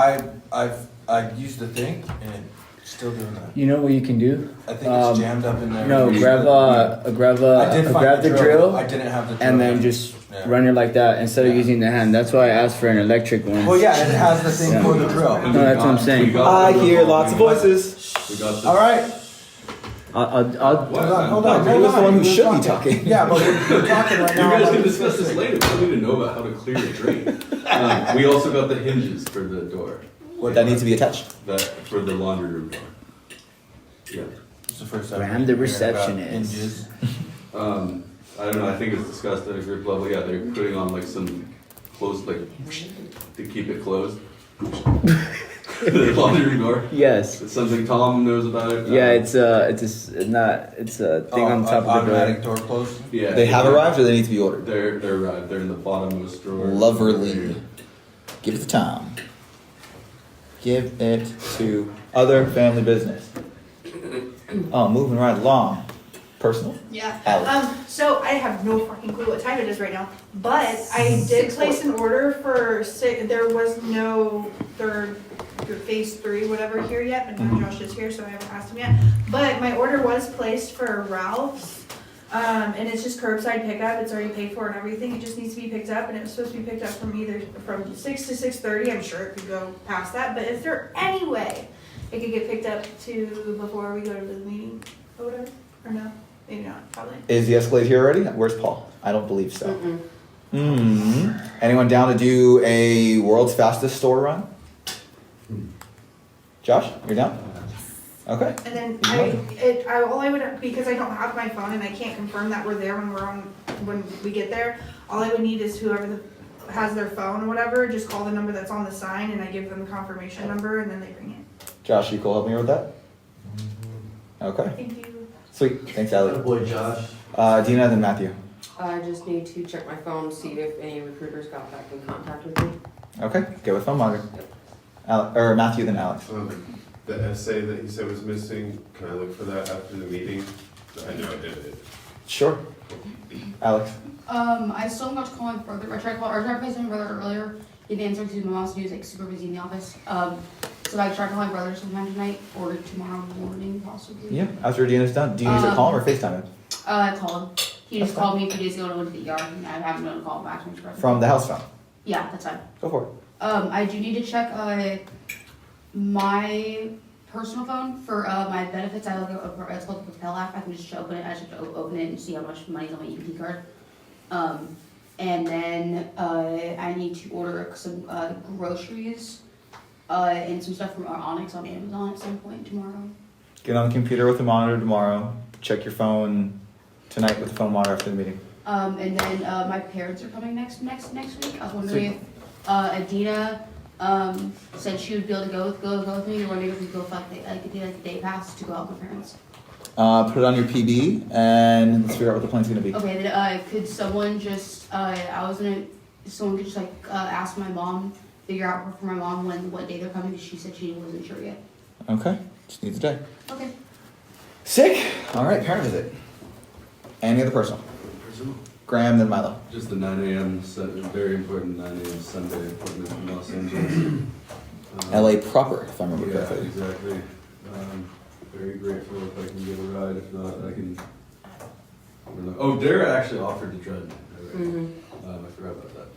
I used the thing and still doing that. You know what you can do? I think it's jammed up in there. No, grab the drill. I didn't have the drill. And then just run it like that instead of using the hand. That's why I asked for an electric one. Well, yeah, it has the thing for the drill. No, that's what I'm saying. I hear lots of voices. We got this. All right. I'll Hold on. He was the one who should be talking. Yeah, but we're talking right You now. guys about can the discuss this later. We don't need to know about how to clear a drain. We also got the hinges for the door. That needs to be attached. That for the laundry room door. Yeah. It's the first time. Graham the receptionist. I don't know. I think it's discussed at a group level. Yeah, they're putting on like some closed, like to keep it closed. The laundry room door. Yes. It's something Tom knows about. Yeah, it's a thing on top of the automatic door. door closed. Yeah. They have arrived or they need to be ordered? They're arrived. They're in the bottommost drawer. Lovely. Give it to Tom. Give it to other family business. Oh, moving right along. Personal? Yeah. Alex. So I have no fucking clue what time it is right now, but I did place an order for there was no phase 3, whatever here yet, and now Josh is here, so I haven't asked him yet. But my order was placed for Ralph's, and it's just curbside pickup. It's already paid for and everything. It just needs to be picked up, and it was supposed to be picked up from 6 to 6:30. I'm sure it could go past that, but is there any way it could get picked up to before we go to the meeting or whatever? Or no? Maybe not, probably. Is the Escalade here already? Where's Paul? I don't believe so. Anyone down to do a world's fastest store run? Josh, you're down? Okay. And then all I would, because I don't have my phone and I can't confirm that we're there when we get there, all I would need is whoever has their phone or whatever, just call the number that's on the sign and I give them the confirmation number and then they bring it. Josh, you cool helping me with that? Okay. Thank you. Sweet. Thanks, Allie. Good boy, Josh. Dina, then Matthew. I just need to check my phone, see if any recruiters got back in contact with me. Okay. Go with phone monitor. Or Matthew, then Alex. The essay that you said was missing, can I look for that after the meeting? I know I did it. Sure. Alex. I still haven't got to call him further. I tried to play my brother earlier. He didn't answer because my mom's dude is like super busy in the office. So I tried to call my brother sometime tonight or tomorrow morning possibly. Yeah. After Dina's done, do you use a call or FaceTime him? I called him. He just called me a few days ago and went to the ER and I haven't been able to call him back to me. From the house phone. Yeah, that's fine. Go for it. I do need to check my personal phone for my benefits. I look at it's called the Propel app. I can just open it. I just have to open it and see how much money's on my EBT card. And then I need to order some groceries and some stuff from our Onyx on Amazon at some point tomorrow. Get on the computer with the monitor tomorrow. Check your phone tonight with the phone monitor after the meeting. And then my parents are coming next week. I was wondering if Adina said she would be able to go with me. We're wondering if we go for like a day pass to go out with my parents. Put it on your PB and let's figure out what the plan's gonna be. Okay, then, could someone just, someone could just like, ask my mom, figure out for my mom what day they're coming, because she said she wasn't sure yet. Okay, just needs a day. Okay. Sick. All right, parent visit. Any other personal? Graham, then Milo. Just the 9 a.m. Very important 9 a.m. Sunday appointment from Los Angeles. LA proper, if I remember Yeah, correctly. exactly. Very grateful if I can get a ride. If not, I can. I don't know. Oh, Dara actually offered to drive me. I forgot about that.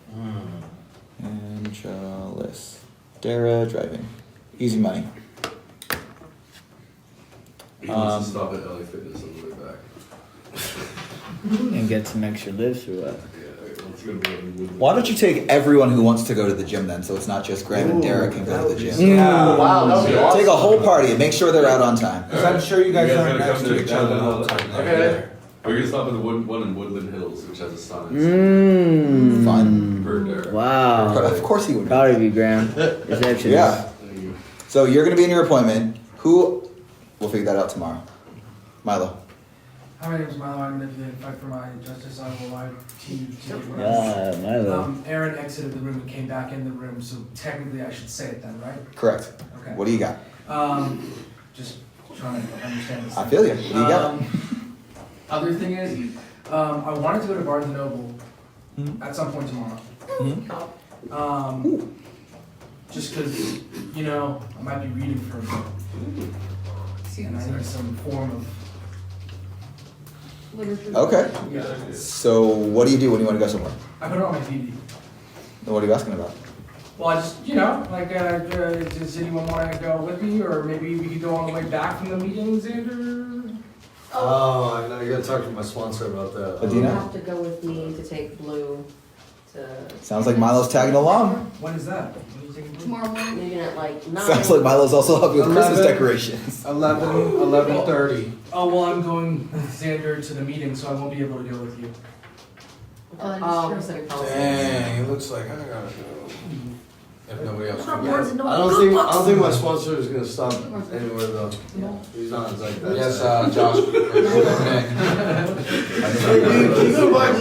Angeles. Dara driving. Easy money. He wants to stop at LA Fitness on the way back. And get some extra lifts or what? Why don't you take everyone who wants to go to the gym then, so it's not just Graham and Derek can go to the gym? Yeah. Wow, that would be awesome. Take a whole party and make sure they're out on time. Because I'm sure you guys aren't gotta next come to each other all the time. Okay. We're gonna stop at the one in Woodland Hills, which has a sauna. Fun. For Derek. Wow. Of course he would. Proud of you, Graham. Reception. Yeah. So you're gonna be in your appointment. We'll figure that out tomorrow. Milo. Hi, my name is Milo. I'm going to fight for my justice. I will lie to you. Yeah, Milo. Aaron exited the room and came back in the room, so technically I should say it then, right? Correct. Okay. What do you got? Just trying to understand this. I feel you. What do you got? Other thing is, I wanted to go to Barnes & Noble at some point tomorrow. Just because, I might be reading for a bit. And I need some form of literature. Okay. Yeah. So what do you do when you want to go somewhere? I put it on my TV. What are you asking about? Well, I just, does anyone want to go with me, or maybe we could go on the way back from the meeting, Xander? Oh, I know, you gotta talk to my sponsor about that. You have to go with me to take Blue to. Sounds like Milo's tagging along. When is that? When are you taking Blue? Tomorrow morning. Maybe at like 9. Sounds like Milo's also helping with Christmas decorations. 11:30. Oh, well, I'm going with Xander to the meeting, so I won't be able to go with you. Dang, it looks like I gotta go. If nobody else. I don't think my sponsor is gonna stop anywhere though. He's not like that. Yes, Josh.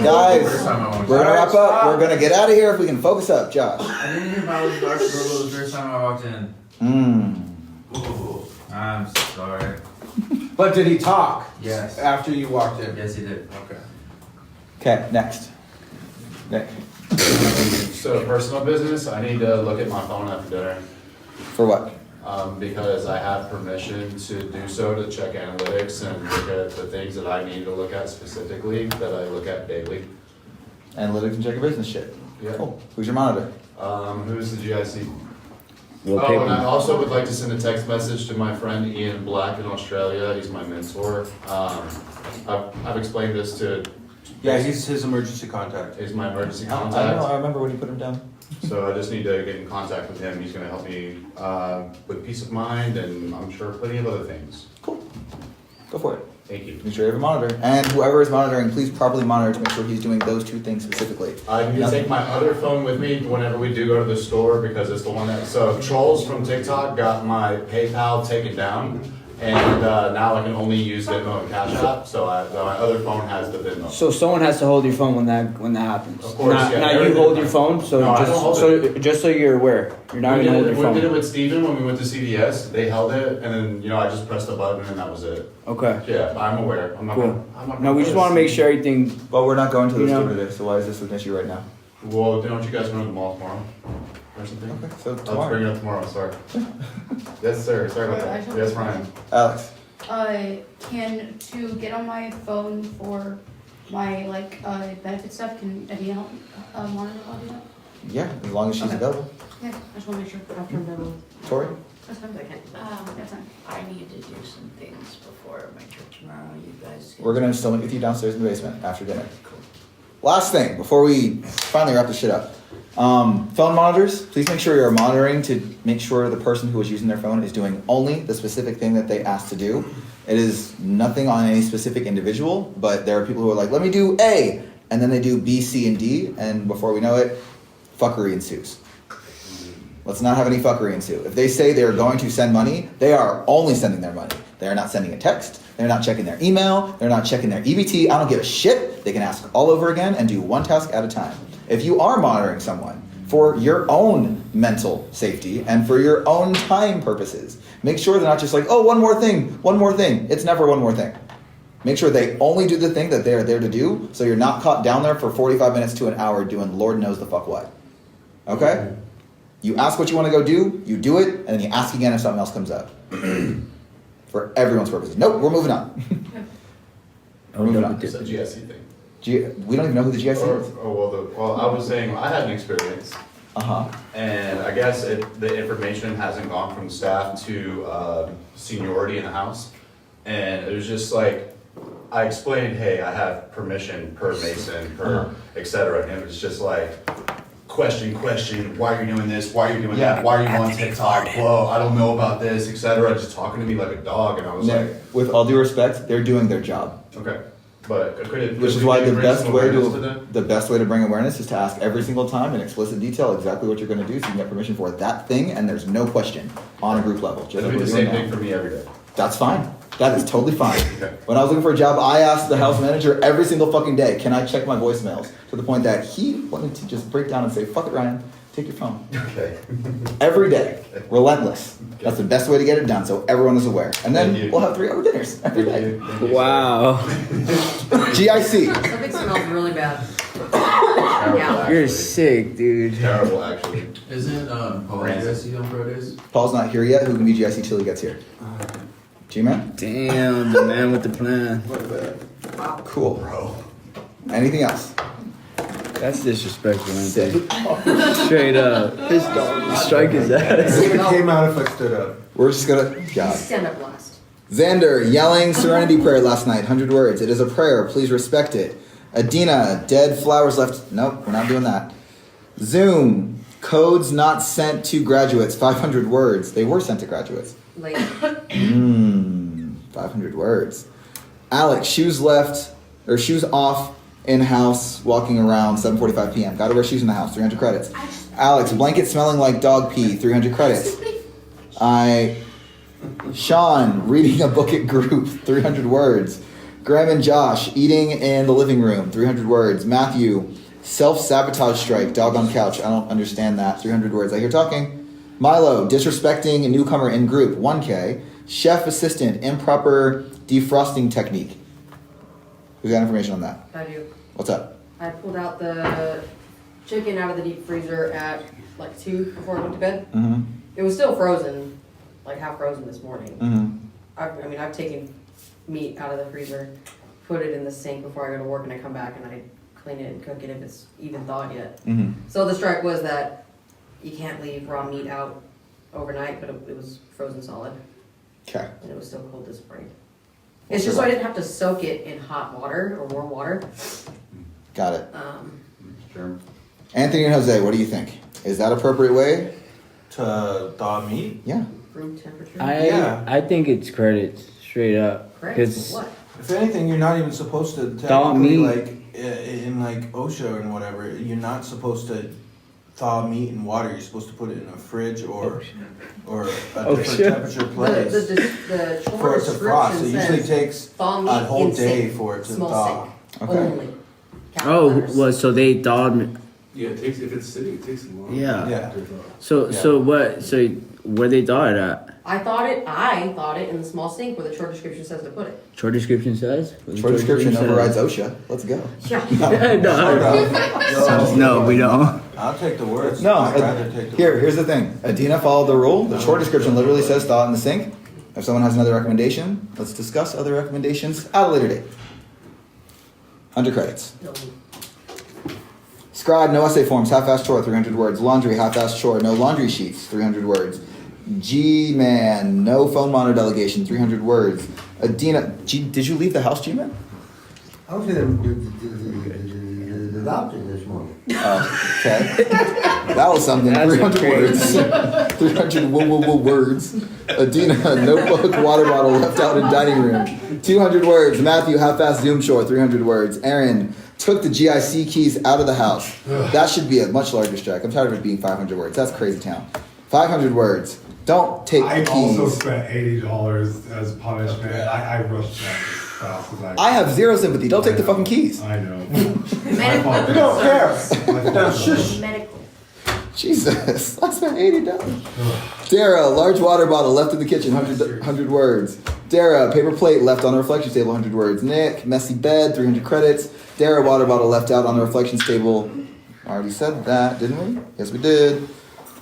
Guys, we're gonna wrap up. We're gonna get out of here if we can focus up, Josh. I didn't hear Milo's dark struggle the first time I walked in. Ooh. I'm sorry. But did he talk? Yes. After you walked in? Yes, he did. Okay. Okay, next. Nick. So personal business, I need to look at my phone after dinner. For what? Because I have permission to do so, to check analytics and look at the things that I need to look at specifically, that I look at daily. Analytics and check your business shit. Yeah. Cool. Who's your monitor? Who's the GIC? We'll Oh, pick and I him. also would like to send a text message to my friend Ian Black in Australia. He's my mentor. I've explained this to. Yeah, he's his emergency contact. He's my emergency I contact. know, I remember when you put him down. So I just need to get in contact with him. He's gonna help me with peace of mind and I'm sure plenty of other things. Go for it. Thank you. Make sure you have a monitor. And whoever is monitoring, please properly monitor to make sure he's doing those two things specifically. I need to take my other phone with me whenever we do go to the store because it's the one that, so trolls from TikTok got my PayPal taken down and now I can only use Venmo and Cash App, so my other phone has the Venmo. So someone has to hold your phone when that happens. Of course, yeah. Now you hold your phone, so No, I don't hold just so you're aware, you're not We gonna hold did your it phone. with Steven when we went to CVS. They held it, and then I just pressed the button, and that was it. Okay. Yeah, I'm aware. I'm not. Cool. I'm not No, we just want to make sure everything. Well, we're not going to the You know. store today, so why is this an issue right now? Well, don't you guys go to the mall tomorrow or something? Okay, so I'll tomorrow. bring it up tomorrow. Sorry. Yes, sir. Sorry about that. Yes, Ryan. Alex. To get on my phone for my benefit stuff, can Adina help monitor all of that? Yeah, as long as she's Okay. available. Yeah, I just wanna make sure. After I'm done with. Tori? That's fine. That's fine. I need to do some things before my trip tomorrow. You guys can. We're gonna still meet with you downstairs in the basement after dinner. Last thing, before we finally wrap this shit up. Phone monitors, please make sure you're monitoring to make sure the person who is using their phone is doing only the specific thing that they asked to do. It is nothing on any specific individual, but there are people who are like, let me do A, and then they do B, C, and D, and before we know it, fuckery ensues. Let's not have any fuckery ensue. If they say they're going to send money, they are only sending their money. They are not sending a text. They're not checking their email. They're not checking their EBT. I don't give a shit. They can ask all over again and do one task at a time. If you are monitoring someone for your own mental safety and for your own time purposes, make sure they're not just like, oh, one more thing. It's never one more thing. Make sure they only do the thing that they're there to do, so you're not caught down there for 45 minutes to an hour doing Lord knows the fuck what. Okay? You ask what you want to go do, you do it, and then you ask again if something else comes up. For everyone's purposes. Nope, we're moving on. We're moving on. It's a GIC thing. We don't even know who the GIC is. Well, I was saying I had an experience. And I guess the information hasn't gone from staff to seniority in the house. And it was just like, I explained, hey, I have permission per Mason, per et cetera. And it was just like, question, why are you doing this? Why are you doing that? Why are you on TikTok? Whoa, I don't know about this, et cetera. Just talking to me like a dog. And I was like, with all due respect, they're doing their job. okay. But which is why the best way to bring awareness is to ask every single time in explicit detail exactly what you're going to do so you can get permission for that thing, and there's no question on a group level. It'll be the same thing for me every day. That's fine. That is totally fine. When I was looking for a job, I asked the house manager every single fucking day, can I check my voicemails? To the point that he wanted to just break down and say, fuck it, Ryan, take your phone. Okay. Every day. Relentless. Okay. That's the best way to get it done, so everyone is aware. And then we'll have 3-hour dinners every day. Wow. GIC. Something smells really bad. Yeah. You're sick, dude. Terrible, actually. Isn't Paul GIC on Fridays? Paul's not here yet. Who can be GIC till he gets here? G-Man? Damn, the man with the plan. Cool. Bro. Anything else? That's disrespectful, straight up. His dog strike his ass. It came out if I stood up. We're just gonna... God. Stand up last. Xander, yelling Serenity Prayer last night, 100 words. It is a prayer, please respect it. Adina, dead flowers left. Nope, we're not doing that. Zoom, codes not sent to graduates, 500 words. They were sent to graduates. Late. 500 words. Alex, shoes off in-house, walking around, 7:45 p.m. Gotta wear shoes in the house, 300 credits. Alex, blanket smelling like dog pee, 300 credits. Sean, reading a book at group, 300 words. Graham and Josh, eating in the living room, 300 words. Matthew, self-sabotage strike, dog on couch. I don't understand that, 300 words. I hear talking. Milo, disrespecting a newcomer in group, 1K. Chef assistant, improper defrosting technique. Who's got information on that? I do. What's up? I pulled out the chicken out of the deep freezer at like 2 before I went to bed. Mm-hmm. It was still frozen, like half frozen this morning. Mm-hmm. I've taken meat out of the freezer, put it in the sink before I go to work, and I come back and I clean it and cook it if it's even thawed yet. Mm-hmm. So the strike was that you can't leave raw meat out overnight, but it was frozen solid. Okay. And it was still cold this spring. It's just so I didn't have to soak it in hot water or warm water. Got it. Sure. Anthony and Jose, what do you think? Is that appropriate way to thaw meat? Yeah. Room temperature? I think it's credits, straight up. Credits? What? If anything, you're not even supposed to Thaw technically, meat. like in like OSHA and whatever, you're not supposed to thaw meat in water. You're supposed to put it in a fridge or a different temperature place The for it to frost. It description usually says takes thaw a meat whole in day sink, for it to small thaw. sink, only. Oh, well, so they thawed me. Yeah, it takes, if it's sitting, it takes a while. Yeah. To thaw. So where they thawed it at? I thought it in the small sink where the short description says to put it. Short description says? Short description overrides OSHA. Let's go. Yeah. No, we don't. I'll take the words. No, I'd rather take the here's the thing. Adina followed the rule. The short description literally says thaw it in the sink. If someone has another recommendation, let's discuss other recommendations at a later date. Under credits. Scribe, no essay forms, half-assed chore, 300 words. Laundry, half-assed chore, no laundry sheets, 300 words. G-Man, no phone monitor delegation, 300 words. Adina, did you leave the house, G-Man? I was in the doctor this morning. Oh, okay. That was something. That's 300 words. 300 words. Adina, notebook, water bottle left out in dining room. 200 words. Matthew, half-assed Zoom shore, 300 words. Aaron, took the GIC keys out of the house. That should be a much larger strike. I'm tired of it being 500 words. That's crazy town. 500 words. Don't take I the also keys. spent $80 as punishment. I rushed that as fast as I have zero sympathy. Don't take the fucking keys. I know. Medical. We don't care. Shush. Jesus, I spent $80. Dara, large water bottle left in the kitchen, 100 words. Dara, paper plate left on the reflections table, 100 words. Nick, messy bed, 300 credits. Dara, water bottle left out on the reflections table. I already said that, didn't we? Yes, we did.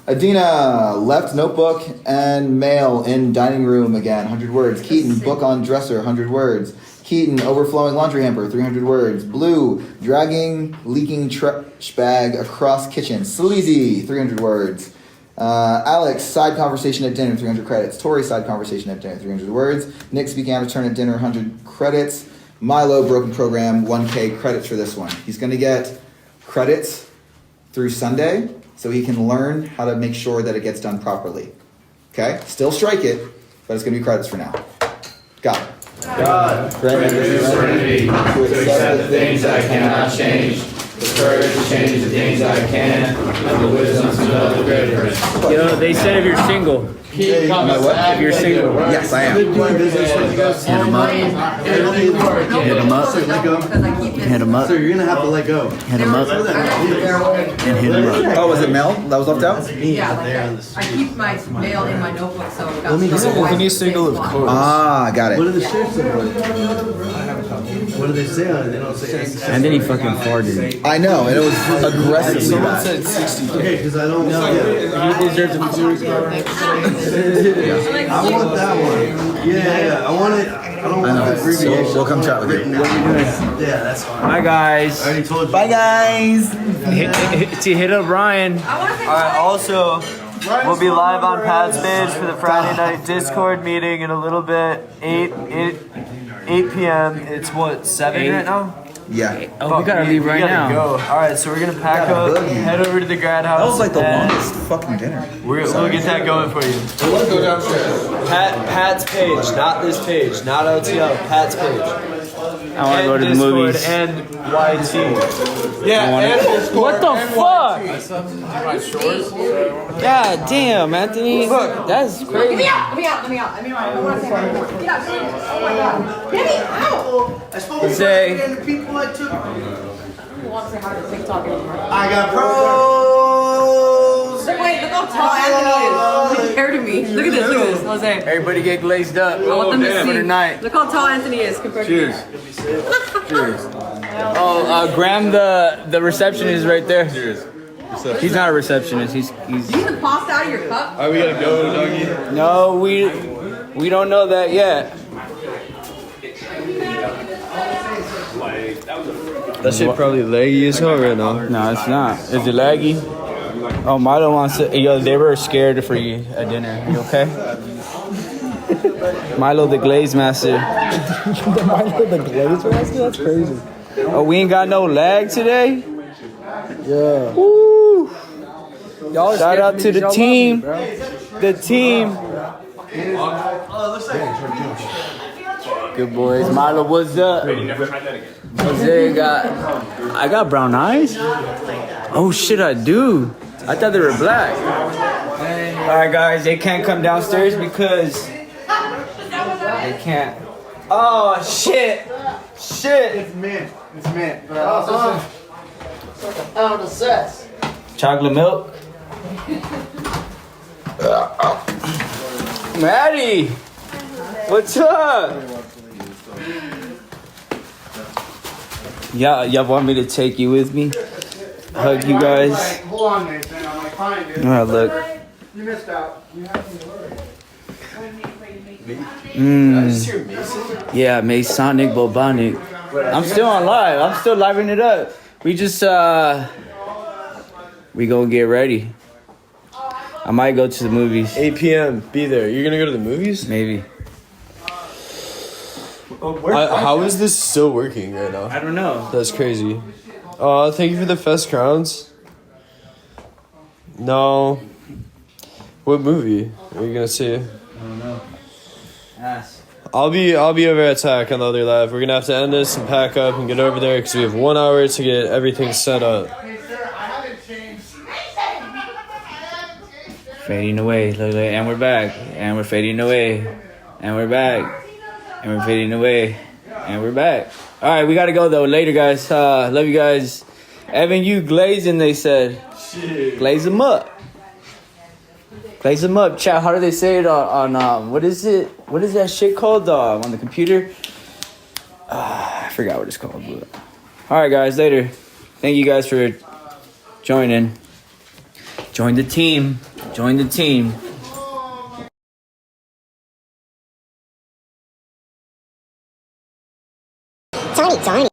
Adina, left notebook and mail in dining room again, 100 words. Keaton, book on dresser, 100 words. Keaton, overflowing laundry hamper, 300 words. Blue, dragging leaking trash bag across kitchen. Sleazy, 300 words. Alex, side conversation at dinner, 300 credits. Tori, side conversation at dinner, 300 words. Nick, speaking out of turn at dinner, 100 credits. Milo, broken program, 1K credits for this one. He's going to get credits through Sunday so he can learn how to make sure that it gets done properly. Okay? Still strike it, but it's going to be credits for now. Got it. God, grant me the serenity to accept the things I cannot change, the courage to change the things I can, and the wisdom to know the greater. Yo, they said if you're single. If you're single. Yes, I am. Hit him up. Hit him up. Hit him up. So you're gonna have to let go. Hit him up. And hit him up. Oh, was it Mel that was left out? Yeah, like I keep my mail in my notebook, so it got When you single, of course. Ah, got What do it. the shirts look like? What do they say on it? They don't say. And then he fucking farted. I know, and it was aggressively Someone bad. said 60. Okay, because I don't know. He deserves a Missouri card. I want that one. Yeah. I want it. I don't want the abbreviation. We'll come chat with you. Yeah, that's fine. Bye, guys. I already told you. Bye, guys. Hit up Ryan. Alright, also, we'll be live on Pat's page for the Friday night Discord meeting in a little bit. 8 p.m. It's what, 7 right now? Yeah. Oh, we gotta leave right now. Go. Alright, so we're gonna pack up, head over to the grad house. That was like the and longest fucking dinner. We'll get that going for you. Let's go downstairs. Pat's page, not this page, not OTL, Pat's page. I wanna go to the movies. And YT. Yeah, and Discord. What the and fuck? YT. My shorts. God damn, Anthony. Look, that's Let crazy. me out! Let me out! Let me out! Let me out! I don't want to say hi anymore. Get out! Oh my god! Get me out! I spoke to Say. the people I took. I don't want to say hi to TikTok anymore. I got pros. Wait, look how tall Anthony is compared to me. Look at this, Jose. Everybody get glazed up. I want them to For see. tonight. Look how tall Anthony is compared to me. Cheers. Oh, Graham, the receptionist is right there. Cheers. He's not a receptionist. He's. You even pasta out of your cup? Are we gonna go, doggy? No, we don't know that yet. That shit probably laggy as hell right now. No, it's not. Is it laggy? Oh, Milo wants to. Yo, they were scared for you at dinner. You okay? Milo the Glaze Master. Milo the Glaze Master? That's crazy. Oh, we ain't got no lag today? Yeah. Woo! Y'all are Shout scared out of to me, the y'all love team. me, bro. The team. Good boys. Milo, what's up? Jose I got brown eyes? Oh shit, I do. I thought they were black. Alright guys, they can't come downstairs because they can't. Oh shit. Shit. It's mint. It's mint. But I also said. Out of cess. Chocolate milk. Maddie, what's up? Y'all want me to take you with me? Hug you guys? Hold on, Nathan. I'm like, fine, dude. Alright, look. You missed out. You have to Yeah, Masonic Bobonic. I'm still on live. I'm still living it up. We just we gonna get ready. I might go to the movies. 8 p.m. Be there. You're gonna go to the movies? Maybe. How is this still working right now? I don't know. That's crazy. Thank you for the Fest Crowns. No. What movie are you gonna see? I don't know. Ask. I'll be over at TAC on the other lab. We're gonna have to end this and pack up and get over there because we have 1 hour to get everything set up. Fading away. Look, and we're back. And we're fading away. And we're back. And we're fading away. And we're back. All right, we got to go, though. Later, guys. Love you guys. Evan, you glazing, they said. Shit. Glaze them up. Glaze them up. Chat, how do they say it on what is it? What is that shit called on the computer? I forgot what it's called. But... All right, guys. Later. Thank you guys for joining. Join the team. Join the team. Tiny.